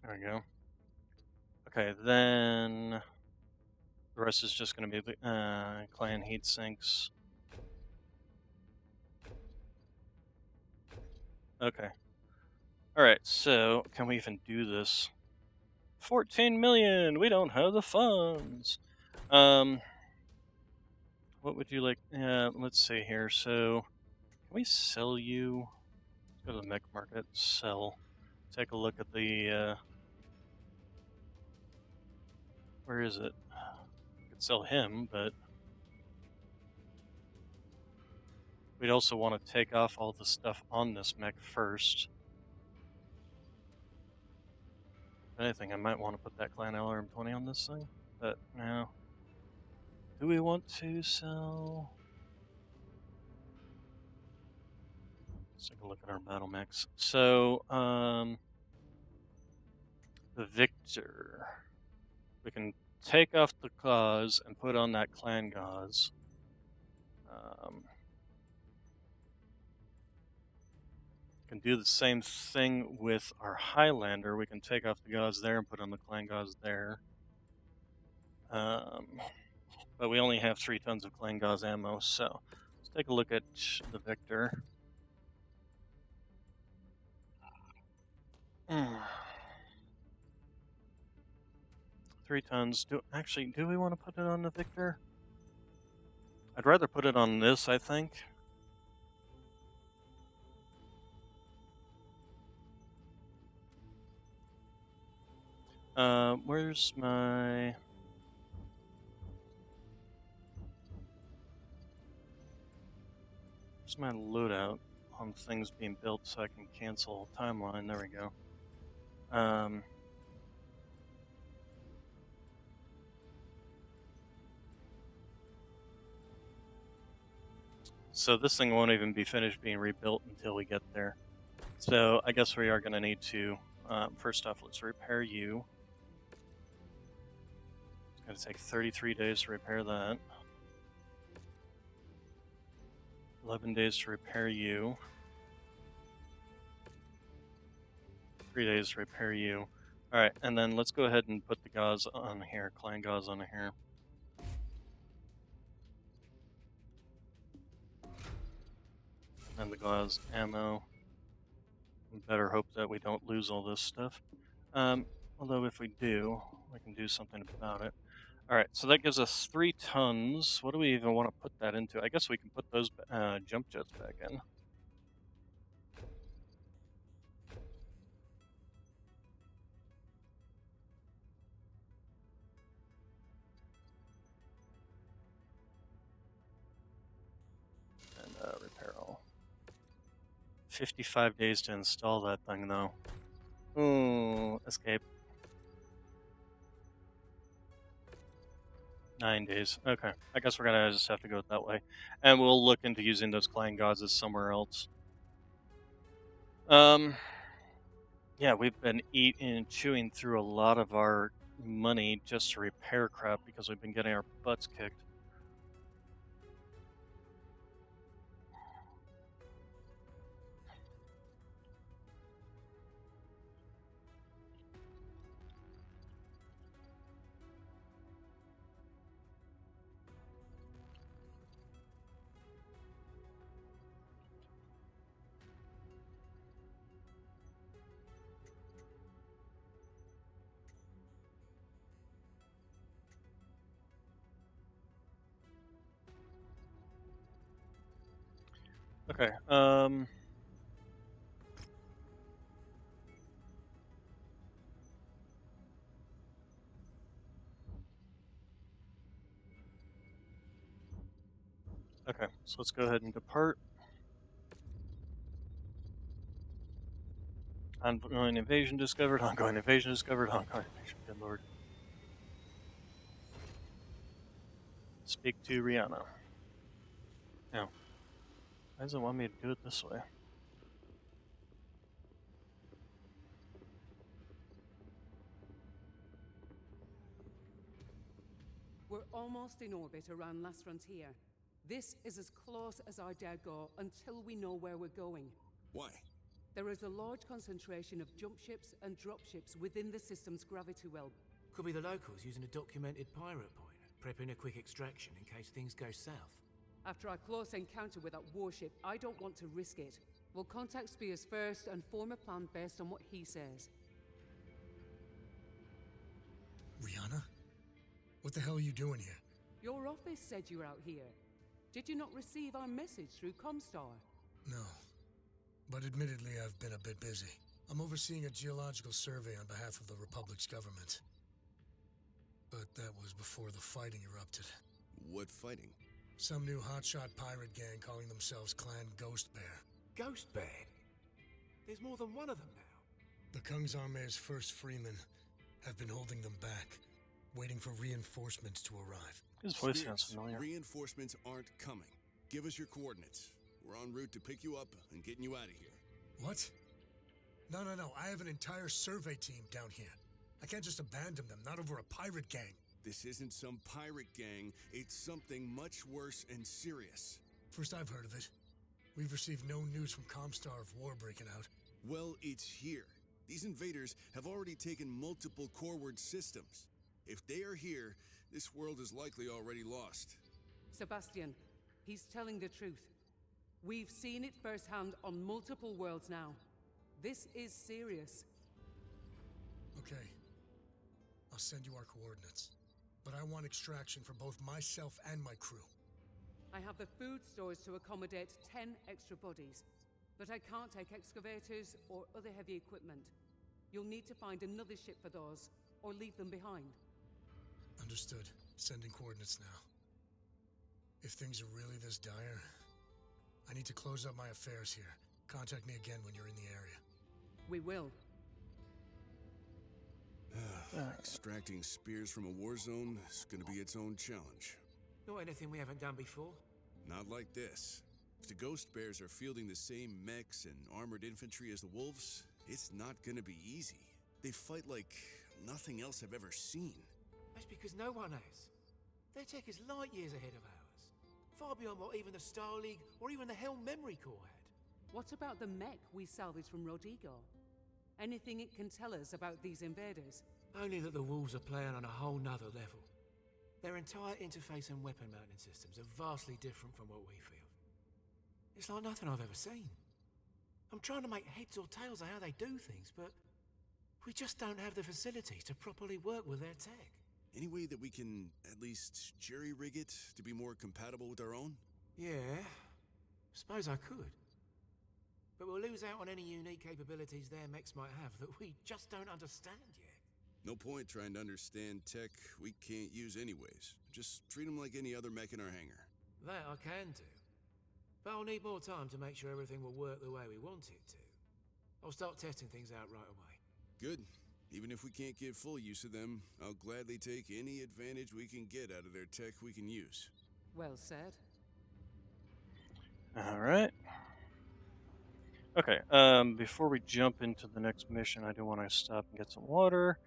we go. Okay, then the rest is just going to be the clan heat sinks. Okay. Alright, so can we even do this? 14 million! We don't have the funds! What would you like? Let's see here. So, can we sell you? Let's go to the mech market. Sell. Take a look at the, where is it? We could sell him, but we'd also want to take off all the stuff on this mech first. If anything, I might want to put that Clan LRM-20 on this thing, but no. Do we want to sell? Let's take a look at our battle mechs. So, the Victor. We can take off the gauze and put on that clan gauze. Can do the same thing with our Highlander. We can take off the gauze there and put on the clan gauze there. But we only have 3 tons of clan gauze ammo, so let's take a look at the Victor. 3 tons. Do we want to put it on the Victor? I'd rather put it on this, I think. Where's my loadout on things being built so I can cancel timeline? There we go. So this thing won't even be finished being rebuilt until we get there. So I guess we are going to need to, first off, let's repair you. It's going to take 33 days to repair that. 11 days to repair you. 3 days to repair you. Alright, and then let's go ahead and put the gauze on here, clan gauze on here. And the gauze ammo. We better hope that we don't lose all this stuff. Although if we do, we can do something about it. Alright, so that gives us 3 tons. What do we even want to put that into? I guess we can put those jump jets back in. And repair all. 55 days to install that thing, though. Ooh, escape. 9 days. Okay, I guess we're gonna just have to go that way. And we'll look into using those clan gauzes somewhere else. Yeah, we've been eating and chewing through a lot of our money just to repair crap because we've been getting our butts kicked. Okay. Okay, so let's go ahead and depart. Ongoing invasion discovered, ongoing invasion discovered, ongoing invasion. Good lord. Speak to Rihanna. Now, why does it want me to do it this way? We're almost in orbit around Last Frontier. This is as close as I dare go until we know where we're going. Why? There is a large concentration of jump ships and drop ships within the system's gravity well. Could be the locals using a documented pirate point, prepping a quick extraction in case things go south. After our close encounter with that warship, I don't want to risk it. We'll contact Spears first and form a plan based on what he says. Rihanna? What the hell are you doing here? Your office said you were out here. Did you not receive our message through Comstar? No. But admittedly, I've been a bit busy. I'm overseeing a geological survey on behalf of the Republic's government. But that was before the fighting erupted. What fighting? Some new hotshot pirate gang calling themselves Clan Ghost Bear. Ghost Bear? There's more than one of them now. The Kungsarmé's first freemen have been holding them back, waiting for reinforcements to arrive. His voice Spears, sounds familiar. reinforcements aren't coming. Give us your coordinates. We're en route to pick you up and getting you out of here. What? No. I have an entire survey team down here. I can't just abandon them, not over a pirate gang. This isn't some pirate gang. It's something much worse and serious. First I've heard of it. We've received no news from Comstar of war breaking out. Well, it's here. These invaders have already taken multiple Coreward systems. If they are here, this world is likely already lost. Sebastian, he's telling the truth. We've seen it firsthand on multiple worlds now. This is serious. Okay. I'll send you our coordinates. But I want extraction for both myself and my crew. I have the food stores to accommodate 10 extra bodies, but I can't take excavators or other heavy equipment. You'll need to find another ship for those, or leave them behind. Understood. Sending coordinates now. If things are really this dire, I need to close up my affairs here. Contact me again when you're in the area. We will. Extracting Spears from a war zone is gonna be its own challenge. Not anything we haven't done before. Not like this. If the Ghost Bears are fielding the same mechs and armored infantry as the Wolves, it's not gonna be easy. They fight like nothing else I've ever seen. That's because no one has. Their tech is light years ahead of ours. Far beyond what even the Star League or even the Helm Memory Corps had. What about the mech we salvaged from Rodrigo? Anything it can tell us about these invaders? Only that the Wolves are playing on a whole nother level. Their entire interface and weapon mounting systems are vastly different from what we feel. It's like nothing I've ever seen. I'm trying to make heads or tails of how they do things, but we just don't have the facilities to properly work with their tech. Any way that we can at least jerry-rig it to be more compatible with our own? Yeah, suppose I could. But we'll lose out on any unique capabilities their mechs might have that we just don't understand yet. No point trying to understand tech we can't use anyways. Just treat them like any other mech in our hangar. That I can do. But I'll need more time to make sure everything will work the way we want it to. I'll start testing things out right away. Good. Even if we can't get full use of them, I'll gladly take any advantage we can get out of their tech we can use. Well said. Alright. Okay, before we jump into the next mission, I do want to stop and get some water.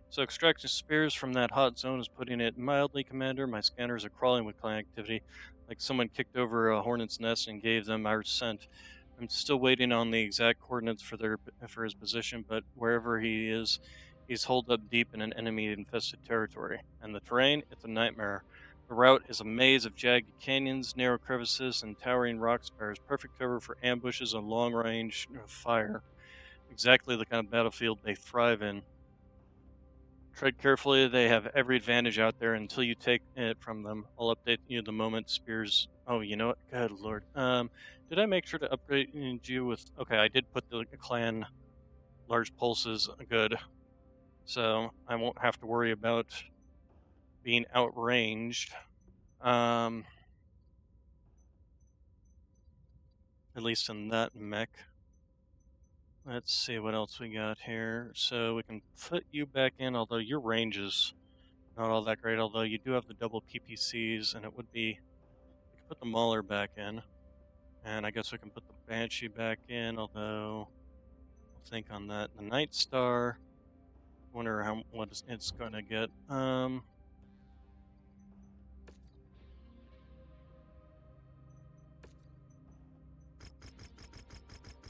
So extracting Spears from that hot zone is putting it mildly, Commander. My scanners are crawling with clan activity, like someone kicked over a hornet's nest and gave them our scent. I'm still waiting on the exact coordinates for his position, but wherever he is, he's holed up deep in an enemy-infested territory. And the terrain, it's a nightmare. The route is a maze of jagged canyons, narrow crevices, and towering rock spires, perfect cover for ambushes and long-range fire. Exactly the kind of battlefield they thrive in. Tread carefully. They have every advantage out there until you take it from them. I'll update you the moment spears. Oh, you know what? Good lord. Did I make sure to upgrade you with? Okay, I did put the clan large pulses. Good. So I won't have to worry about being outranged. At least in that mech. Let's see what else we got here. So we can put you back in, although your range is not all that great. Although you do have the double PPCs, and it would be. We can put the Mauler back in, and I guess we can put the Banshee back in. Although I'll think on that. The Night Star. Wonder what it's going to get.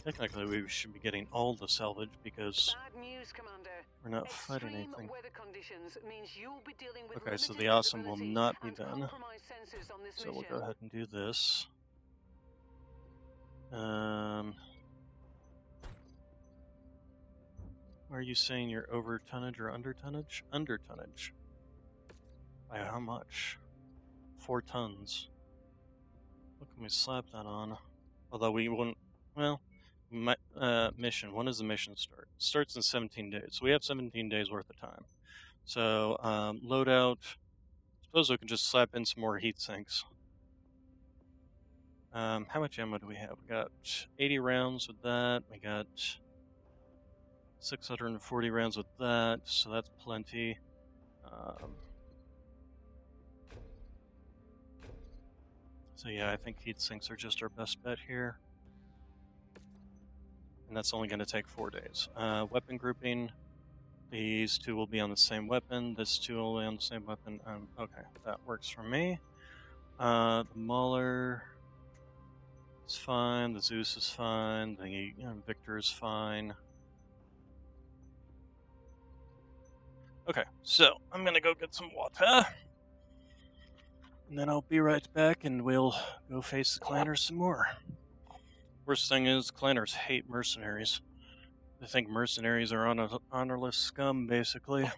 Technically, we should be getting all the salvage because Bad news, Commander. we're not fighting Extreme anything. weather conditions means you'll be dealing with Okay, so limited the awesome will visibility not be and done. compromised sensors on this So we'll mission. go ahead and do this. Are you saying you're over tonnage or under tonnage? Under tonnage. By how much? 4 tons. What can we slap that on? Although we wouldn't. Well, mission. When does the mission start? It starts in 17 days. So we have 17 days worth of time. So loadout. Suppose we can just slap in some more heat sinks. How much ammo do we have? We got 80 rounds with that. We got 640 rounds with that, so that's plenty. So yeah, I think heat sinks are just our best bet here. And that's only going to take 4 days. Weapon grouping. These two will be on the same weapon. This two will be on the same weapon. Okay, that works for me. The Mauler is fine. The Zeus is fine. The Victor is fine. Okay, so I'm gonna go get some water. And then I'll be right back and we'll go face the clanners some more. Worst thing is, clanners hate mercenaries. They think mercenaries are honorless scum, basically.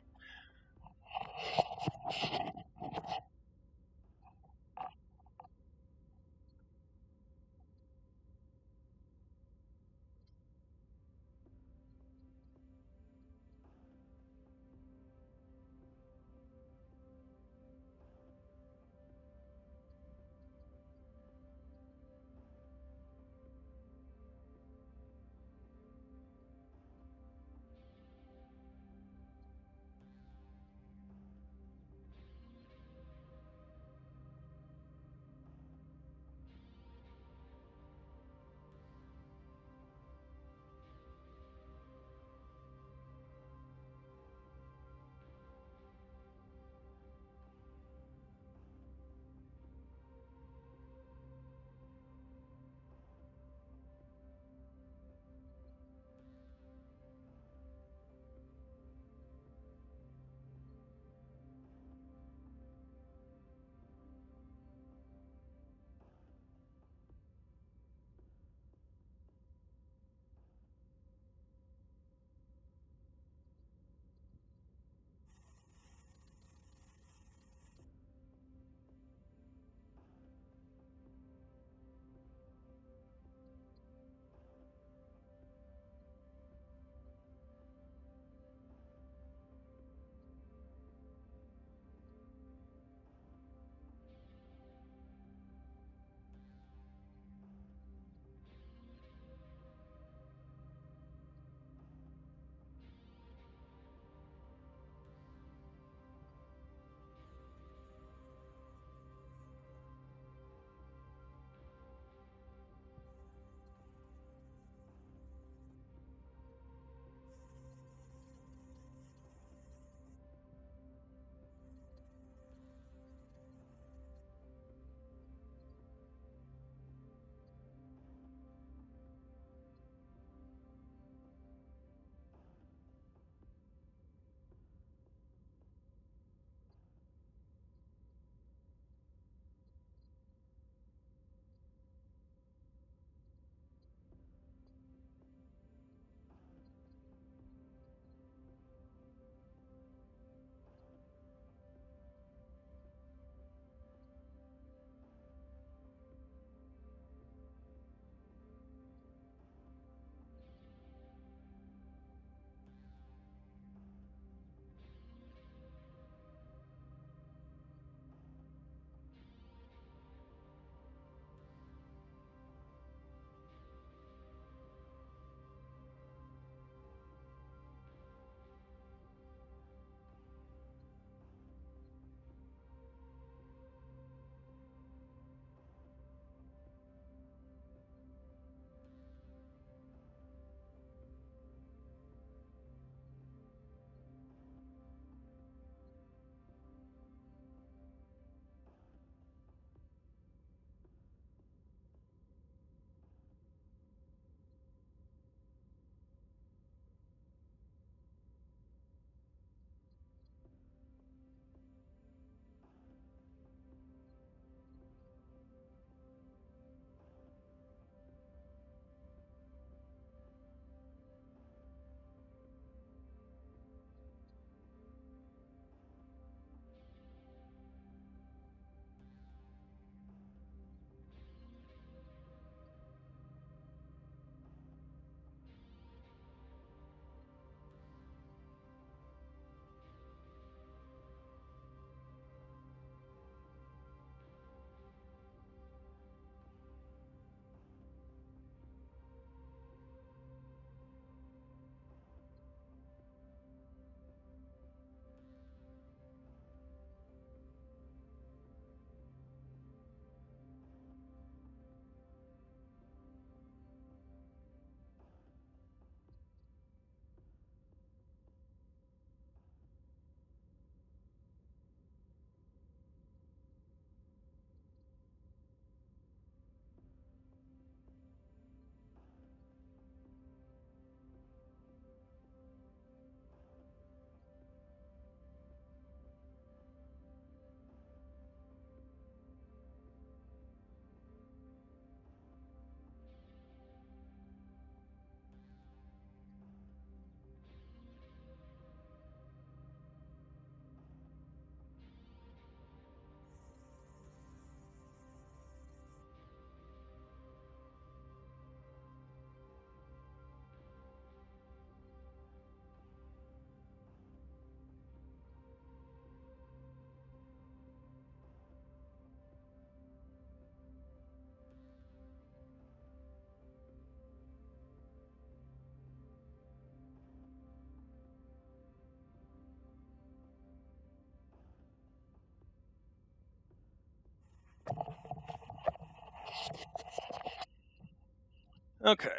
Okay.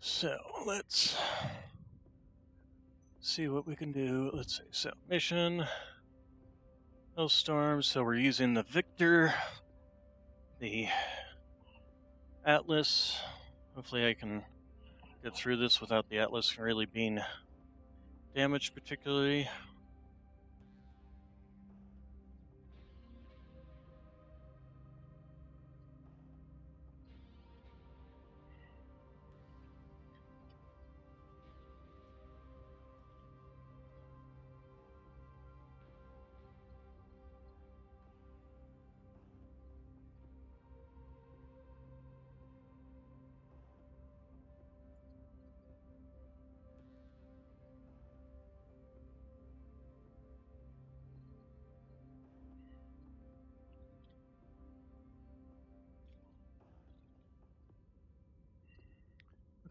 So let's see what we can do. Let's see. So mission, Hellstorm. So we're using the Victor, the Atlas. Hopefully I can get through this without the Atlas really being damaged particularly.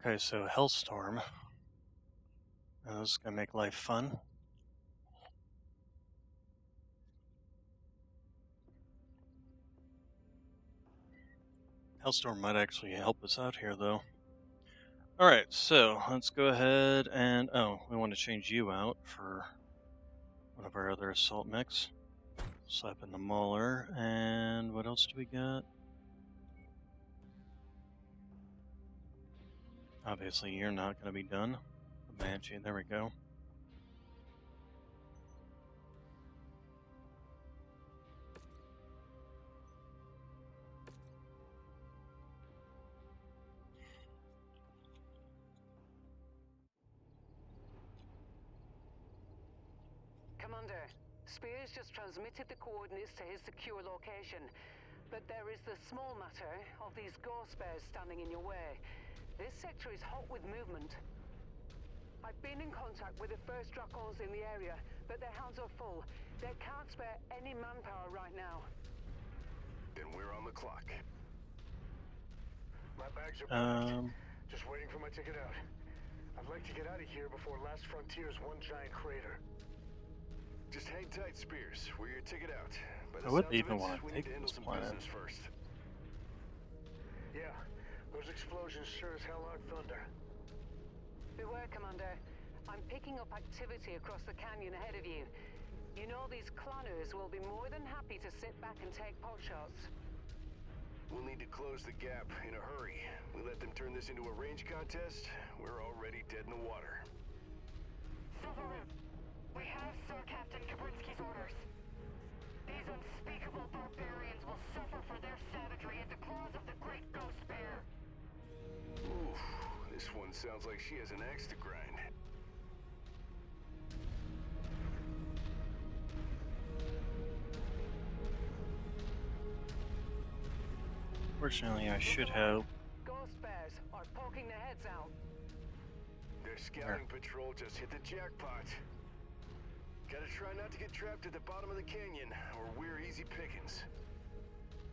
Okay, so Hellstorm. This is gonna make life fun. Hellstorm might actually help us out here, though. Alright, so let's go ahead and... Oh, we want to change you out for one of our other assault mechs. Slap in the Mauler, and what else do we got? Obviously, you're not going to be done. The Banshee, there we go. Commander, Spears just transmitted the coordinates to his secure location. But there is the small matter of these ghost bears standing in your way. This sector is hot with movement. I've been in contact with the first Dracons in the area, but their hands are full. They can't spare any manpower right now. Then we're on the clock. My bags are packed. Just waiting for my ticket out. I'd like to get out of here before Last Frontier's one giant crater. Just hang tight, Spears. We're your ticket out. By the I wouldn't sounds of even it, want to we take need to handle this some planet. business first. Yeah, those explosions sure as hell aren't thunder. Beware, Commander. I'm picking up activity across the canyon ahead of you. You know these clanners will be more than happy to sit back and take potshots. We'll need to close the gap in a hurry. We let them turn this into a range contest, we're already dead in the water. Silverman, we have Sir Captain Kabrinsky's orders. These unspeakable barbarians will suffer for their savagery at the claws of the great ghost bear. Oof, this one sounds like she has an axe to grind. Fortunately, I should have... Ghost bears are poking their heads out. Their scouting patrol just hit the jackpot. Gotta try not to get trapped at the bottom of the canyon, or we're easy pickings.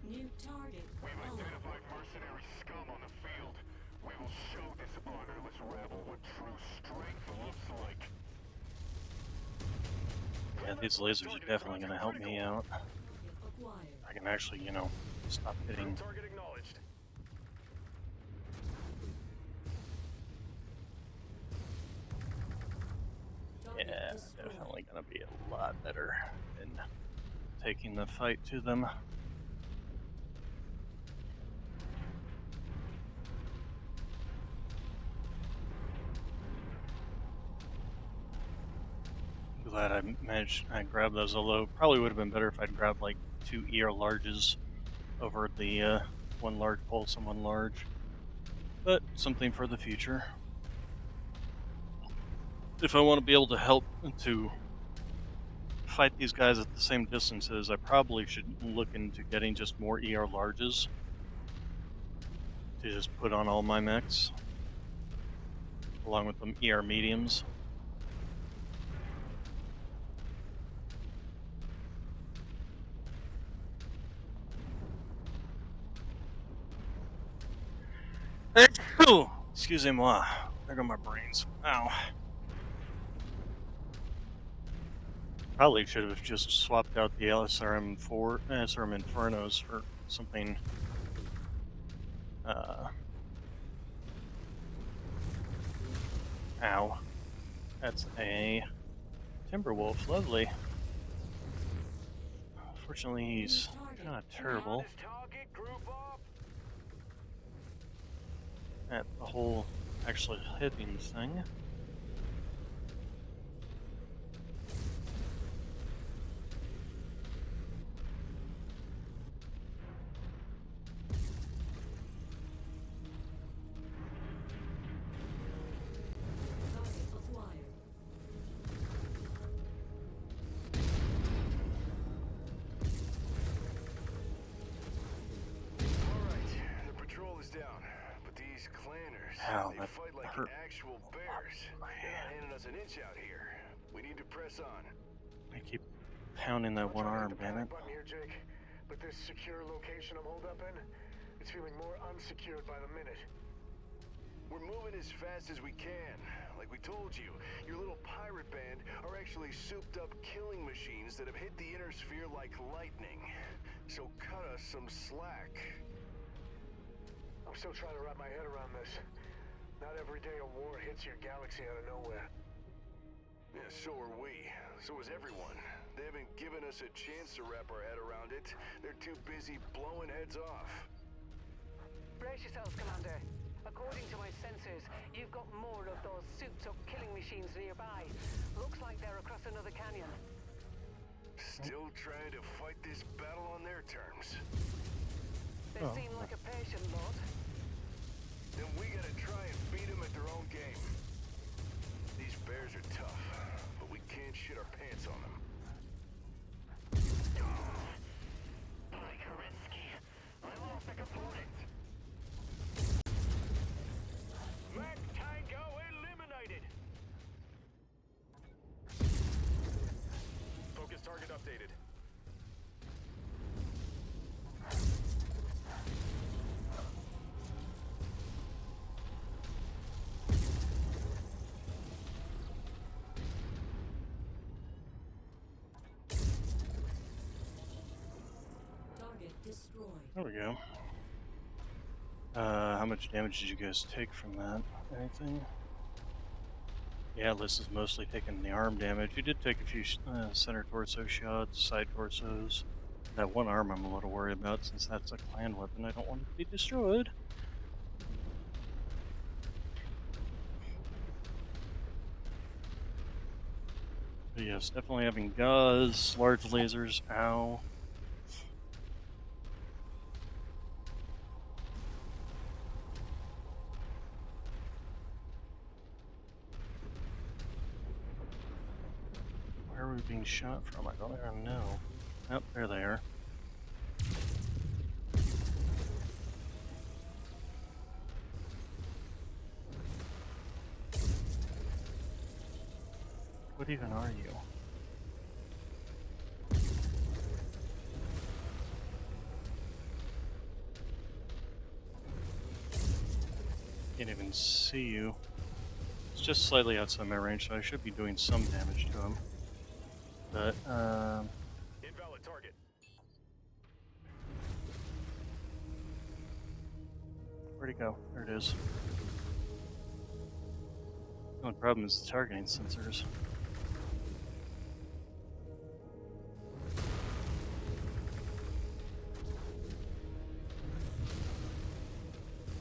New target. We've identified mercenary scum on the field. We will show this honorless rabble what true strength looks like. Yeah, these lasers are definitely going to help me out. Acquired. I can actually, you know, stop hitting... Target acknowledged. Target Yeah, destroyed. definitely going to be a lot better than taking the fight to them. Glad I grabbed those, although probably would have been better if I'd grabbed like 2 ER larges over the one large pulse and one large. But something for the future. If I want to be able to help to fight these guys at the same distances, I probably should look into getting just more ER larges to just put on all my mechs, along with the ER mediums. Excusez-moi. There go my brains. Ow. Probably should have just swapped out the SRM Infernos for something. Ow. That's a Timberwolf. Lovely. Unfortunately, he's kind of terrible at the whole actually hitting thing. Ow, that fight like hurt. actual bears. They're not handing us an inch out here. We need to press on. I keep pounding that one arm, damn it. Button here, Jake. But this secure location I'm holed up in, it's feeling more unsecured by the minute. We're moving as fast as we can. Like we told you, your little pirate band are actually souped up killing machines that have hit the inner sphere like lightning. So cut us some slack. I'm still trying to wrap my head around this. Not every day a war hits your galaxy out of nowhere. Yeah, so are we. So is everyone. They haven't given us a chance to wrap our head around it. They're too busy blowing heads off. Brace yourselves, Commander. According to my sensors, you've got more of those souped-up killing machines nearby. Looks like they're across another canyon. Still trying to fight this battle on their terms. They seem like a patient lot. Then we gotta try and beat them at their own game. These bears are tough, but we can't shit our pants on them. Mech Tango eliminated! Focus target updated. Target destroyed. There we go. How much damage did you guys take from that? Anything? Yeah, Liz is mostly taking the arm damage. You did take a few center torso shots, side torsos. That one arm I'm a little worried about since that's a clan weapon. I don't want it to be destroyed. But yes, definitely having gauze, large lasers, ow. Where are we being shot from? I don't even know. Oh, there they are. What even are you? Can't even see you. It's just slightly outside my range, so I should be doing some damage to him. But, Invalid target. where'd he go? There it is. The only problem is the targeting sensors.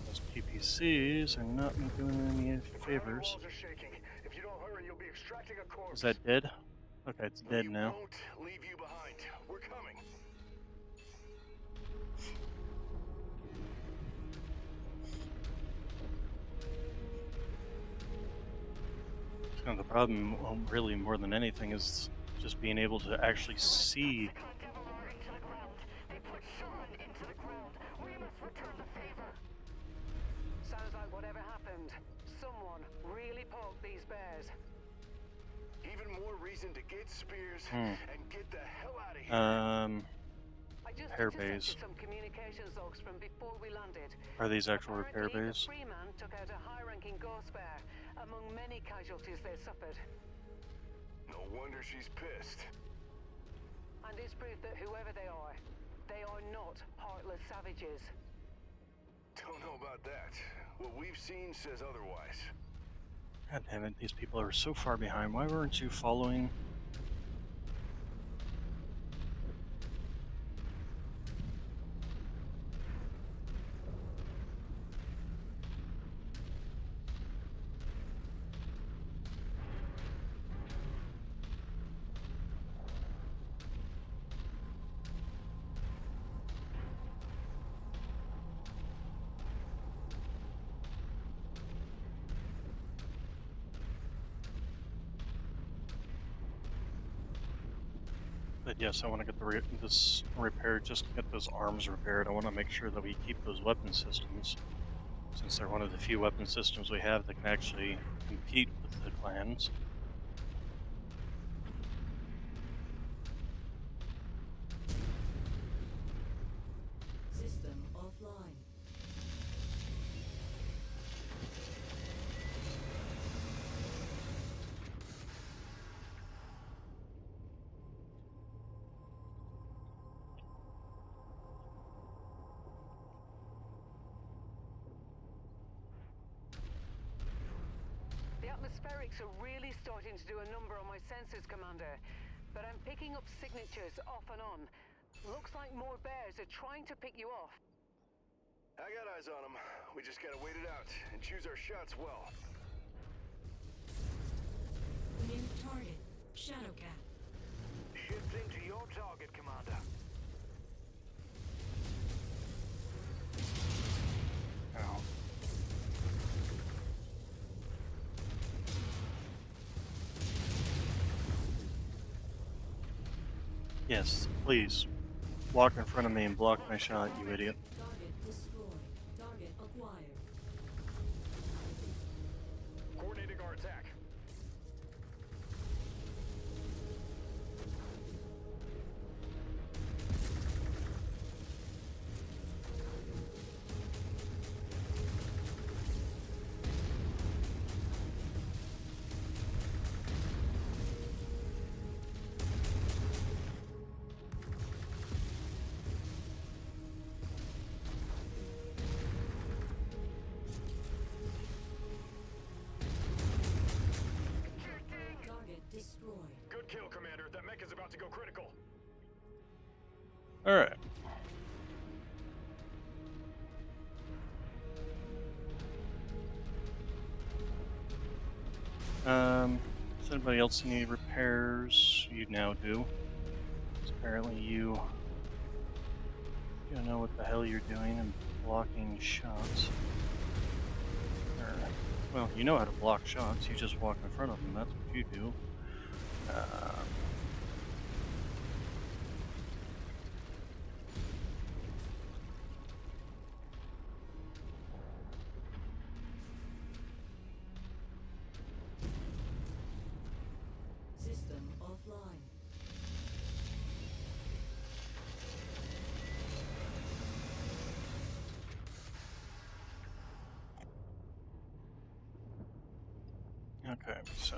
Those PPCs are not doing any favors. Walls are shaking. If you don't hurry, you'll be extracting a corpse. Is that dead? Okay, it's dead We now. won't leave you behind. We're coming. Kind of the problem, well, really more than anything, is just being able to actually see. Sounds like whatever happened, someone really poked these bears. Even more reason to get spears and get the hell out of here. I just Repair intercepted bays. some communications logs from before we landed. Are these actual repair Apparently, bays? the Freeman took out a high-ranking ghost bear, among many casualties they suffered. No wonder she's pissed. And it's proof that whoever they are not heartless savages. Don't know about that. What we've seen says otherwise. God damn it, these people are so far behind. Why weren't you following? But yes, I want to get this repaired, just to get those arms repaired. I want to make sure that we keep those weapon systems, since they're one of the few weapon systems we have that can actually compete with the clans. System offline. The atmospherics are really starting to do a number on my sensors, Commander. But I'm picking up signatures off and on. Looks like more bears are trying to pick you off. I got eyes on them. We just gotta wait it out and choose our shots well. New target. Shadowcat. Shifting to your target, Commander. Ow. Yes, please. Walk in front of me and block my shot, you idiot. Target destroyed. Target acquired. Coordinating our attack. Target destroyed. Good kill, Commander. That mech is about to go critical. Alright. Does anybody else need repairs? You now do. 'Cause apparently you know what the hell you're doing and blocking shots. Or, well, you know how to block shots, you just walk in front of them, that's what you do. System offline. Okay, so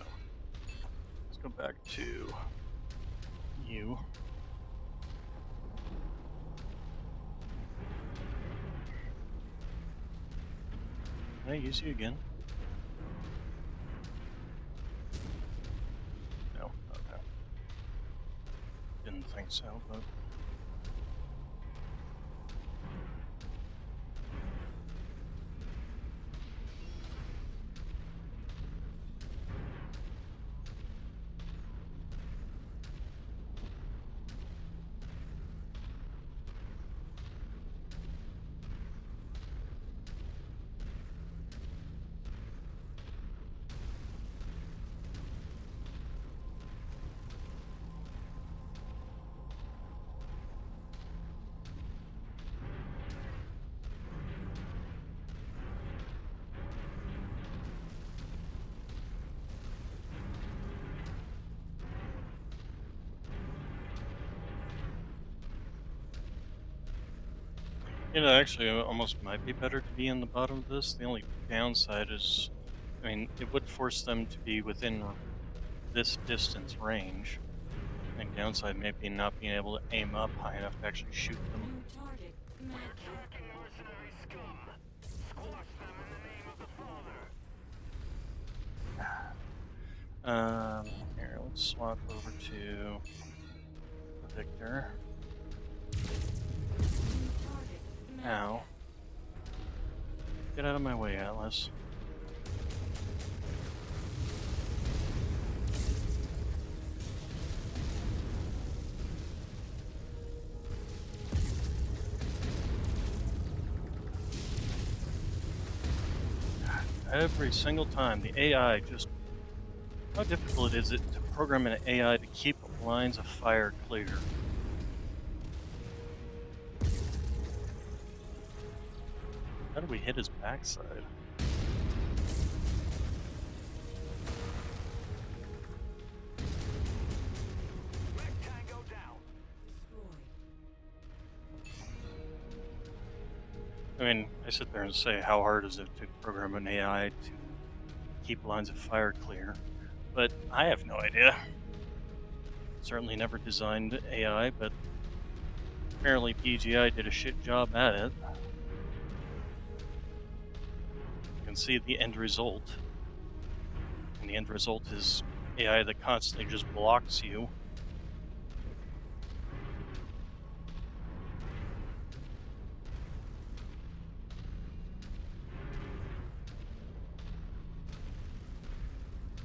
let's go back to you. Can I use you again? No, okay. Didn't think so, but. It actually almost might be better to be in the bottom of this. The only downside is, I mean, it would force them to be within this distance range. And downside may be not being able to aim up high enough to actually shoot them. New target. Mad Tracking mercenary scum. Squash them in the name of the Father. Here, let's swap over to Victor. Ow. Get out of my way, Atlas. Every single time, the AI just... How difficult is it to program an AI to keep lines of fire clear? How do we hit his backside? Tango down. I mean, I sit there and say, how hard is it to program an AI to keep lines of fire clear? But I have no idea. Certainly never designed AI, but apparently PGI did a shit job at it. You can see the end result. And the end result is AI that constantly just blocks you.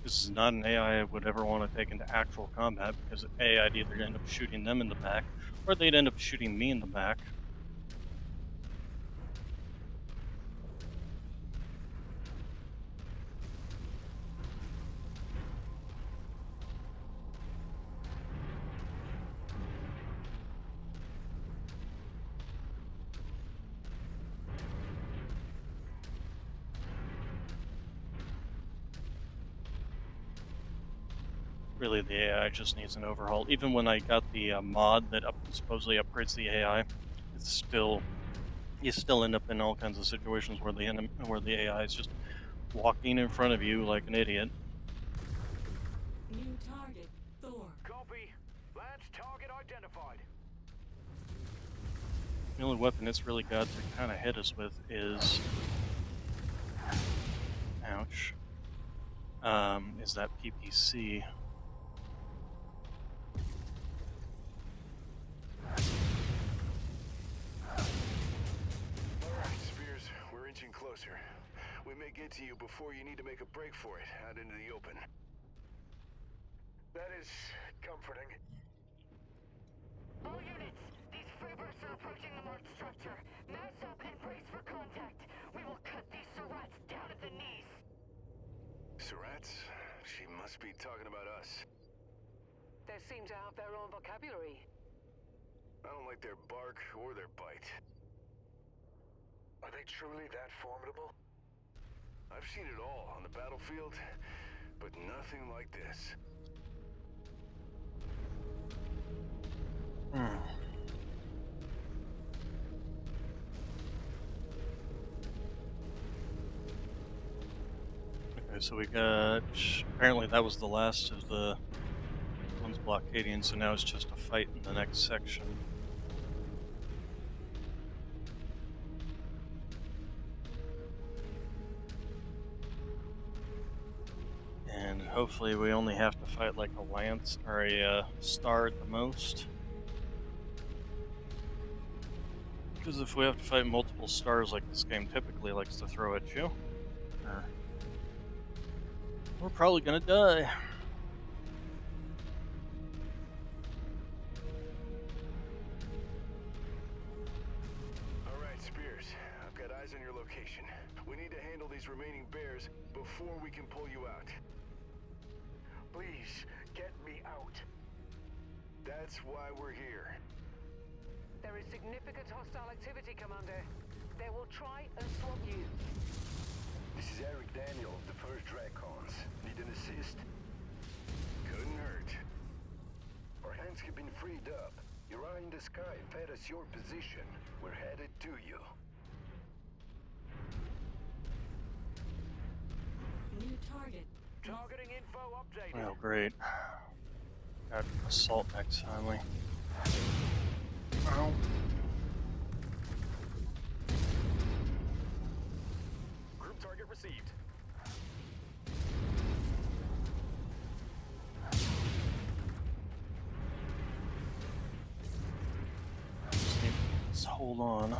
This is not an AI I would ever want to take into actual combat, because A, I'd either end up shooting them in the back, or they'd end up shooting me in the back. Really, the AI just needs an overhaul. Even when I got the mod that supposedly upgrades the AI, it's still... You still end up in all kinds of situations where the AI is just walking in front of you like an idiot. New target. Thor. Copy. Lance target identified. The only weapon it's really got to kind of hit us with is... Ouch. Is that PPC. Alright, Spears, we're inching closer. We may get to you before you need to make a break for it, out into the open. That is comforting. All units, these freebirds are approaching the marked structure. Mass up and brace for contact. We will cut these Surats down at the knees. Surats? She must be talking about us. They seem to have their own vocabulary. I don't like their bark or their bite. Are they truly that formidable? I've seen it all on the battlefield, but nothing like this. Okay, so we got... Apparently that was the last of the ones blockading, so now it's just a fight in the next section. And hopefully we only have to fight like a lance or a star at the most. Because if we have to fight multiple stars like this game typically likes to throw at you, we're probably gonna die. Alright, Spears. I've got eyes on your location. We need to handle these remaining bears before we can pull you out. Please, get me out. That's why we're here. There is significant hostile activity, Commander. They will try and swamp you. This is Eric Daniel of the 1st Dracons. Need an assist? Couldn't hurt. Our hands have been freed up. Your eye in the sky fed us your position. We're headed to you. New target. Targeting info updated. Oh, great. Got assault mechs finally. Ow. Group target received. Let's hold on. You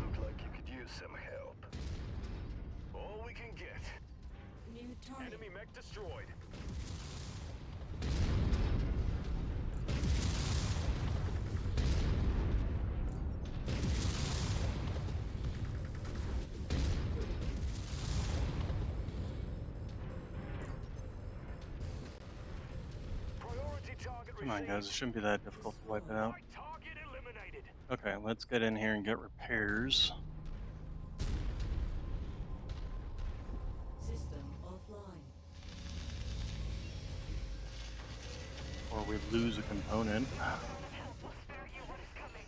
look like you could use some help. All we can get. New target. Enemy mech destroyed. Priority target Come on, guys. It shouldn't be that difficult to wipe it out. Target eliminated. Okay, let's get in here and get repairs. System offline. Or we lose a component. Help will spare you what is coming.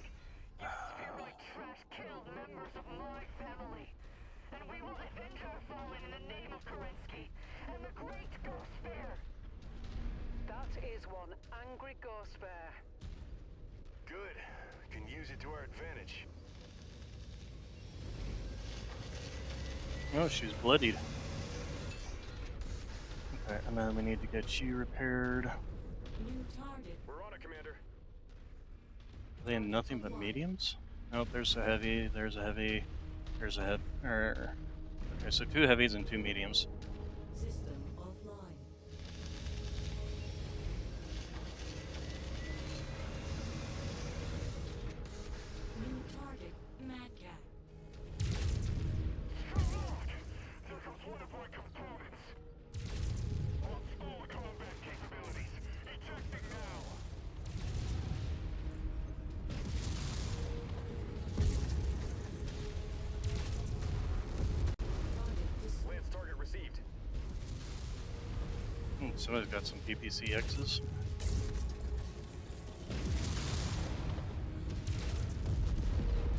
Your spirit trash killed members of my family. And we will avenge our fallen in the name of Kerensky and the great Ghost Bear. That is one angry ghost bear. Good. Can use it to our advantage. Oh, she's bloodied. Okay, and then we need to get you repaired. New target. We're on it, Commander. Are they in nothing but mediums? Nope, there's a heavy, there's a heavy, there's a heavy. Okay, so 2 heavies and 2 mediums. System offline. New target. Mad Cat. There goes one of my components. Old-school combat capabilities. Ejecting now. Target destroyed. Lance target received. Somebody's got some PPCXs.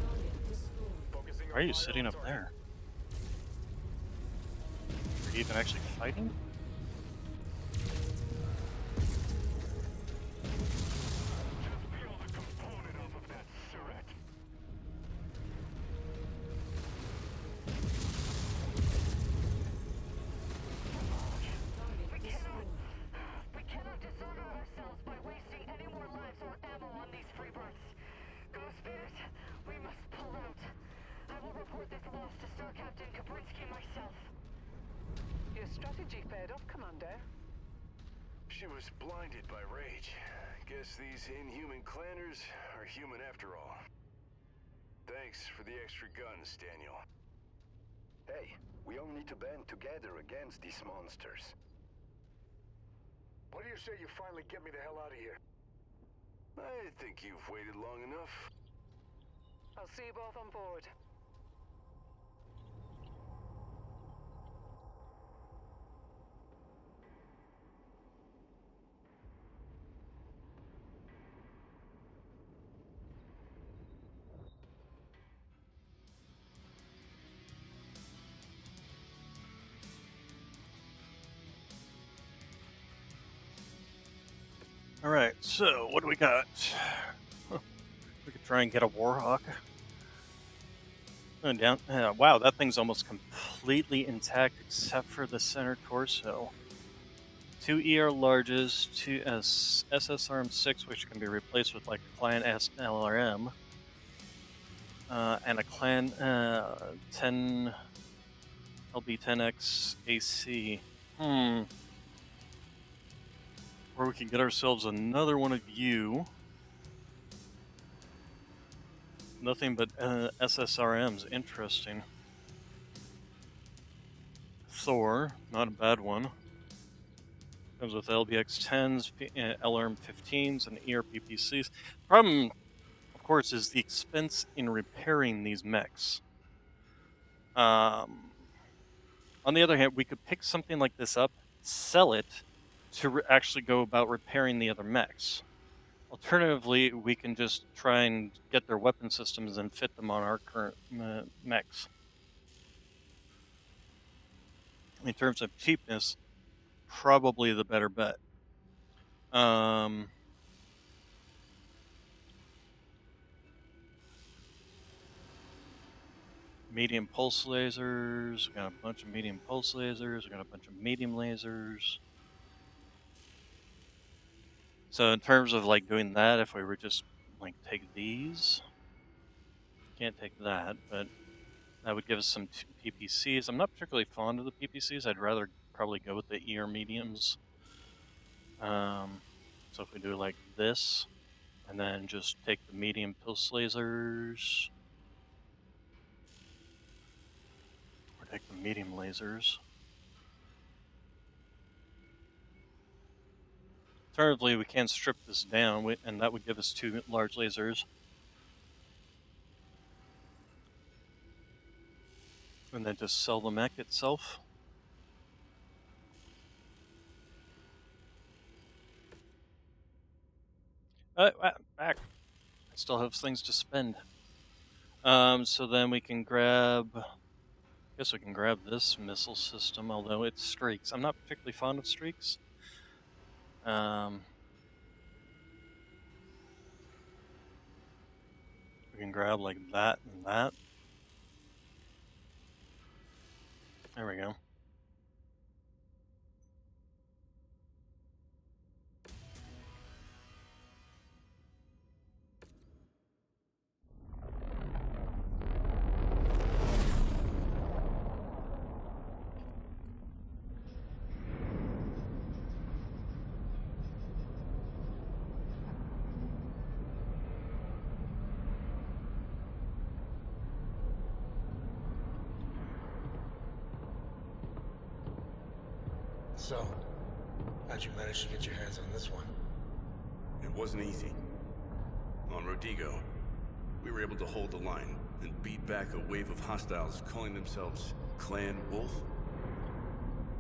Target destroyed. Focusing Why are on you my sitting up target. there? Are you even actually fighting? Just peel the component off of that turret. Target destroyed. We cannot dishonor ourselves by wasting any more lives or ammo on these freebirds. Ghost Bears, we must pull out. I will report this loss to Star Captain Kabrinsky myself. Your strategy paid off, Commander. She was blinded by rage. Guess these inhuman clanners are human after all. Thanks for the extra guns, Daniel. Hey, we all need to band together against these monsters. What do you say you finally get me the hell out of here? I think you've waited long enough. I'll see you both on board. Alright, so what do we got? We could try and get a Warhawk. Down. Wow, that thing's almost completely intact except for the center torso. 2 ER larges, 2 SSRM6, which can be replaced with like a Clan SLRM, and a Clan 10 LB10X AC. Or we can get ourselves another one of you. Nothing but SSRMs. Interesting. Thor, not a bad one. Comes with LBX-10s, LRM-15s, and ERPPCs. Problem, of course, is the expense in repairing these mechs. On the other hand, we could pick something like this up, sell it, to actually go about repairing the other mechs. Alternatively, we can just try and get their weapon systems and fit them on our current mechs. in terms of cheapness, probably the better bet. Medium pulse lasers. We got a bunch of medium pulse lasers. We got a bunch of medium lasers. So in terms of like doing that, if we were just like take these, can't take that, but that would give us some PPCs. I'm not particularly fond of the PPCs. I'd rather probably go with the ER mediums. So if we do like this, and then just take the medium pulse lasers, or take the medium lasers. Alternatively, we can strip this down, and that would give us 2 large lasers. And then just sell the mech itself. Back. I still have things to spend. So then we can grab. I guess we can grab this missile system, although it's streaks. I'm not particularly fond of streaks. We can grab like that and that. There we go. So, how'd you manage to get your hands on this one? It wasn't easy. On Rodigo, we were able to hold the line and beat back a wave of hostiles calling themselves Clan Wolf.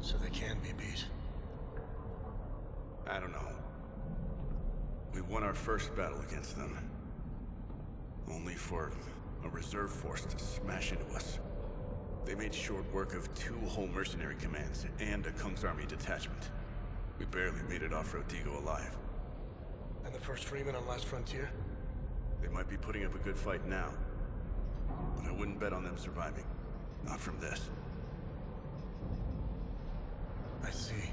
So they can be beat. I don't know. We won our first battle against them. Only for a reserve force to smash into us. They made short work of 2 whole mercenary commands and a Kung's Army detachment. We barely made it off Rodigo alive. And the first Freeman on Last Frontier? They might be putting up a good fight now, but I wouldn't bet on them surviving. Not from this. I see.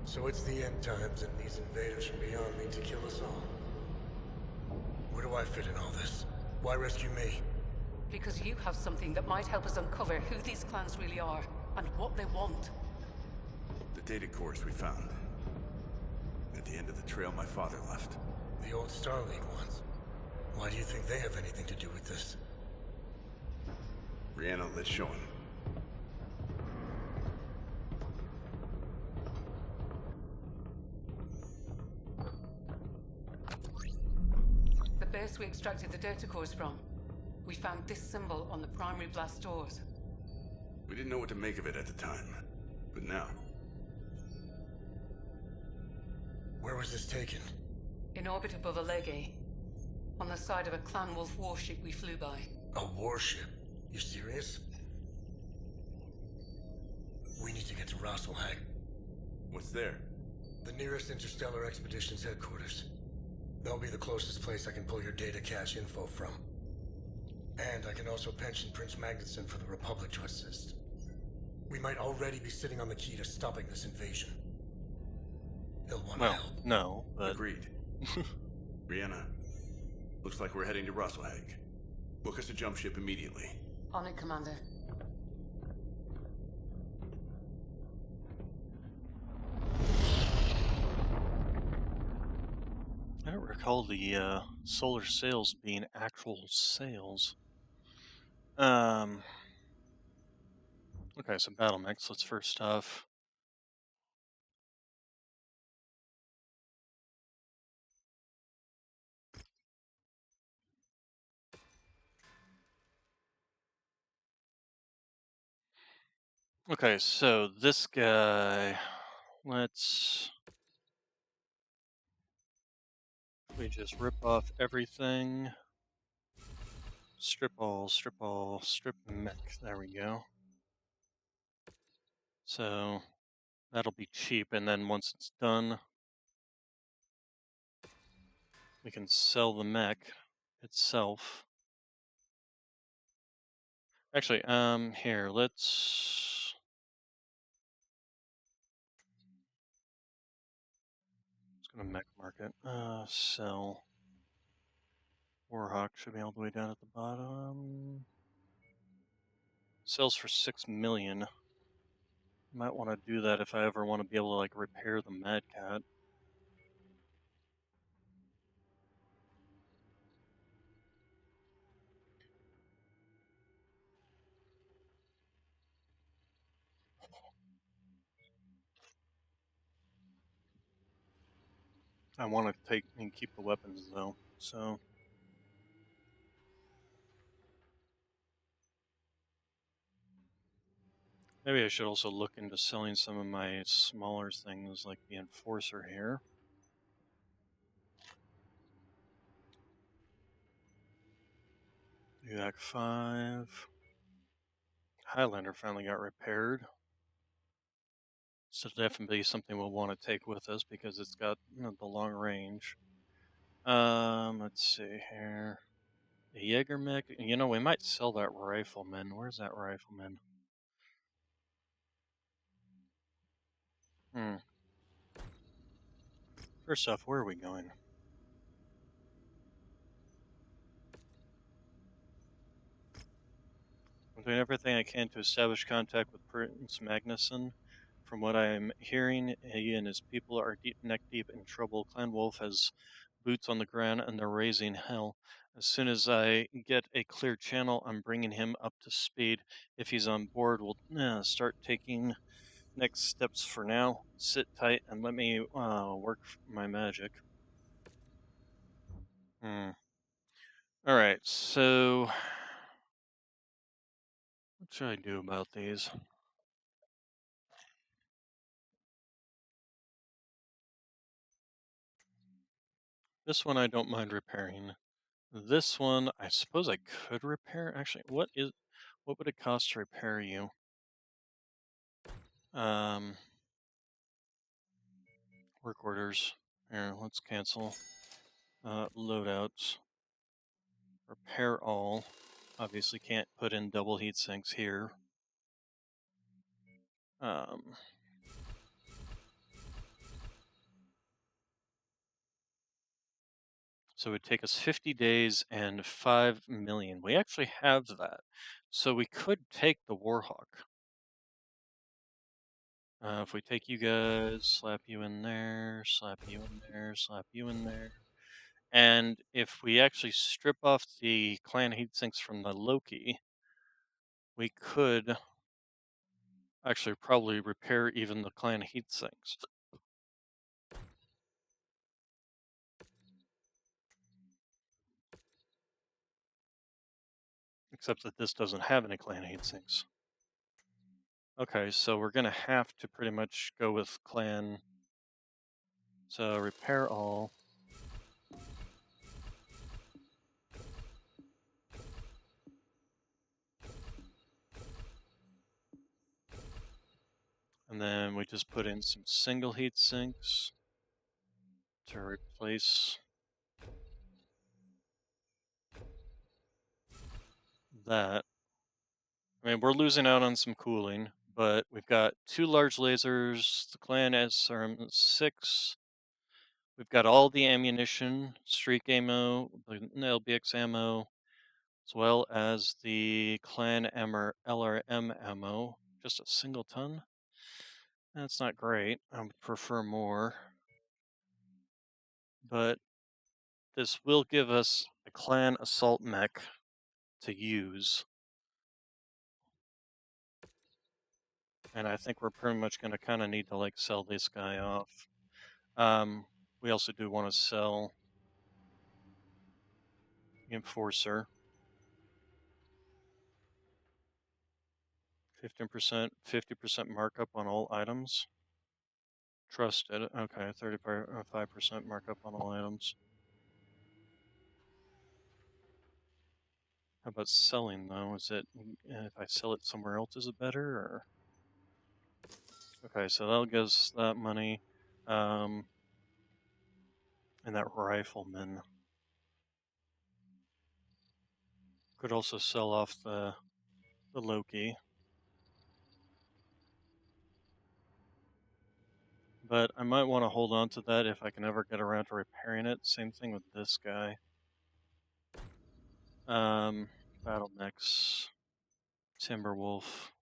So it's the end times and these invaders from beyond need to kill us all. Where do I fit in all this? Why rescue me? Because you have something that might help us uncover who these clans really are and what they want. The data cores we found. At the end of the trail my father left. The old Star League ones. Why do you think they have anything to do with this? Brianna, let's show him. The base we extracted the data cores from. We found this symbol on the primary blast doors. We didn't know what to make of it at the time, but now. Where was this taken? In orbit above Alege, on the side of a Clan Wolf warship we flew by. A warship? You serious? We need to get to Rosselhag. What's there? The nearest Interstellar Expedition's headquarters. That'll be the closest place I can pull your data cache info from. And I can also pension Prince Magnuson for the Republic to assist. We might already be sitting on the key to stopping this invasion. He'll want Well, help. no, but Agreed. Brianna, looks like we're heading to Rosselhag. Book us a jump ship immediately. On it, Commander. I don't recall the solar sails being actual sails. Okay, so battle mechs. Let's first off. Okay, so this guy. Let's. We just rip off everything. Strip all, strip mech. There we go. So that'll be cheap, and then once it's done, we can sell the mech itself. Actually, here, let's go to mech market. Sell. Warhawk should be all the way down at the bottom. Sells for 6 million. Might want to do that if I ever want to be able to like repair the Mad Cat. I want to take and keep the weapons though, so maybe I should also look into selling some of my smaller things like the Enforcer here. UAC 5. Highlander finally got repaired. So definitely something we'll want to take with us because it's got the long range. Let's see here. The Jaeger mech. You know, we might sell that rifleman. Where's that rifleman? Hmm. First off, where are we going? I'm doing everything I can to establish contact with Prince Magnuson. From what I am hearing, he and his people are neck deep in trouble. Clan Wolf has boots on the ground and they're raising hell. As soon as I get a clear channel, I'm bringing him up to speed. If he's on board, we'll start taking next steps. For now, sit tight and let me work my magic. All right, so what should I do about these? This one I don't mind repairing. This one I suppose I could repair. Actually, what would it cost to repair you? Work orders. Here, let's cancel. Loadouts. Repair all. Obviously can't put in double heat sinks here. So it would take us 50 days and 5 million. We actually have that. So we could take the Warhawk. If we take you guys, slap you in there, slap you in there, slap you in there. And if we actually strip off the clan heatsinks from the Loki, we could actually probably repair even the clan heatsinks. Except that this doesn't have any clan heatsinks. Okay, so we're gonna have to pretty much go with clan. So repair all. And then we just put in some single heat sinks to replace that. I mean, we're losing out on some cooling, but we've got 2 large lasers, the clan SRM-6. We've got all the ammunition, streak ammo, the LBX ammo, as well as the clan LRM ammo. Just a single ton. That's not great. I would prefer more. But this will give us a clan assault mech to use. And I think we're pretty much going to kind of need to like sell this guy off. We also do want to sell Enforcer. 15%, 50% markup on all items. Trusted. Okay, 35% markup on all items. How about selling though? Is it if I sell it somewhere else, is it better? Or okay, so that'll give us that money, and that rifleman could also sell off the Loki. But I might want to hold on to that if I can ever get around to repairing it. Same thing with this guy. Um, Battle Mechs, Timberwolf.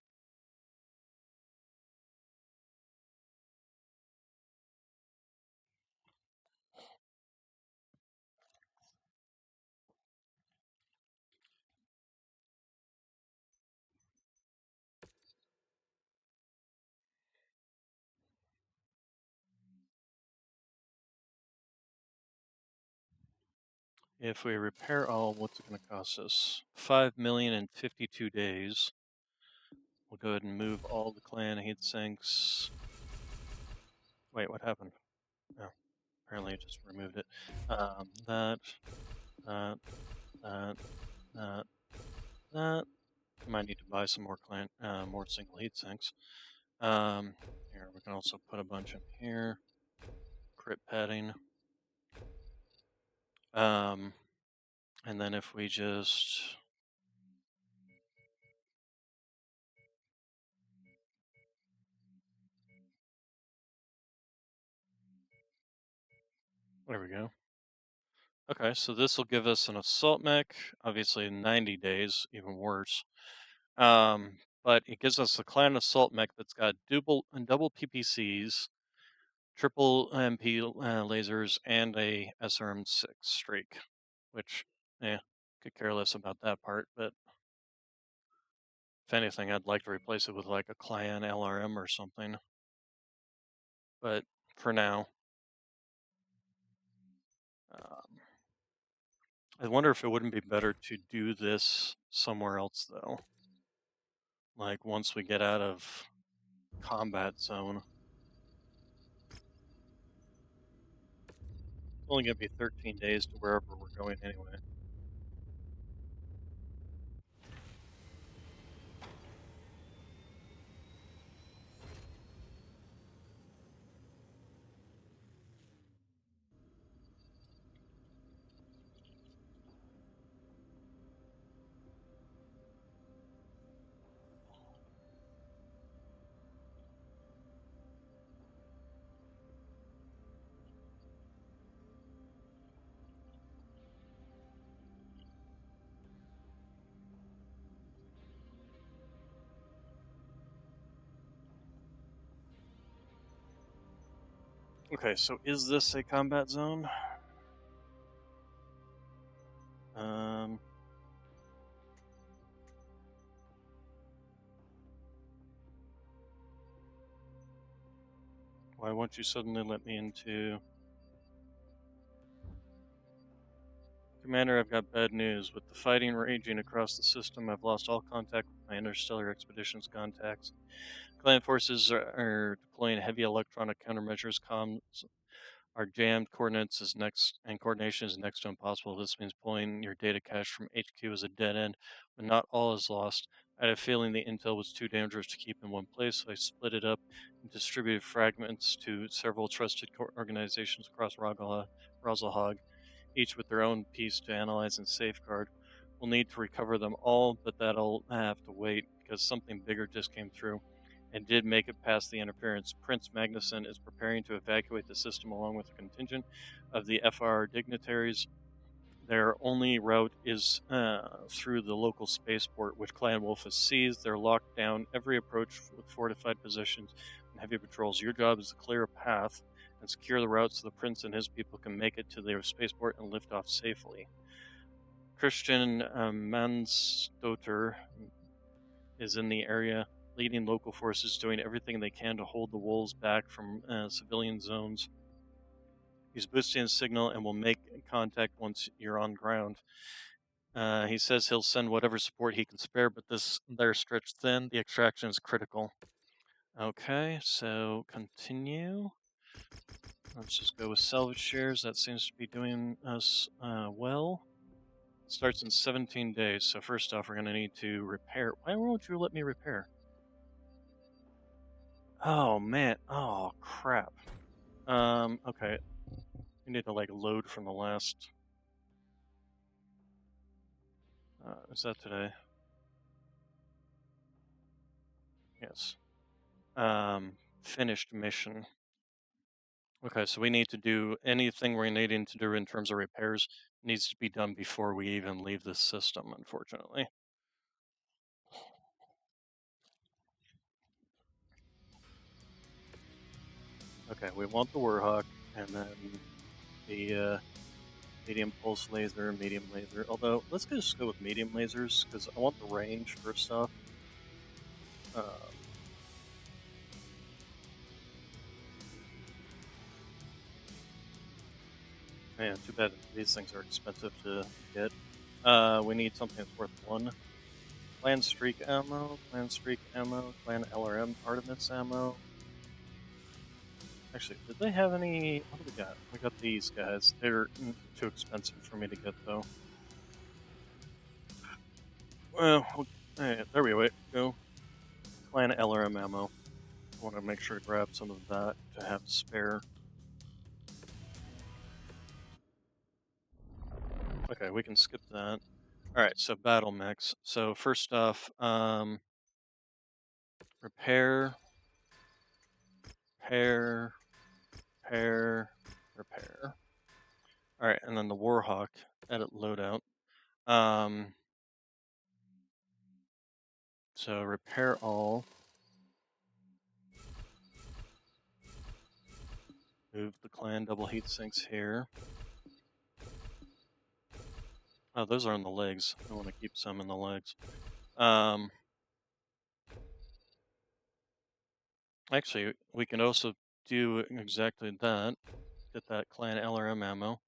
If we repair all, what's it going to cost us? 5 million in 52 days. We'll go ahead and move all the clan heat sinks. Wait, what happened? Oh, apparently I just removed it. That, that, that. I might need to buy some more more single heat sinks. Here we can also put a bunch in here. Crit padding. And then if we just there we go. Okay, so this will give us an assault mech. Obviously, in 90 days, even worse. But it gives us a clan assault mech that's got double PPCs, triple MP lasers, and a SRM6 streak. Which, could care less about that part. But if anything, I'd like to replace it with like a clan LRM or something. But for now, I wonder if it wouldn't be better to do this somewhere else, though. Like, once we get out of combat zone. It's only going to be 13 days to wherever we're going anyway. Okay, so is this a combat zone? Why won't you suddenly let me into... Commander, I've got bad news. With the fighting raging across the system, I've lost all contact with my interstellar expedition's contacts. Clan forces are deploying heavy electronic countermeasures. Comms are jammed. Coordination is next to impossible. This means pulling your data cache from HQ is a dead end, but not all is lost. I had a feeling the intel was too dangerous to keep in one place, so I split it up and distributed fragments to several trusted organizations across Razelhog, each with their own piece to analyze and safeguard. We'll need to recover them all, but that'll have to wait because something bigger just came through and did make it past the interference. Prince Magnuson is preparing to evacuate the system along with a contingent of the FR dignitaries. Their only route is through the local spaceport, which Clan Wolf has seized. They're locked down every approach with fortified positions and heavy patrols. Your job is to clear a path and secure the route so the prince and his people can make it to their spaceport and lift off safely. Christian Manstoter is in the area, leading local forces, doing everything they can to hold the wolves back from civilian zones. He's boosting his signal and will make contact once you're on ground. He says he'll send whatever support he can spare, but they're stretched thin. The extraction is critical. Okay, so continue. Let's just go with salvage shares. That seems to be doing us well. Starts in 17 days. So first off, we're gonna need to repair. Why won't you let me repair? Oh man. Oh crap. Okay. We need to like load from the last. Is that today? Yes. Finished mission. Okay, so we need to do anything we're needing to do in terms of repairs needs to be done before we even leave this system, unfortunately. Okay, we want the Warhawk and then the medium pulse laser, medium laser. Although, let's just go with medium lasers because I want the range first off. Um, Man, too bad these things are expensive to get. We need something that's worth one. Clan Streak ammo, Clan LRM Artemis ammo. Actually, did they have any? What do we got? We got these guys. They're too expensive for me to get, though. Well, there we go. Clan LRM ammo. I want to make sure to grab some of that to have spare. Okay, we can skip that. Alright, so battle mechs. So first off, repair, repair, repair. Alright, and then the Warhawk, edit loadout. So repair all. Move the clan double heat sinks here. Oh, those are on the legs. I want to keep some in the legs. Actually, we can also do exactly that. Get that clan LRM ammo.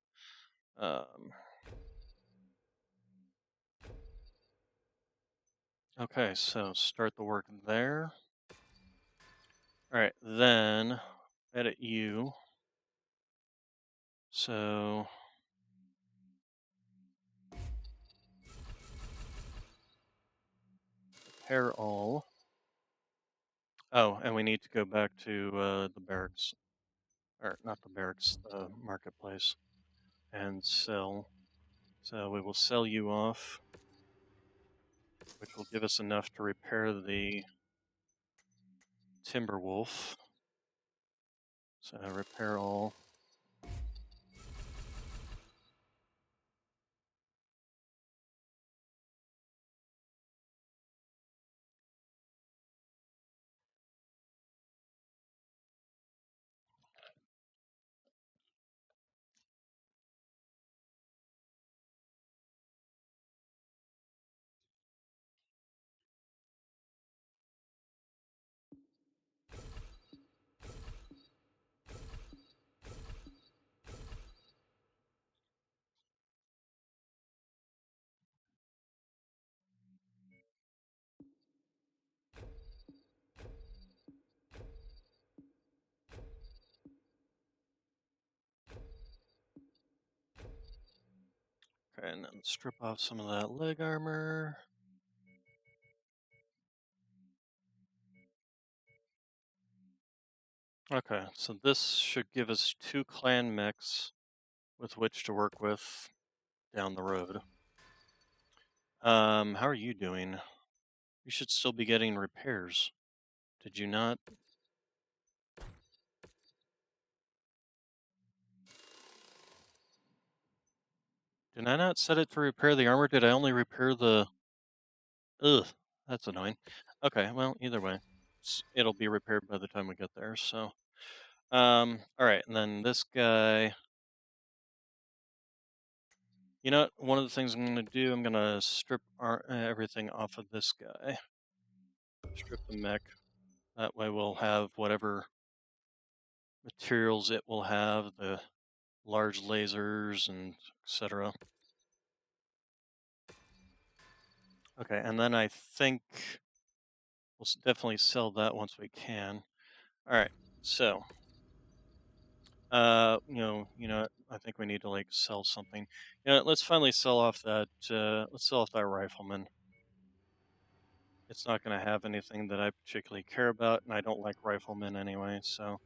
Okay, so start the work there. Alright, then edit you. So repair all. Oh, and we need to go back to the barracks. Or not the barracks, the marketplace. And sell. So we will sell you off, which will give us enough to repair the Timberwolf. So repair all. Okay, and then strip off some of that leg armor. Okay, so this should give us 2 clan mechs with which to work with down the road. How are you doing? You should still be getting repairs. Did you not? Did I not set it to repair the armor? Did I only repair the... Ugh, that's annoying. Okay, well, either way. It'll be repaired by the time we get there, so... Alright, and then this guy... You know what? One of the things I'm going to do, I'm going to strip everything off of this guy. Strip the mech. That way we'll have whatever materials it will have, the large lasers and etc. Okay, and then I think we'll definitely sell that once we can. All right, so I think we need to like sell something. Let's finally sell off that. Let's sell off that rifleman. It's not going to have anything that I particularly care about, and I don't like riflemen anyway. So,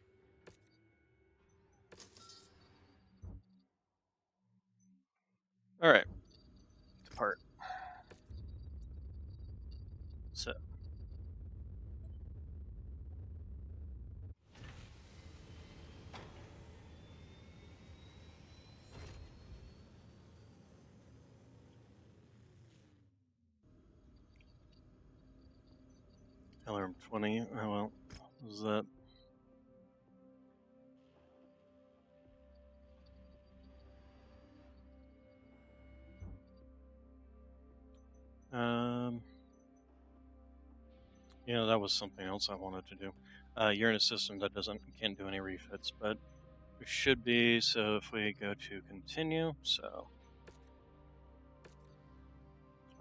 all right, depart. So, alarm 20. Oh well, what was that? Um, that was something else I wanted to do. You're in a system that can't do any refits, but we should be. So if we go to continue, so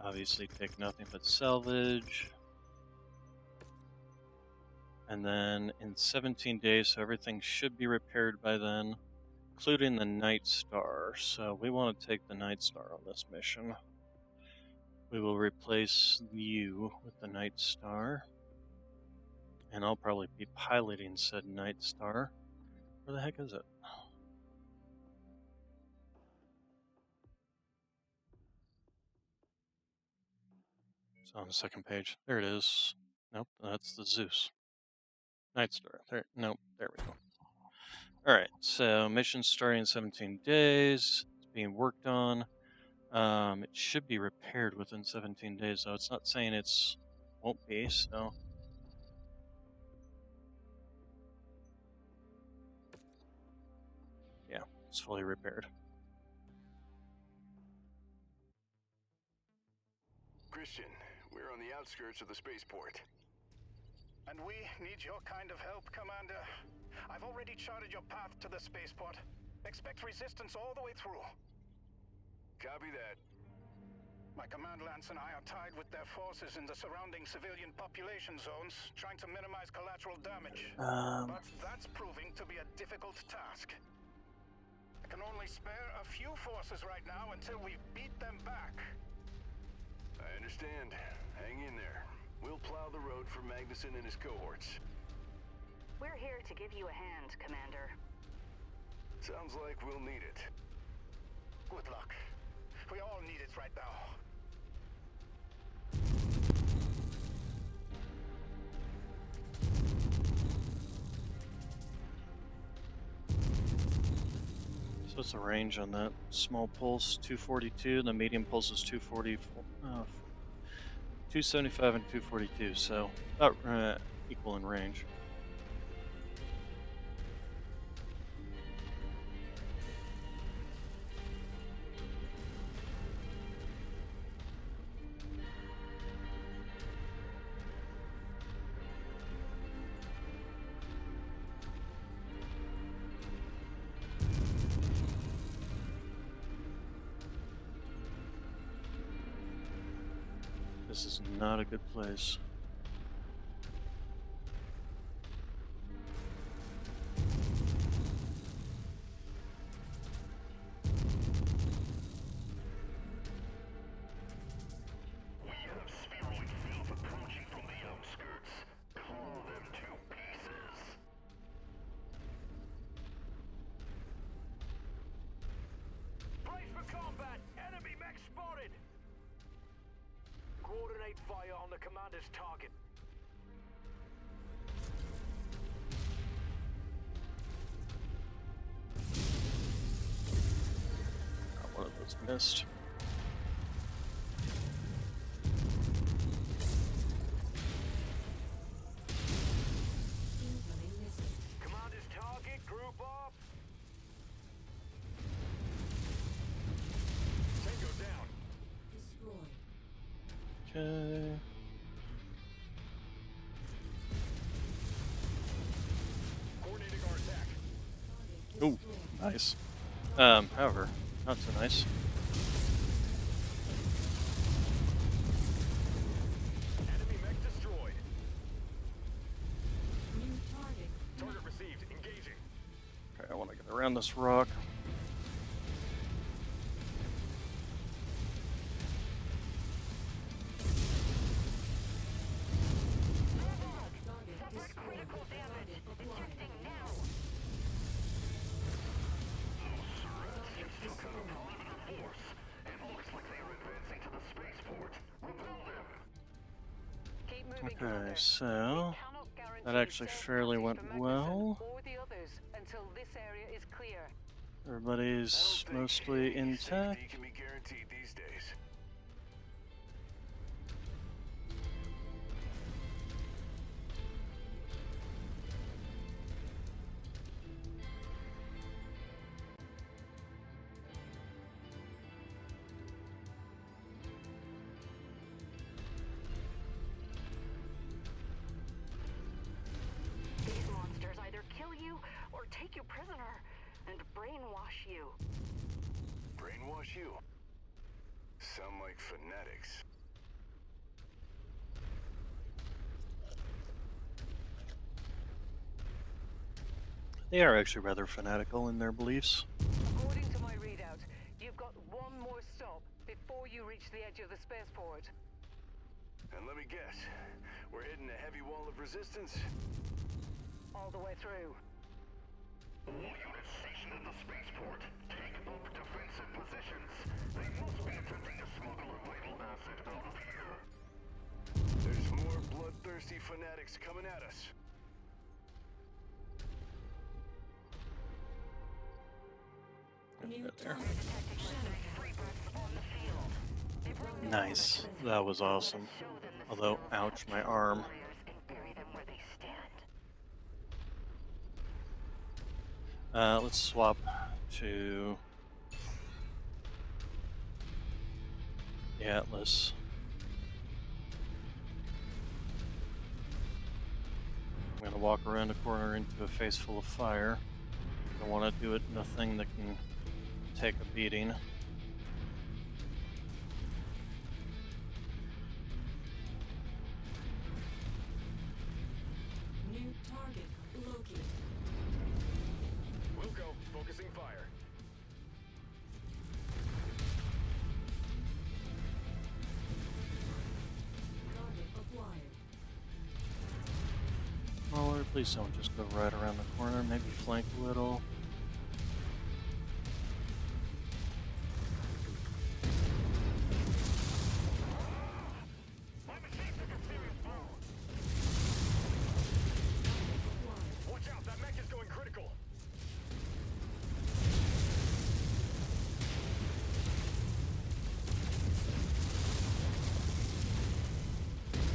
obviously take nothing but salvage. And then in 17 days, so everything should be repaired by then, including the Night Star. So we want to take the Night Star on this mission. We will replace you with the Night Star. And I'll probably be piloting said Night Star. Where the heck is it? It's on the second page. There it is. Nope, that's the Zeus. Night Star. There. Nope, there we go. Alright, so mission starting in 17 days. It's being worked on. It should be repaired within 17 days, though. It's not saying it's won't be, so. Yeah, it's fully repaired. Christian, we're on the outskirts of the spaceport. And we need your kind of help, Commander. I've already charted your path to the spaceport. Expect resistance all the way through. Copy that. My command lance and I are tied with their forces in the surrounding civilian population zones, trying to minimize collateral damage. But that's proving to be a difficult task. I can only spare a few forces right now until we've beat them back. I understand. Hang in there. We'll plow the road for Magnuson and his cohorts. We're here to give you a hand, Commander. Sounds like we'll need it. Good luck. We all need it right now. So what's the range on that? Small pulse 242, the medium pulse is 275 and 242, so about equal in range. This is not a good place. We have spheroid filth approaching from the outskirts. Pull them to pieces. Brace for combat! Enemy mech spotted! Coordinate fire on the commander's target. One of those missed. Incoming missile. Commander's target, group up. Tango down. Destroyed. Okay. Coordinating our attack. Target Ooh, destroyed. nice. However, not so nice. Enemy mech destroyed. New target. Target received. Engaging. Okay, I want to get a around this rock. Okay, so that actually fairly went well. Everybody's mostly intact. Safety can be guaranteed these days. These monsters either kill you or take you prisoner and brainwash you. Brainwash you? Sound like fanatics. They are actually rather fanatical in their beliefs. According to my readout, you've got one more stop before you reach the edge of the spaceport. And let me guess, we're hitting a heavy wall of resistance? All the way through. All units stationed in the spaceport, take up defensive positions. They must be attempting to smuggle a vital asset out of here. There's more bloodthirsty fanatics coming at us. Nice. That was awesome. Although, ouch, my arm. Let's swap to the Atlas. I'm gonna walk around a corner into a face full of fire. I want to do it in a thing that can take a beating. New target located. We'll go. Focusing fire. Target acquired. Smaller, please don't just go right around the corner, maybe flank a little. Watch out, that mech is going critical.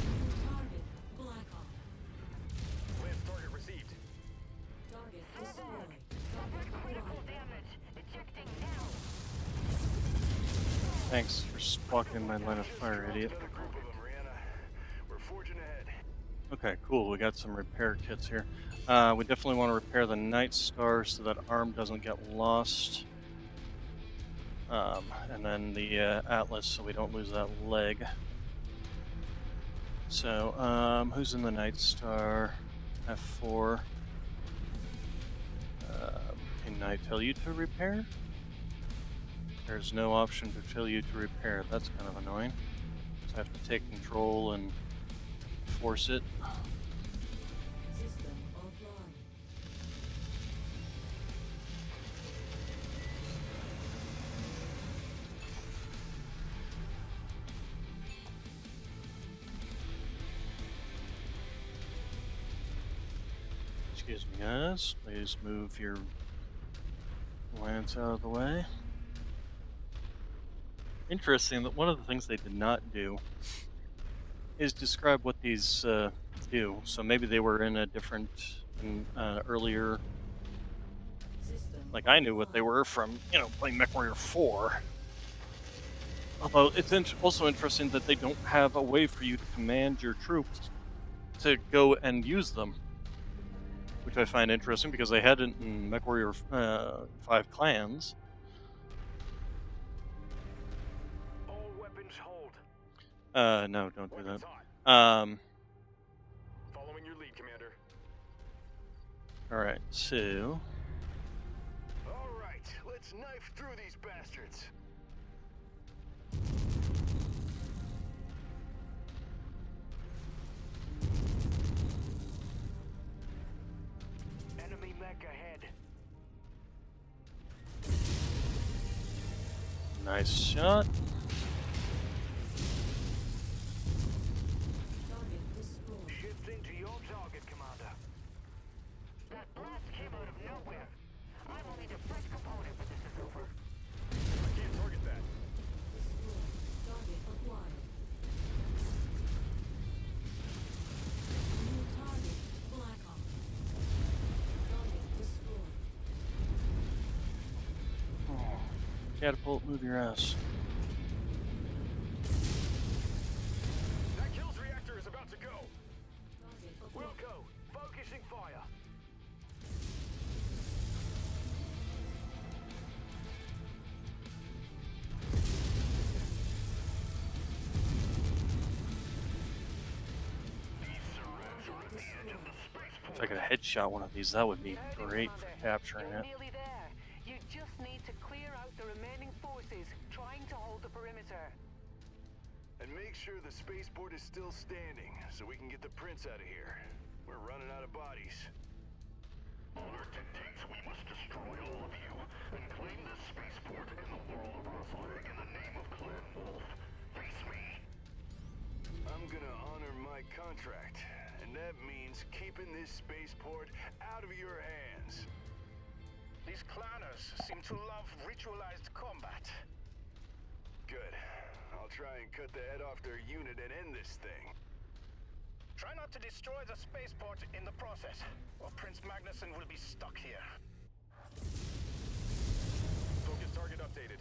New target Black Hawk. Last target received. Target destroyed. Target acquired. Damage. Ejecting now. Thanks for blocking my line of fire, idiot. Another group of them, Rihanna. We're forging ahead. Okay, cool. We got some repair kits here. We definitely want to repair the Night Star so that arm doesn't get lost. And then the Atlas so we don't lose that leg. So, who's in the Night Star? F4. Can I tell you to repair? There's no option to tell you to repair. That's kind of annoying. So I have to take control and force it. System offline. Excuse me, guys. Please move your lance out of the way. Interesting that one of the things they did not do is describe what these do. So maybe they were in a different, earlier. System Like I knew what they were from, playing Mechwarrior 4. Although it's also interesting that they don't have a way for you to command your troops to go and use them, which I find interesting because they had it in Mechwarrior 5 Clans. All weapons hold. No, don't do Weapons that. hot. Following your lead, Commander. All right, so Let's knife through these bastards. Enemy mech ahead. Nice shot. Target destroyed. Shifting to your target, Commander. That blast came out of nowhere. I will need a fresh component when this is over. I can't target that. Destroyed. Target acquired. New target. Blackhawk. Target destroyed. Catapult, move your ass. That kills reactor is about to go. Target acquired. Wilco, focusing fire. If I could headshot one of these, that would be great for capturing You're it. nearly there. You just need to clear out the remaining forces trying to hold the perimeter. And make sure the spaceport is still standing, so we can get the prince out of here. We're running out of bodies. Order dictates we must destroy all of you and claim this spaceport in the world of Roswell in the name of Clan Wolf. Face me. I'm gonna honor my contract, and that means keeping this spaceport out of your hands. These clanners seem to love ritualized combat. Good. I'll try and cut the head off their unit and end this thing. Try not to destroy the spaceport in the process, or Prince Magnuson will be stuck here. Focus target updated.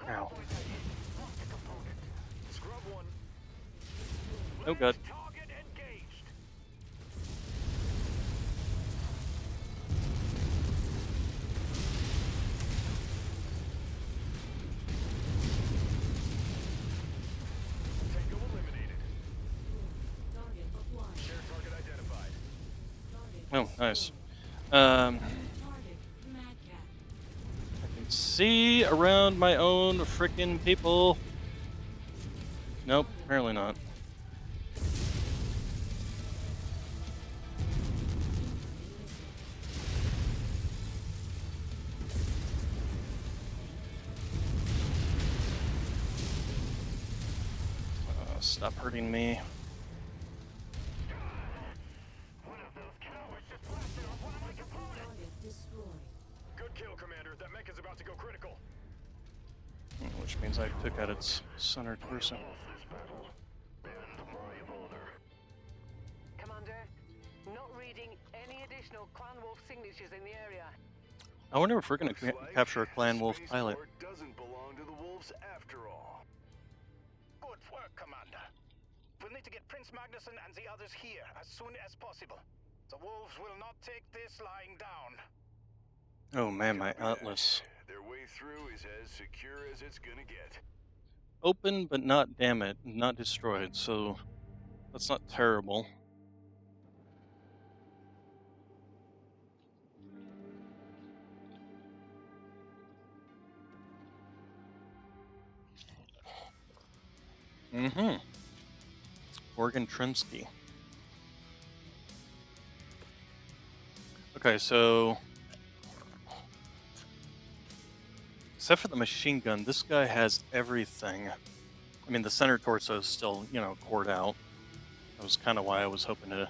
Ow. Scrub one. Oh god. Target engaged. Tango eliminated. Target acquired. Shared target identified. Target Oh, nice. target Mad Cat. I can see around my own frickin' people. Nope, apparently not. Stop hurting me. One of those cowards just blasted off one of my components. Target destroyed. Good kill, Commander. That mech is about to go critical. Which means I took out its center torso. This battle and my honor. Commander, not reading any additional Clan Wolf signatures in the area. I wonder if we're gonna Looks like capture a Clan the Wolf pilot. spaceport doesn't belong to the wolves after all. Good work, Commander. We'll need to get Prince Magnuson and the others here as soon as possible. The wolves will not take this lying down. Oh man, my Copy that. atlas. Their way through is as secure as it's gonna get. Open but not damaged, not destroyed, so that's not terrible. Mm-hmm. Morgan Trinsky. Okay, so except for the machine gun, this guy has everything. I mean, the center torso is still, you know, cored out. That was kind of why I was hoping to.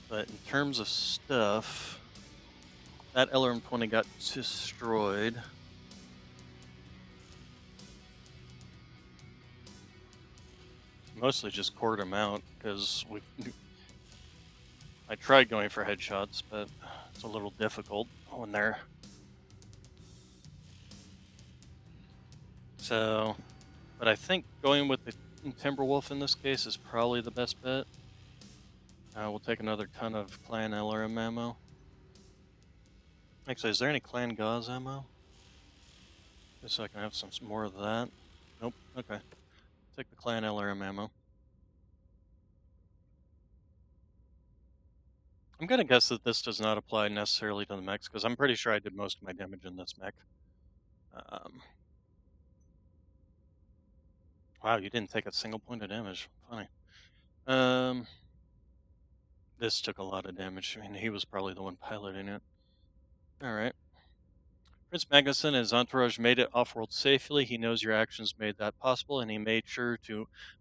But in terms of stuff, that LRM-20 got destroyed. Mostly just cored him out because I tried going for headshots, but it's a little difficult when they're. So, but I think going with the Timberwolf in this case is probably the best bet. We'll take another ton of Clan LRM ammo. Actually, is there any Clan Gauze ammo? Just so I can have some more of that. Nope. Okay. take the clan LRM ammo. I'm gonna guess that this does not apply necessarily to the mechs, because I'm pretty sure I did most of my damage in this mech. Wow, you didn't take a single point of damage. Funny. This took a lot of damage. I mean, he was probably the one piloting it. Alright. Prince Magnuson and his entourage made it off-world safely. He knows your actions made that possible, and he made sure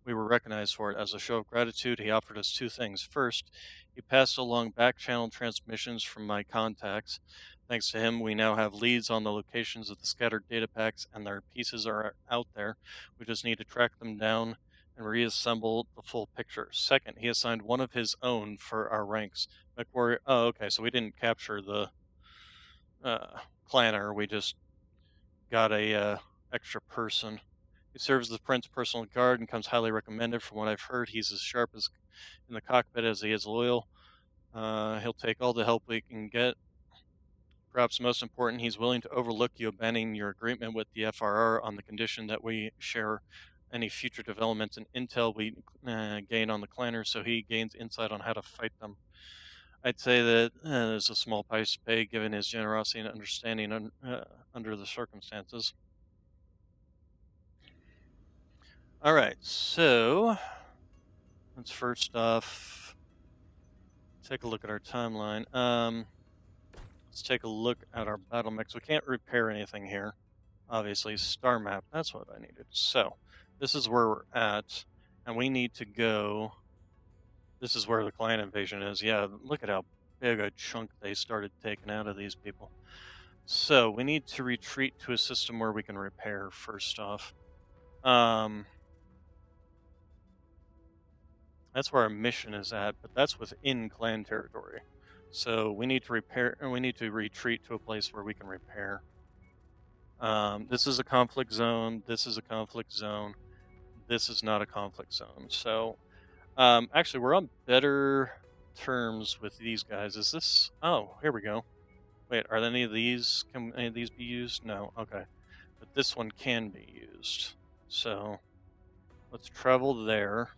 we were recognized for it. As a show of gratitude, he offered us two things. First, he passed along back-channel transmissions from my contacts. Thanks to him, we now have leads on the locations of the scattered data packs, and their pieces are out there. We just need to track them down and reassemble the full picture. Second, he assigned one of his own for our ranks. Mechwarrior. Oh, okay, so we didn't capture the clanner, we just got a extra person. He serves the Prince's personal guard and comes highly recommended. From what I've heard, he's as sharp as in the cockpit as he is loyal. He'll take all the help we can get. Perhaps most important, he's willing to overlook you abandoning your agreement with the FRR on the condition that we share any future developments and intel we gain on the clanners, so he gains insight on how to fight them. I'd say that there's a small price to pay given his generosity and understanding under the circumstances. Alright, so let's first off take a look at our timeline. Let's take a look at our battle mechs. We can't repair anything here. Obviously, star map, that's what I needed. So, this is where we're at, and we need to go. This is where the clan invasion is. Yeah, look at how big a chunk they started taking out of these people. So, we need to retreat to a system where we can repair, first off. That's where our mission is at, but that's within clan territory. So, we need to retreat to a place where we can repair. This is a conflict zone, this is a conflict zone, this is not a conflict zone. So, actually, we're on better terms with these guys. Is this? Oh, here we go. Wait, are any of these? Can any of these be used? No. Okay, but this one can be used. So let's travel there.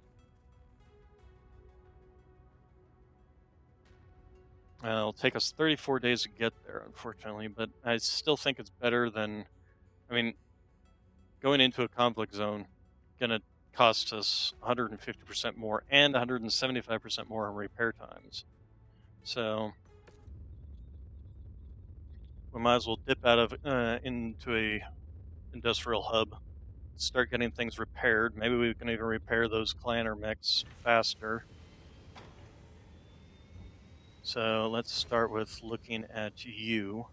It'll take us 34 days to get there, unfortunately, but I still think it's better than. I mean, going into a conflict zone, gonna cost us 150% more and 175% more in repair times. So we might as well dip out of into a industrial hub, start getting things repaired. Maybe we can even repair those clanner mechs faster. So let's start with looking at you.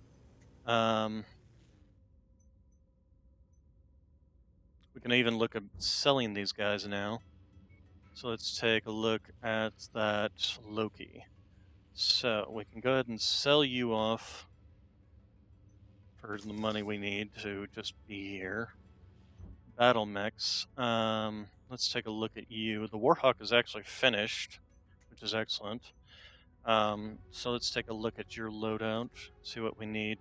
We can even look at selling these guys now. So let's take a look at that Loki. So we can go ahead and sell you off for the money we need to just be here. Battle mechs. Let's take a look at you. The Warhawk is actually finished, which is excellent. So let's take a look at your loadout, see what we need.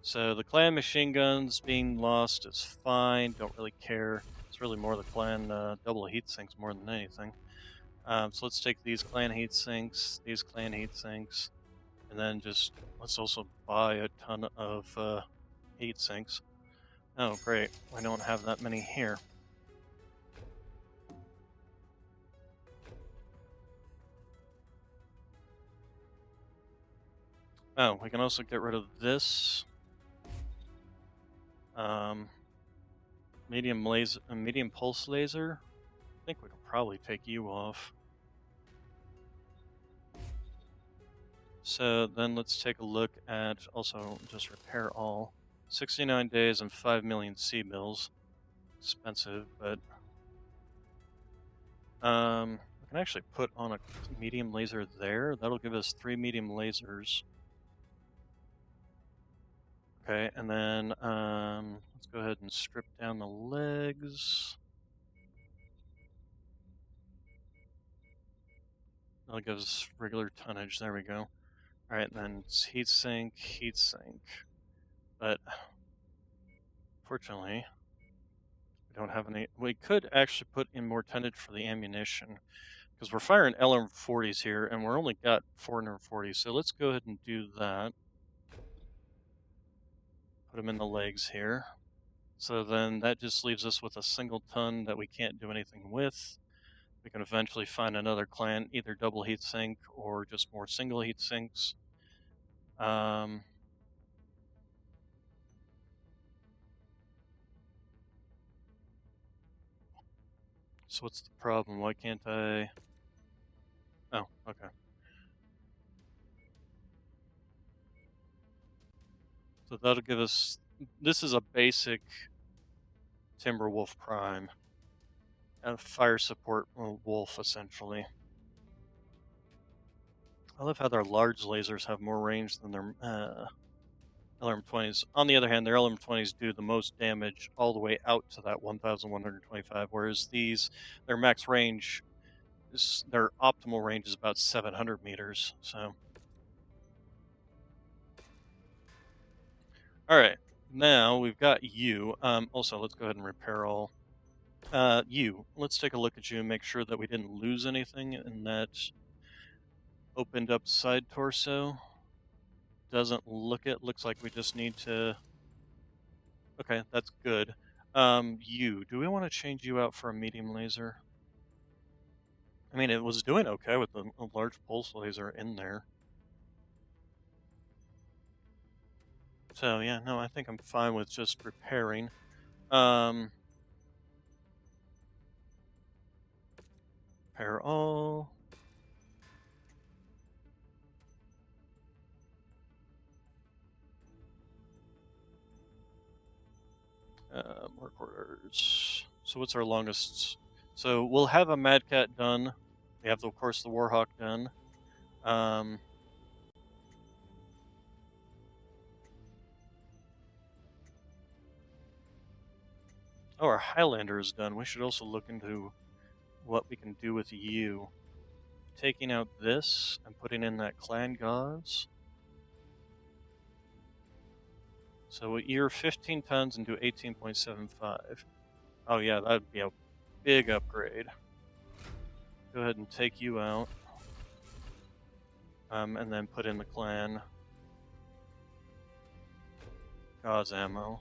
So the clan machine guns being lost is fine, don't really care. It's really more the clan double heat sinks more than anything. So let's take these clan heat sinks, these clan heat sinks, and then just let's also buy a ton of heat sinks. Oh great, I don't have that many here. Oh, we can also get rid of this. Medium pulse laser. I think we could probably take you off. So then let's take a look at also just repair all. 69 days and 5 million C-bills. Expensive, but we can actually put on a medium laser there. That'll give us 3 medium lasers. Okay, and then let's go ahead and strip down the legs. That'll give us regular tonnage. There we go. All right, and then it's heat sink. But fortunately, we don't have any. We could actually put in more tonnage for the ammunition because we're firing LM40s here, and we're only got 440. So let's go ahead and do that. Put them in the legs here. So then that just leaves us with a single ton that we can't do anything with. We can eventually find another clan, either double heat sink or just more single heat sinks. So what's the problem? Why can't I? Oh, okay. So that'll give us, this is a basic Timberwolf Prime. A fire support wolf, essentially. I love how their large lasers have more range than their LRM-20s. On the other hand, their LRM-20s do the most damage all the way out to that 1,125, whereas these, their max range, their optimal range is about 700 meters, so. Alright, now we've got you. Also, let's go ahead and repair all. You, let's take a look at you and make sure that we didn't lose anything in that opened up side torso. Doesn't look it. Looks like we just need to. Okay, that's good. You, do we want to change you out for a medium laser? I mean, it was doing okay with a large pulse laser in there. So yeah, no, I think I'm fine with just repairing. Repair all. Work orders. So what's our longest? So we'll have a Mad Cat done. We have, of course, the Warhawk done. Oh, our Highlander is done. We should also look into what we can do with you. Taking out this and putting in that clan gauze. So you're 15 tons and do 18.75. Oh yeah, that'd be a big upgrade. Go ahead and take you out. And then put in the clan gauze ammo.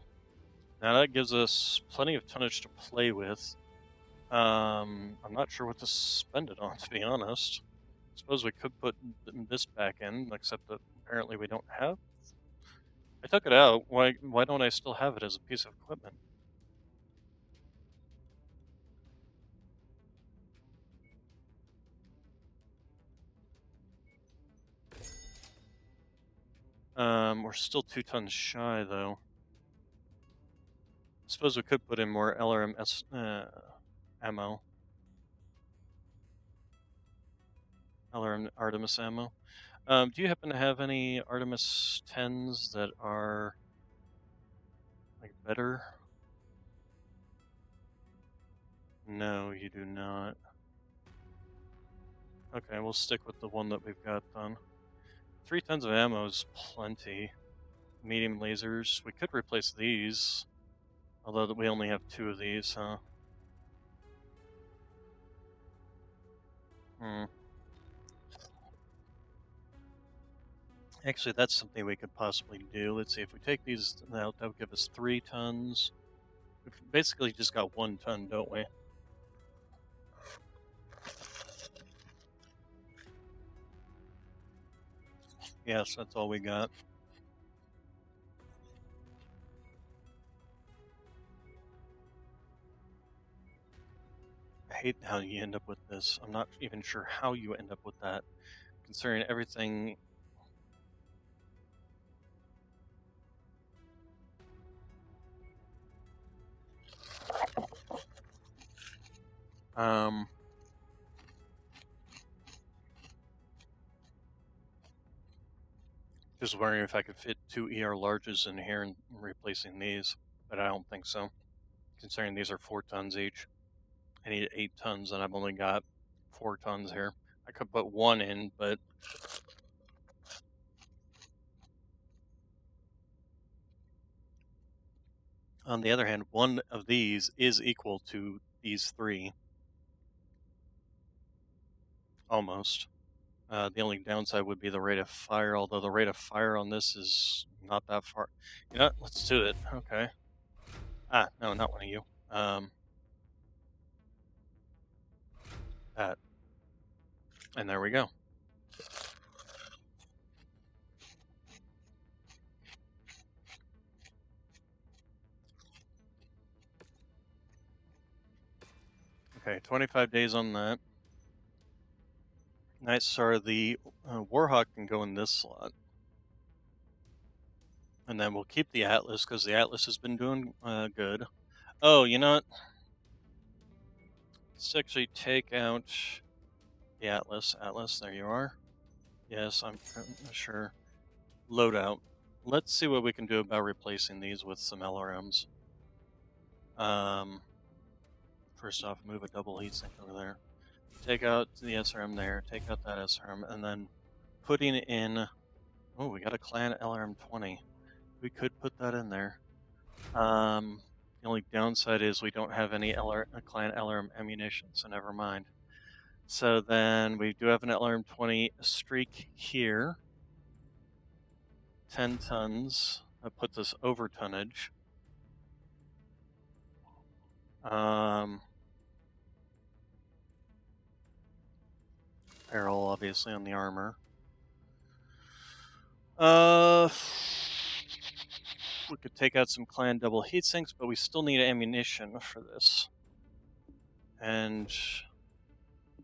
Now that gives us plenty of tonnage to play with. I'm not sure what to spend it on, to be honest. Suppose we could put this back in, except that apparently we don't have. I took it out. Why don't I still have it as a piece of equipment? We're still 2 tons shy, though. Suppose we could put in more LRMS ammo. LRM Artemis ammo. Do you happen to have any Artemis 10s that are like better? No, you do not. Okay, we'll stick with the one that we've got done. 3 tons of ammo is plenty. Medium lasers. We could replace these, although we only have 2 of these, huh? Actually, that's something we could possibly do. Let's see, if we take these out, that would give us 3 tons. We've basically just got 1 ton, don't we? Yes, that's all we got. I hate how you end up with this. I'm not even sure how you end up with that, considering everything. Just wondering if I could fit 2 ER larges in here and replacing these, but I don't think so, considering these are 4 tons each. I need 8 tons, and I've only got 4 tons here. I could put 1 in, but On the other hand, one of these is equal to these three. Almost. The only downside would be the rate of fire, although the rate of fire on this is not that far. You know what? Let's do it. Okay. Ah, no, not one of you. That. And there we go. Okay, 25 days on that. Nice. Sorry, the Warhawk can go in this slot. And then we'll keep the Atlas, because the Atlas has been doing good. Oh, you know what? Let's actually take out the Atlas. Atlas, there you are. Yes, I'm sure. Loadout. Let's see what we can do about replacing these with some LRMs. First off, move a double heatsink over there. Take out the SRM there, take out that SRM, and then putting in... Oh, we got a Clan LRM 20. We could put that in there. The only downside is we don't have any Clan LRM ammunition, so never mind. So then we do have an LRM 20 streak here. 10 tons. That puts us over tonnage. Peril, obviously, on the armor. We could take out some Clan double heatsinks, but we still need ammunition for this. And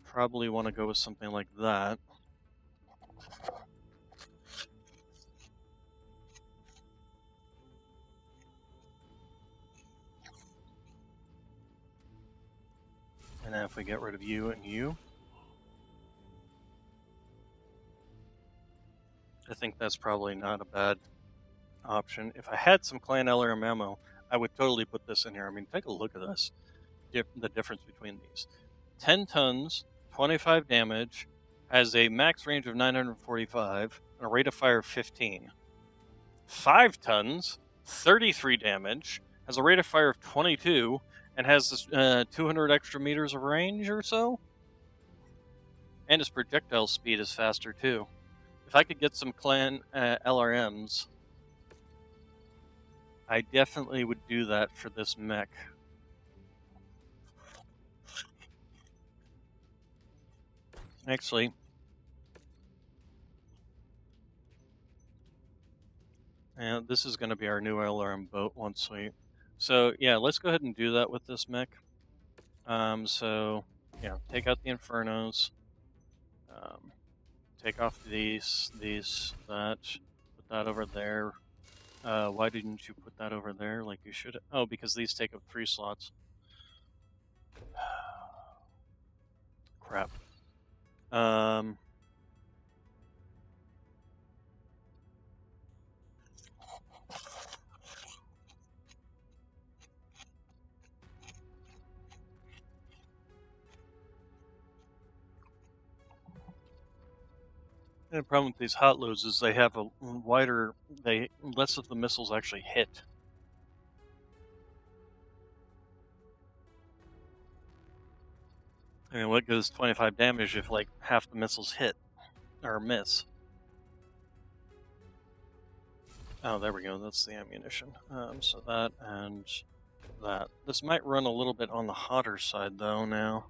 probably want to go with something like that. And then if we get rid of you and you, I think that's probably not a bad option. If I had some Clan LRM ammo, I would totally put this in here. I mean, take a look at this. The difference between these. 10 tons, 25 damage, has a max range of 945, and a rate of fire of 15. 5 tons, 33 damage, has a rate of fire of 22, and has this, 200 extra meters of range or so. And his projectile speed is faster too. If I could get some Clan LRMs, I definitely would do that for this mech. Actually, and this is going to be our new LRM boat once we... So yeah, let's go ahead and do that with this mech. So yeah, take out the Infernos. Take off these, that. Put that over there. Why didn't you put that over there like you should? Oh, because these take up 3 slots. Crap. And the problem with these hot loads is they have a wider, less of the missiles actually hit. I mean, what goes 25 damage if like half the missiles hit or miss? Oh, there we go. That's the ammunition. So that and that. This might run a little bit on the hotter side though now.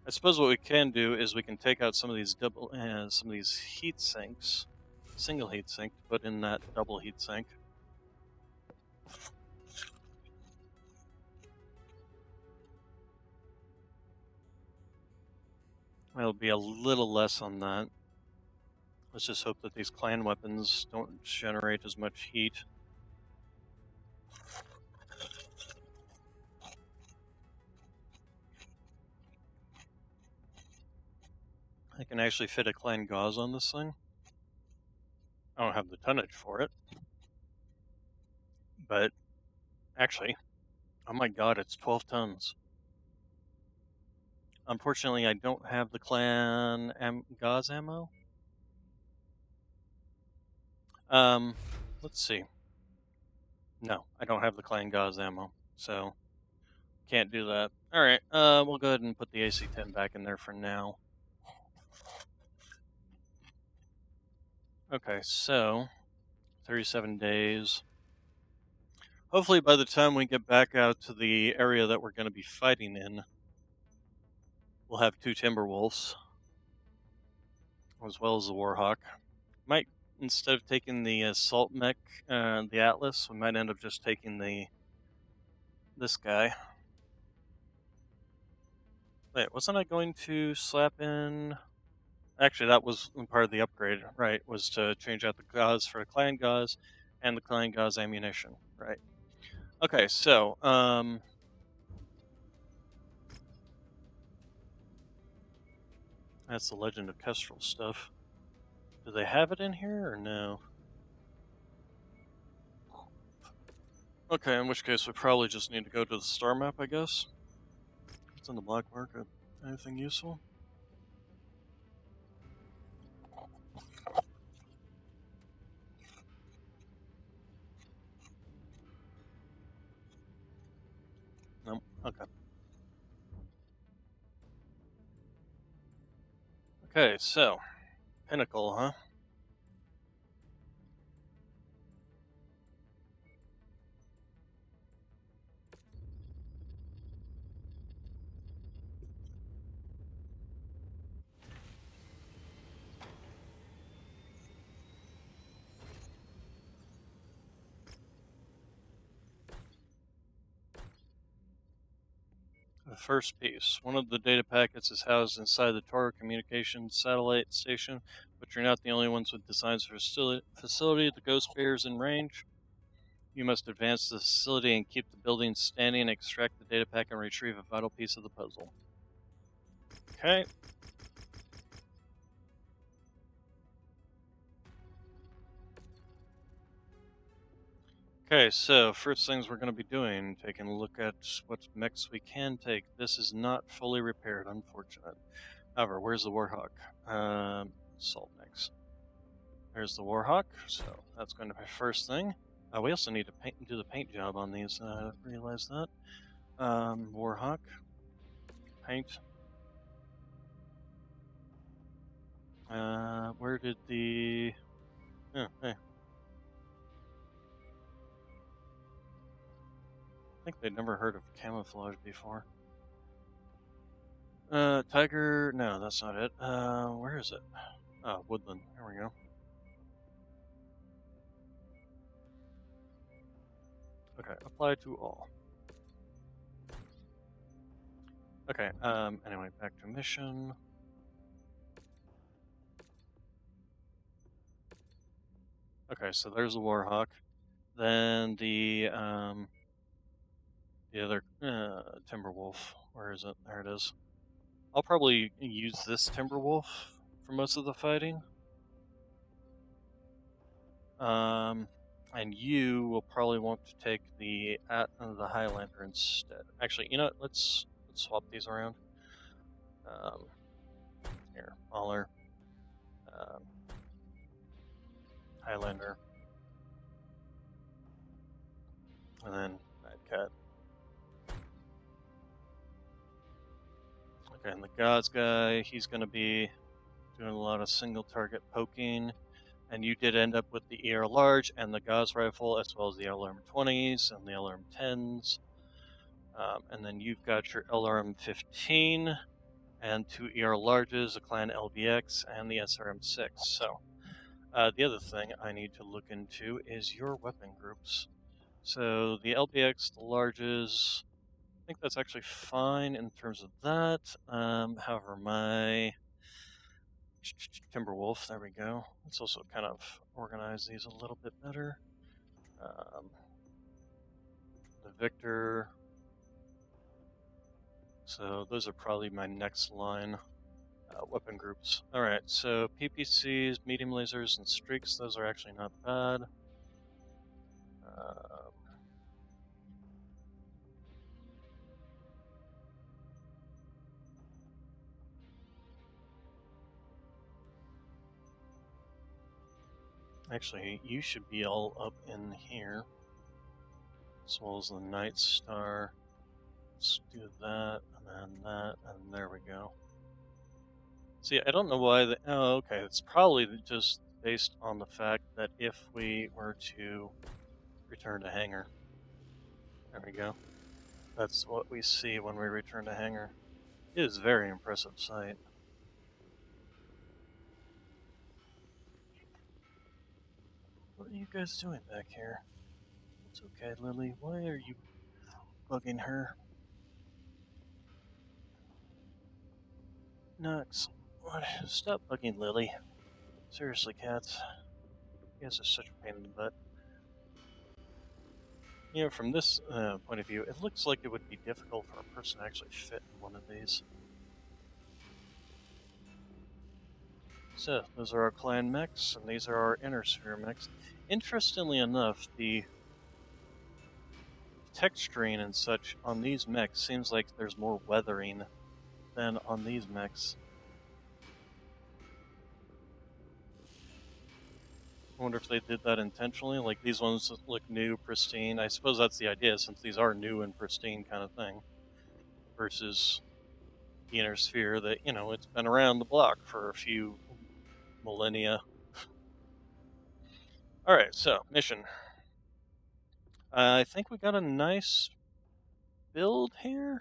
I suppose what we can do is we can take out some of these some of these heat sinks, single heat sink, put in that double heat sink. It'll be a little less on that. Let's just hope that these clan weapons don't generate as much heat. I can actually fit a clan gauze on this thing. I don't have the tonnage for it. But actually, oh my god, it's 12 tons. Unfortunately, I don't have the clan gauze ammo. Let's see. No, I don't have the Clan Gauze ammo, so can't do that. All right, we'll go ahead and put the AC-10 back in there for now. Okay, so 37 days. Hopefully by the time we get back out to the area that we're going to be fighting in, we'll have 2 Timberwolves, as well as the Warhawk. Might, instead of taking the Assault Mech, the Atlas, we might end up just taking this guy. Wait, wasn't I going to slap in... Actually, that was part of the upgrade, right, was to change out the gauze for the Clan Gauze and the Clan Gauze ammunition, right. Okay, so, that's the Legend of Kestrel stuff. Do they have it in here, or no? Okay, in which case we probably just need to go to the star map, I guess. What's in the black market? Anything useful? Nope. Okay. Okay, so Pinnacle, huh? The first piece. One of the data packets is housed inside the Toro Communications satellite station, but you're not the only ones with designs for facility. The Ghost Bear is in range. You must advance the facility and keep the building standing, extract the data pack, and retrieve a vital piece of the puzzle. Okay. Okay, so first things we're going to be doing, taking a look at what mechs we can take. This is not fully repaired, unfortunate. However, where's the Warhawk? Salt mix. There's the Warhawk, so that's going to be first thing. We also need to do the paint job on these. I realize that. Warhawk, paint. Where did the? Oh, hey. I think they'd never heard of camouflage before. Tiger. No, that's not it. Where is it? Oh, woodland. There we go. Okay, apply to all. Okay, anyway, back to mission. Okay, so there's the Warhawk. Then the other Timberwolf. Where is it? There it is. I'll probably use this Timberwolf for most of the fighting. And you will probably want to take the Highlander instead. Actually, you know what? Let's swap these around. Here, Mauler, Highlander, and then Mad Cat. Okay, and the Gods guy, he's going to be doing a lot of single target poking. And you did end up with the ER Large and the Gauss rifle, as well as the LRM 20s and the LRM 10s. And then you've got your LRM 15 and 2 ER Larges, a Clan LBX, and the SRM 6. So, the other thing I need to look into is your weapon groups. So, the LBX, the Larges, I think that's actually fine in terms of that. However, my Timberwolf, there we go. Let's also kind of organize these a little bit better. The Victor. So those are probably my next line weapon groups. Alright, so PPCs, medium lasers, and streaks, those are actually not bad. Actually, you should be all up in here. as well as the Night Star. Let's do that, and then that, and there we go. See, I don't know why the... Oh, okay, it's probably just based on the fact that if we were to return to hangar. There we go. That's what we see when we return to hangar. It is a very impressive sight. What are you guys doing back here? It's okay, Lily. Why are you bugging her? Nux, what? Stop bugging Lily. Seriously, cats. You guys are such a pain in the butt. You know, from this point of view, it looks like it would be difficult for a person to actually fit in one of these. So, those are our clan mechs, and these are our inner sphere mechs. Interestingly enough, the texturing and such on these mechs seems like there's more weathering than on these mechs. I wonder if they did that intentionally, like these ones look new, pristine. I suppose that's the idea, since these are new and pristine kind of thing, versus the inner sphere that, you know, it's been around the block for a few millennia. Alright, so, mission. I think we got a nice build here.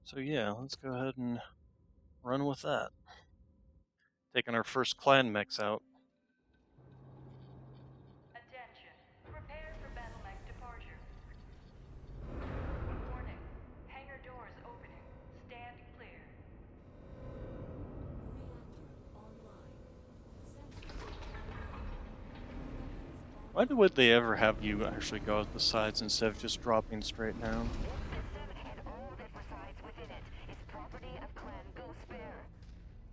So yeah, let's go ahead and run with that. Taking our first clan mechs out. Attention. Prepare for battle mech departure. Warning. Hangar doors opening. Stand clear. Reactor online. Sensors online. Weapons Why would they ever have you actually go at the sides instead of just dropping straight down? System and all that resides within it is property of Clan Ghostbear.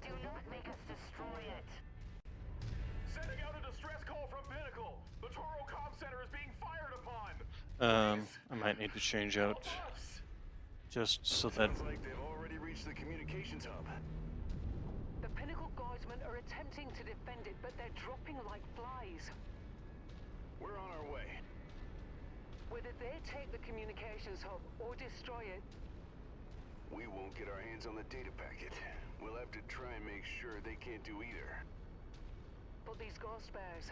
Do not make us destroy it. Sending out a distress call from Pinnacle. The Toro Comm Center is being fired upon. I might need to change out just so that... Sounds like they've already reached the communications hub. The Pinnacle Guardsmen are attempting to defend it, but they're dropping like flies. We're on our way. Whether they take the communications hub or destroy it, We won't get our hands on the data packet. We'll have to try and make sure they can't do either. but these ghost bears,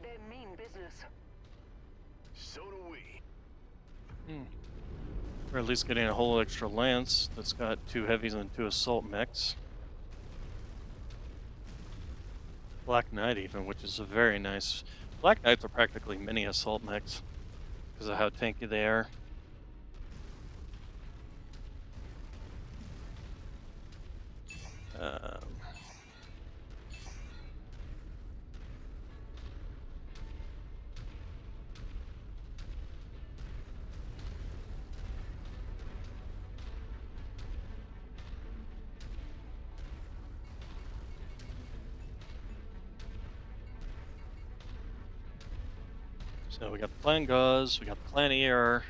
they mean business. So do we. We're at least getting a whole extra lance that's got 2 heavies and 2 assault mechs. Black Knight even, which is a very nice... Black Knights are practically mini assault mechs because of how tanky they are. So we got the Clan Gauze, we got the Clan ER.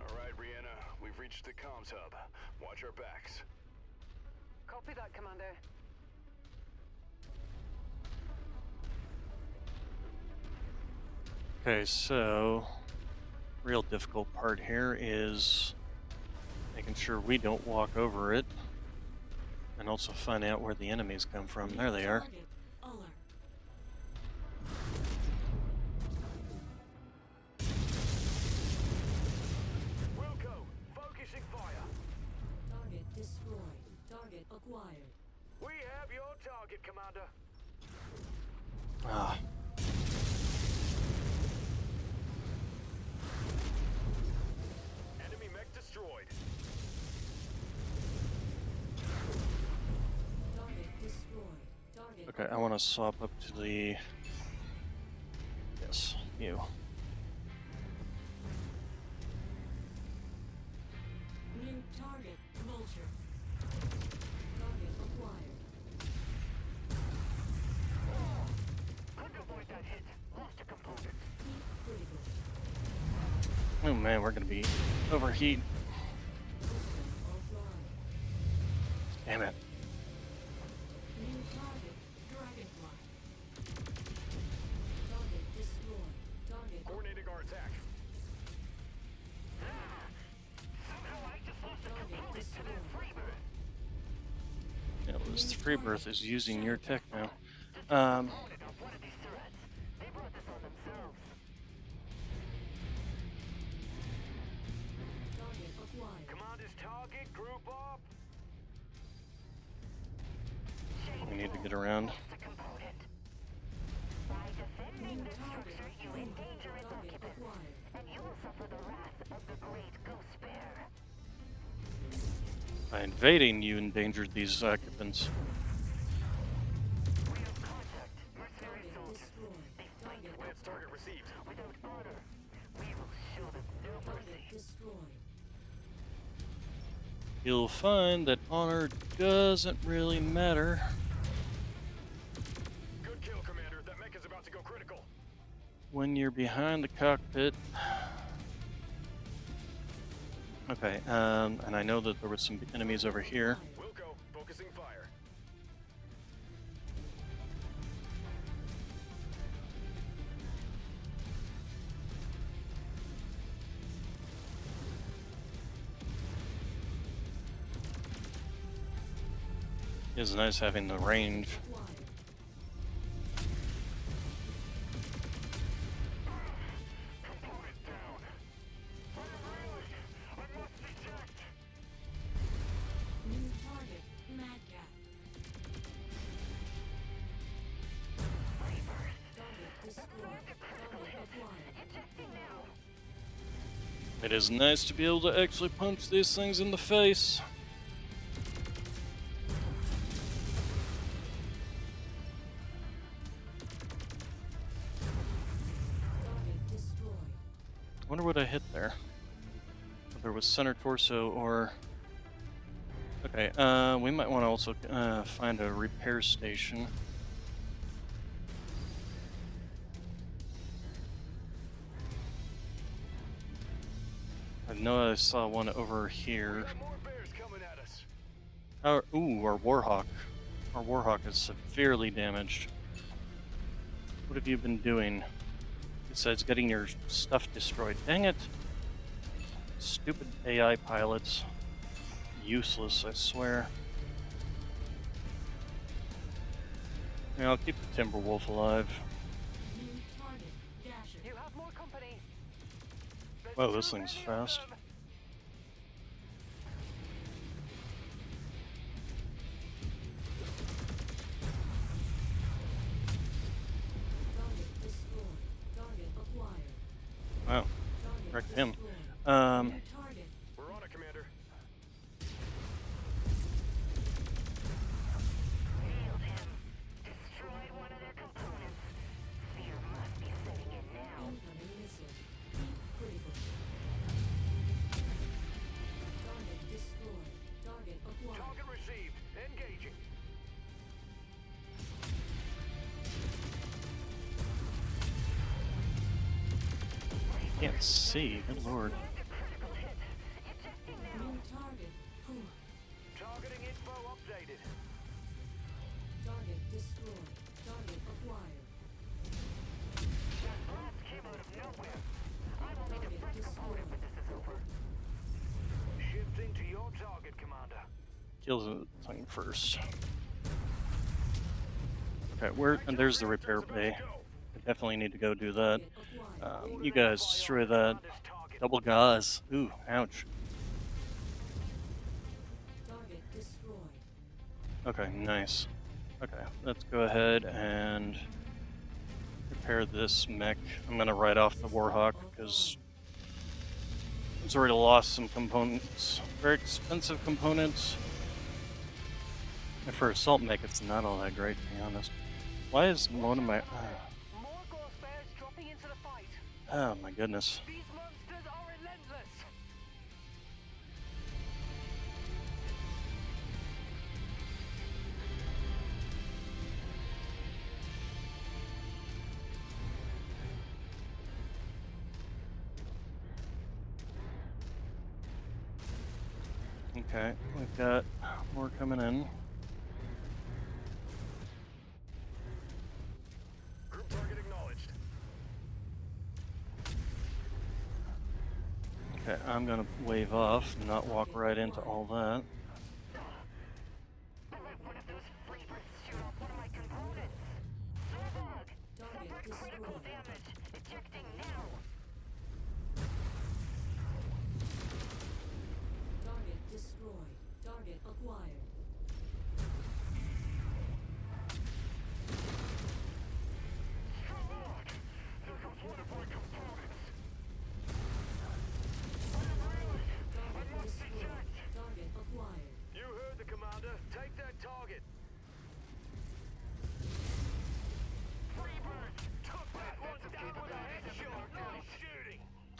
Alright, Rihanna, we've reached the comms hub. Watch our backs. Copy that, Commander. Okay, so real difficult part here is making sure we don't walk over it, and also find out where the enemies come from. There they are. target alert. Wilco, focusing fire. Target destroyed. Target acquired. We have your target, Commander. Ah. Enemy mech destroyed. Target destroyed. Target Okay, I want to swap up to the... Yes, you. new target vulture. Target acquired. Couldn't avoid that hit. Lost a component. Heat critical. Oh man, we're gonna be overheat. System offline. Damn it. New this Freebirth is using your tech now. Target acquired. Commander's target, group up. We need to get around. New target. Target acquired. By invading, you endangered these occupants. Target destroyed. Target Lance target received. target destroyed. You'll find that honor doesn't really matter. Good kill, Commander. That mech is about to go critical. When you're behind the cockpit. Okay, and I know that there were some enemies over here. Wilco, focusing fire. It's nice having the range. Acquired. Component down. Really? I must detect. New target. Madcap. Target destroyed. Target acquired. It is nice to be able to actually punch these things in the face. Target destroyed. I wonder what I hit there. Whether it was center torso or... Okay, we might want to also find a repair station. I know I saw one over here. Got more bears coming at us. Our Warhawk. Our Warhawk is severely damaged. What have you been doing? Besides getting your stuff destroyed. Dang it! Stupid AI pilots. Useless, I swear. Yeah, I'll keep the Timberwolf alive. New target. Dasher. You have more company. Whoa, this thing's fast. Target destroyed. Target acquired. Wow, Target wrecked him. destroyed. Um, New target. We're on it, Commander. Incoming missile. Deep critical. Target destroyed. Target acquired. Target received. Engaging. can't see. Good lord. New target. Puma. Targeting info updated. Target destroyed. Target acquired. Target destroyed. Shifting to your target, Commander. Kill the thing first. Okay, and there's the repair bay. I definitely need to go do that. Target acquired. You guys destroy that. Double gauze. Ooh, ouch. Target destroyed. Okay, nice. Okay, let's go ahead and repair this mech. I'm gonna write off the Warhawk because it's already lost some components. Very expensive components. And for assault mech, it's not all that great, to be honest. Why is one of my... More ghost bears dropping into the fight. oh my goodness. These monsters are relentless. Okay, we've got more coming in. Group target acknowledged. Okay, I'm gonna wave off and not walk right into all that.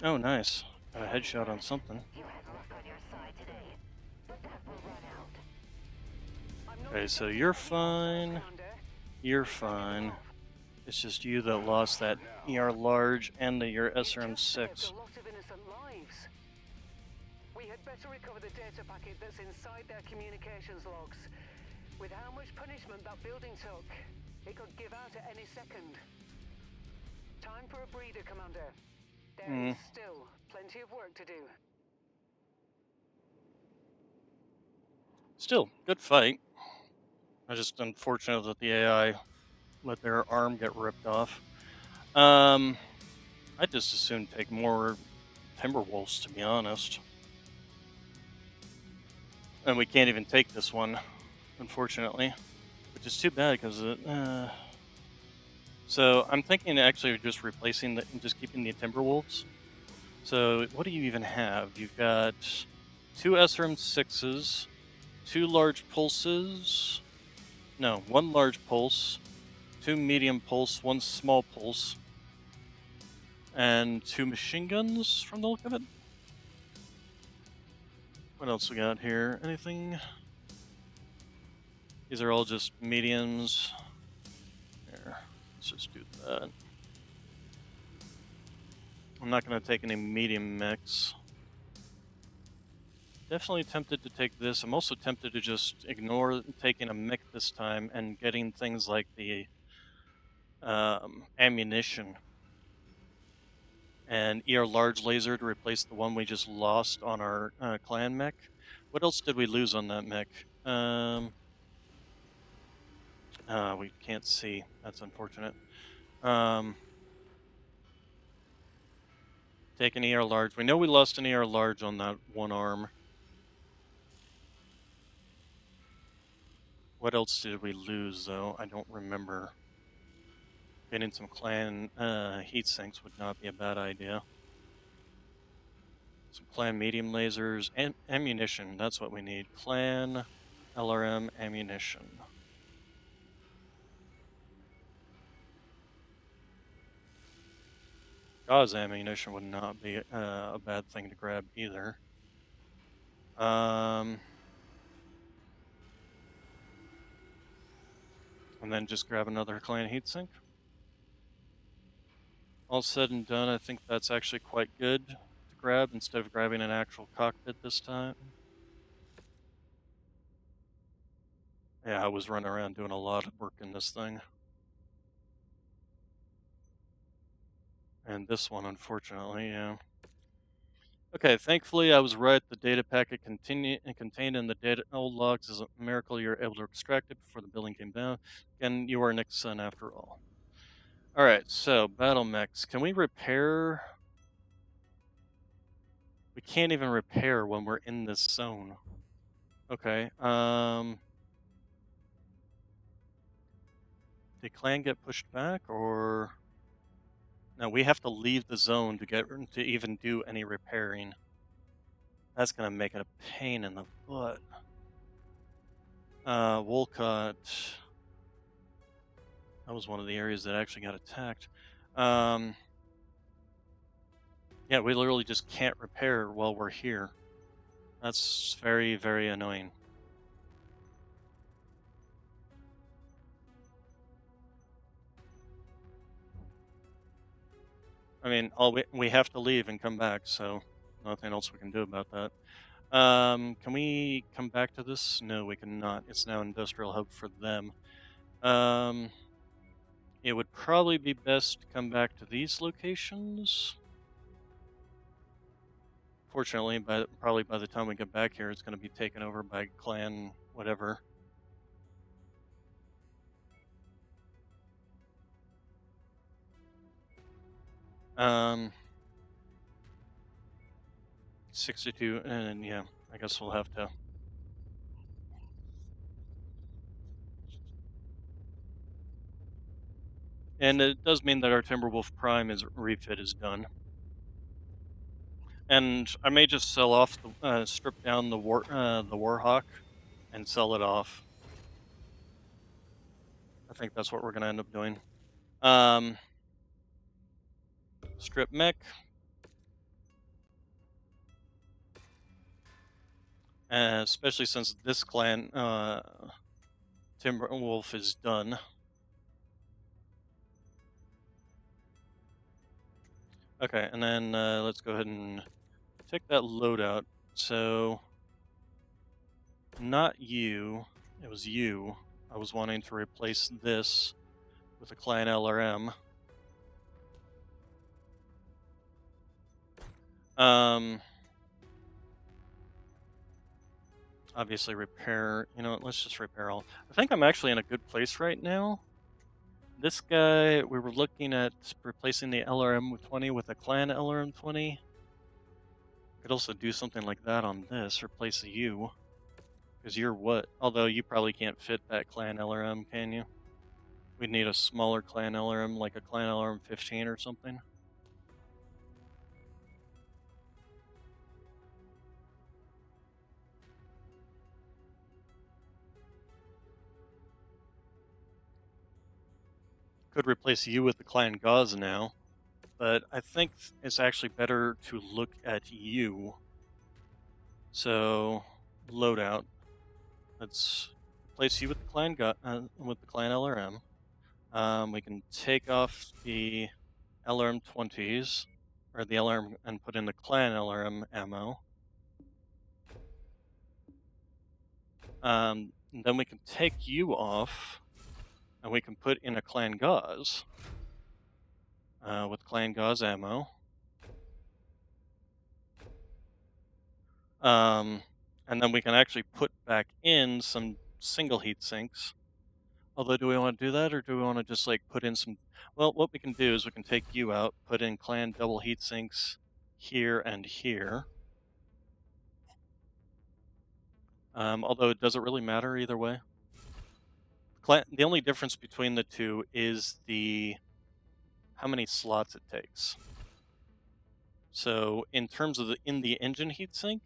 Oh, nice. Got a headshot on something. You had luck on your side today, but that will run out. I'm not Okay, so detecting you're any hostiles, fine. Commander. You're Fending them fine. off. It's just you that lost that For ER now. large and your You've just saved SRM-6. a lot of innocent lives. We had better recover the data packet that's inside their communications logs. With how much punishment that building took, it could give out at any second. Time for a breather, Commander. There is still plenty of work to do. Still, good fight. I just unfortunate that the AI let their arm get ripped off. I'd just as soon take more Timberwolves, to be honest. And we can't even take this one, unfortunately, which is too bad because it. So I'm thinking actually just replacing just keeping the Timberwolves. So what do you even have? You've got 2 SRM-6s, 2 large pulses. No, 1 large pulse, 2 medium pulse, 1 small pulse, and 2 machine guns from the look of it. What else we got here? Anything? These are all just mediums. Here, let's just do that. I'm not going to take any medium mechs. Definitely tempted to take this. I'm also tempted to just ignore taking a mech this time and getting things like the ammunition and ER large laser to replace the one we just lost on our clan mech. What else did we lose on that mech? We can't see. That's unfortunate. Take an ER large. We know we lost an ER large on that one arm. What else did we lose, though? I don't remember. Getting some clan heat sinks would not be a bad idea. Some clan medium lasers and ammunition. That's what we need. Clan LRM ammunition. Gauze ammunition would not be a bad thing to grab either. And then just grab another clan heatsink. All said and done, I think that's actually quite good to grab instead of grabbing an actual cockpit this time. Yeah, I was running around doing a lot of work in this thing. And this one, unfortunately, yeah. Okay, thankfully I was right. The data packet contained in the data old logs is a miracle you were able to extract it before the building came down. Again, you are Nick's son after all. Alright, so battle mechs. Can we repair? We can't even repair when we're in this zone. Okay, did clan get pushed back or? No, we have to leave the zone to even do any repairing. That's gonna make it a pain in the butt. Wolcott. That was one of the areas that actually got attacked. Yeah, we literally just can't repair while we're here. That's very, very annoying. I mean, we have to leave and come back, so nothing else we can do about that. Can we come back to this? No, we cannot. It's now industrial hub for them. It would probably be best to come back to these locations. Fortunately, probably by the time we get back here, it's going to be taken over by clan whatever. 62, and yeah, I guess we'll have to. And it does mean that our Timberwolf Prime refit is done. And I may just sell off strip down the Warhawk, and sell it off. I think that's what we're gonna end up doing. Strip mech. especially since this clan, Timberwolf, is done. Okay, and then let's go ahead and take that loadout. So, not you, it was you. I was wanting to replace this with a clan LRM. Obviously repair, you know what, let's just repair all. I think I'm actually in a good place right now. This guy, we were looking at replacing the LRM-20 with a clan LRM-20. Could also do something like that on this, replace you. Because you're what? Although you probably can't fit that clan LRM, can you? We'd need a smaller clan LRM, like a clan LRM-15 or something. Could replace you with the clan Gauze now, but I think it's actually better to look at you. So, loadout. Let's replace you with the clan with the clan LRM. We can take off the LRM-20s, or the LRM, and put in the clan LRM ammo. And then we can take you off, and we can put in a clan Gauze with clan Gauze ammo. And then we can actually put back in some single heat sinks. Although, do we want to do that, or do we want to just like put in some? Well, what we can do is we can take you out, put in clan double heat sinks here and here. Although it doesn't really matter either way. The only difference between the two is how many slots it takes. So in terms of in the engine heatsink,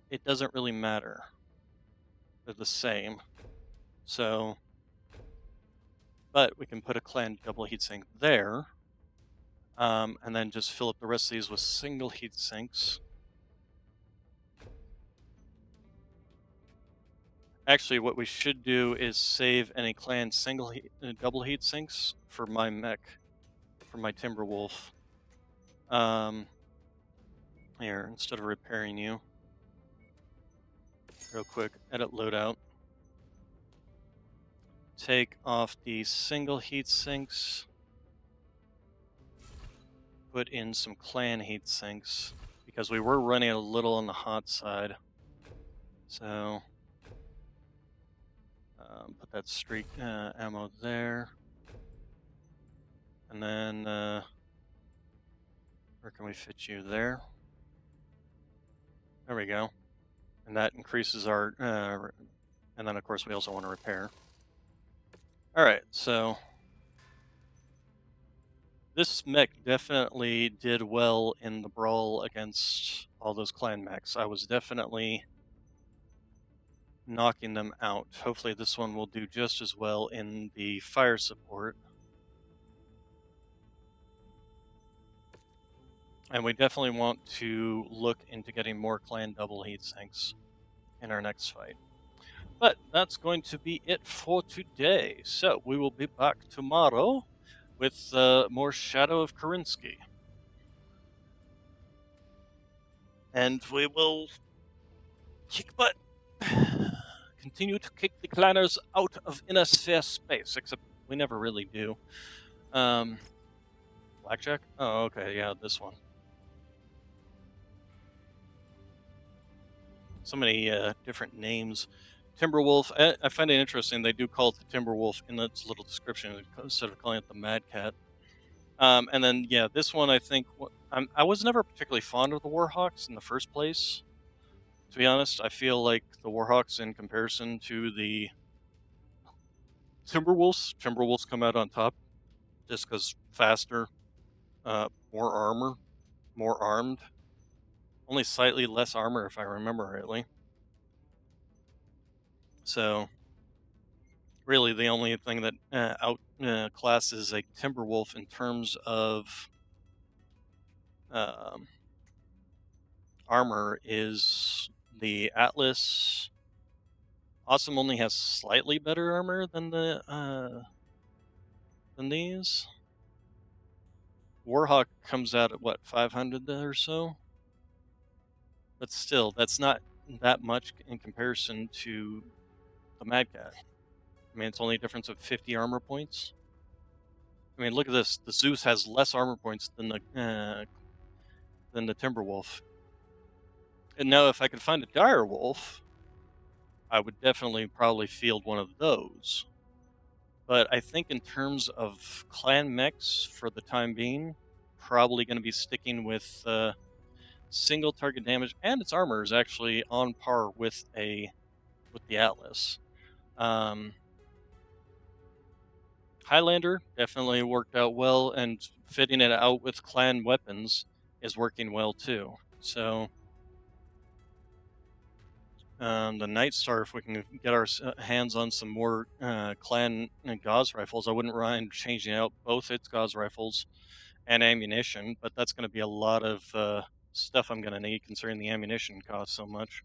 it doesn't really matter. They're the same. So, but we can put a clan double heatsink there, and then just fill up the rest of these with single heatsinks. Actually, what we should do is save any clan double heat sinks for my mech, for my Timberwolf. Here, instead of repairing you, real quick, edit loadout. Take off the single heat sinks. Put in some clan heat sinks because we were running a little on the hot side. So. Put that streak ammo there. And then, where can we fit you there? There we go. And that increases our, and then of course we also want to repair. Alright, so this mech definitely did well in the brawl against all those clan mechs. I was definitely knocking them out. Hopefully this one will do just as well in the fire support. And we definitely want to look into getting more clan double heat sinks in our next fight. But that's going to be it for today. So we will be back tomorrow with more Shadow of Karinsky. And we will kick butt. Continue to kick the clanners out of inner sphere space, except we never really do. Blackjack? Oh, okay, yeah, this one. So many different names. Timberwolf, I find it interesting, they do call it the Timberwolf in its little description instead of calling it the Mad Cat. And then, yeah, this one I think, I was never particularly fond of the Warhawks in the first place. To be honest, I feel like the Warhawks in comparison to the Timberwolves come out on top just because faster, more armor, more armed. Only slightly less armor if I remember rightly. So, really the only thing that outclasses a Timberwolf in terms of armor is the Atlas Awesome only has slightly better armor than these. Warhawk comes out at what, 500 or so? But still, that's not that much in comparison to the Mad Cat. I mean, it's only a difference of 50 armor points. I mean, look at this. The Zeus has less armor points than the Timberwolf. And now, if I could find a Direwolf, I would definitely probably field one of those. But I think in terms of clan mechs for the time being, probably going to be sticking with single target damage, and its armor is actually on par with the Atlas. Highlander definitely worked out well, and fitting it out with clan weapons is working well too. So the Night Star, if we can get our hands on some more clan Gauss rifles, I wouldn't mind changing out both its Gauss rifles and ammunition, but that's going to be a lot of stuff I'm going to need considering the ammunition costs so much.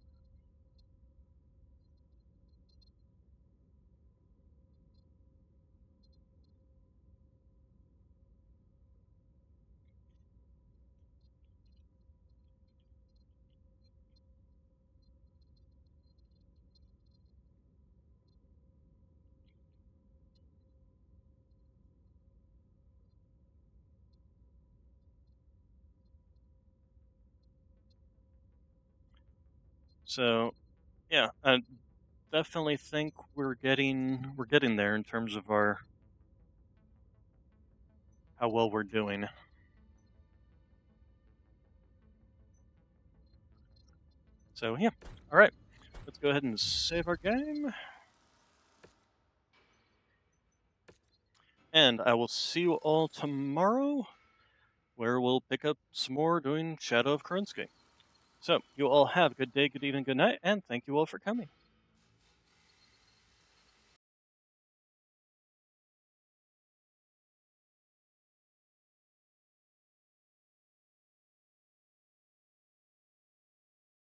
So, yeah, I definitely think we're getting there in terms of our how well we're doing. So yeah, all right, let's go ahead and save our game, and I will see you all tomorrow, where we'll pick up some more doing Shadow of Kerensky. So you all have a good day, good evening, good night, and thank you all for coming.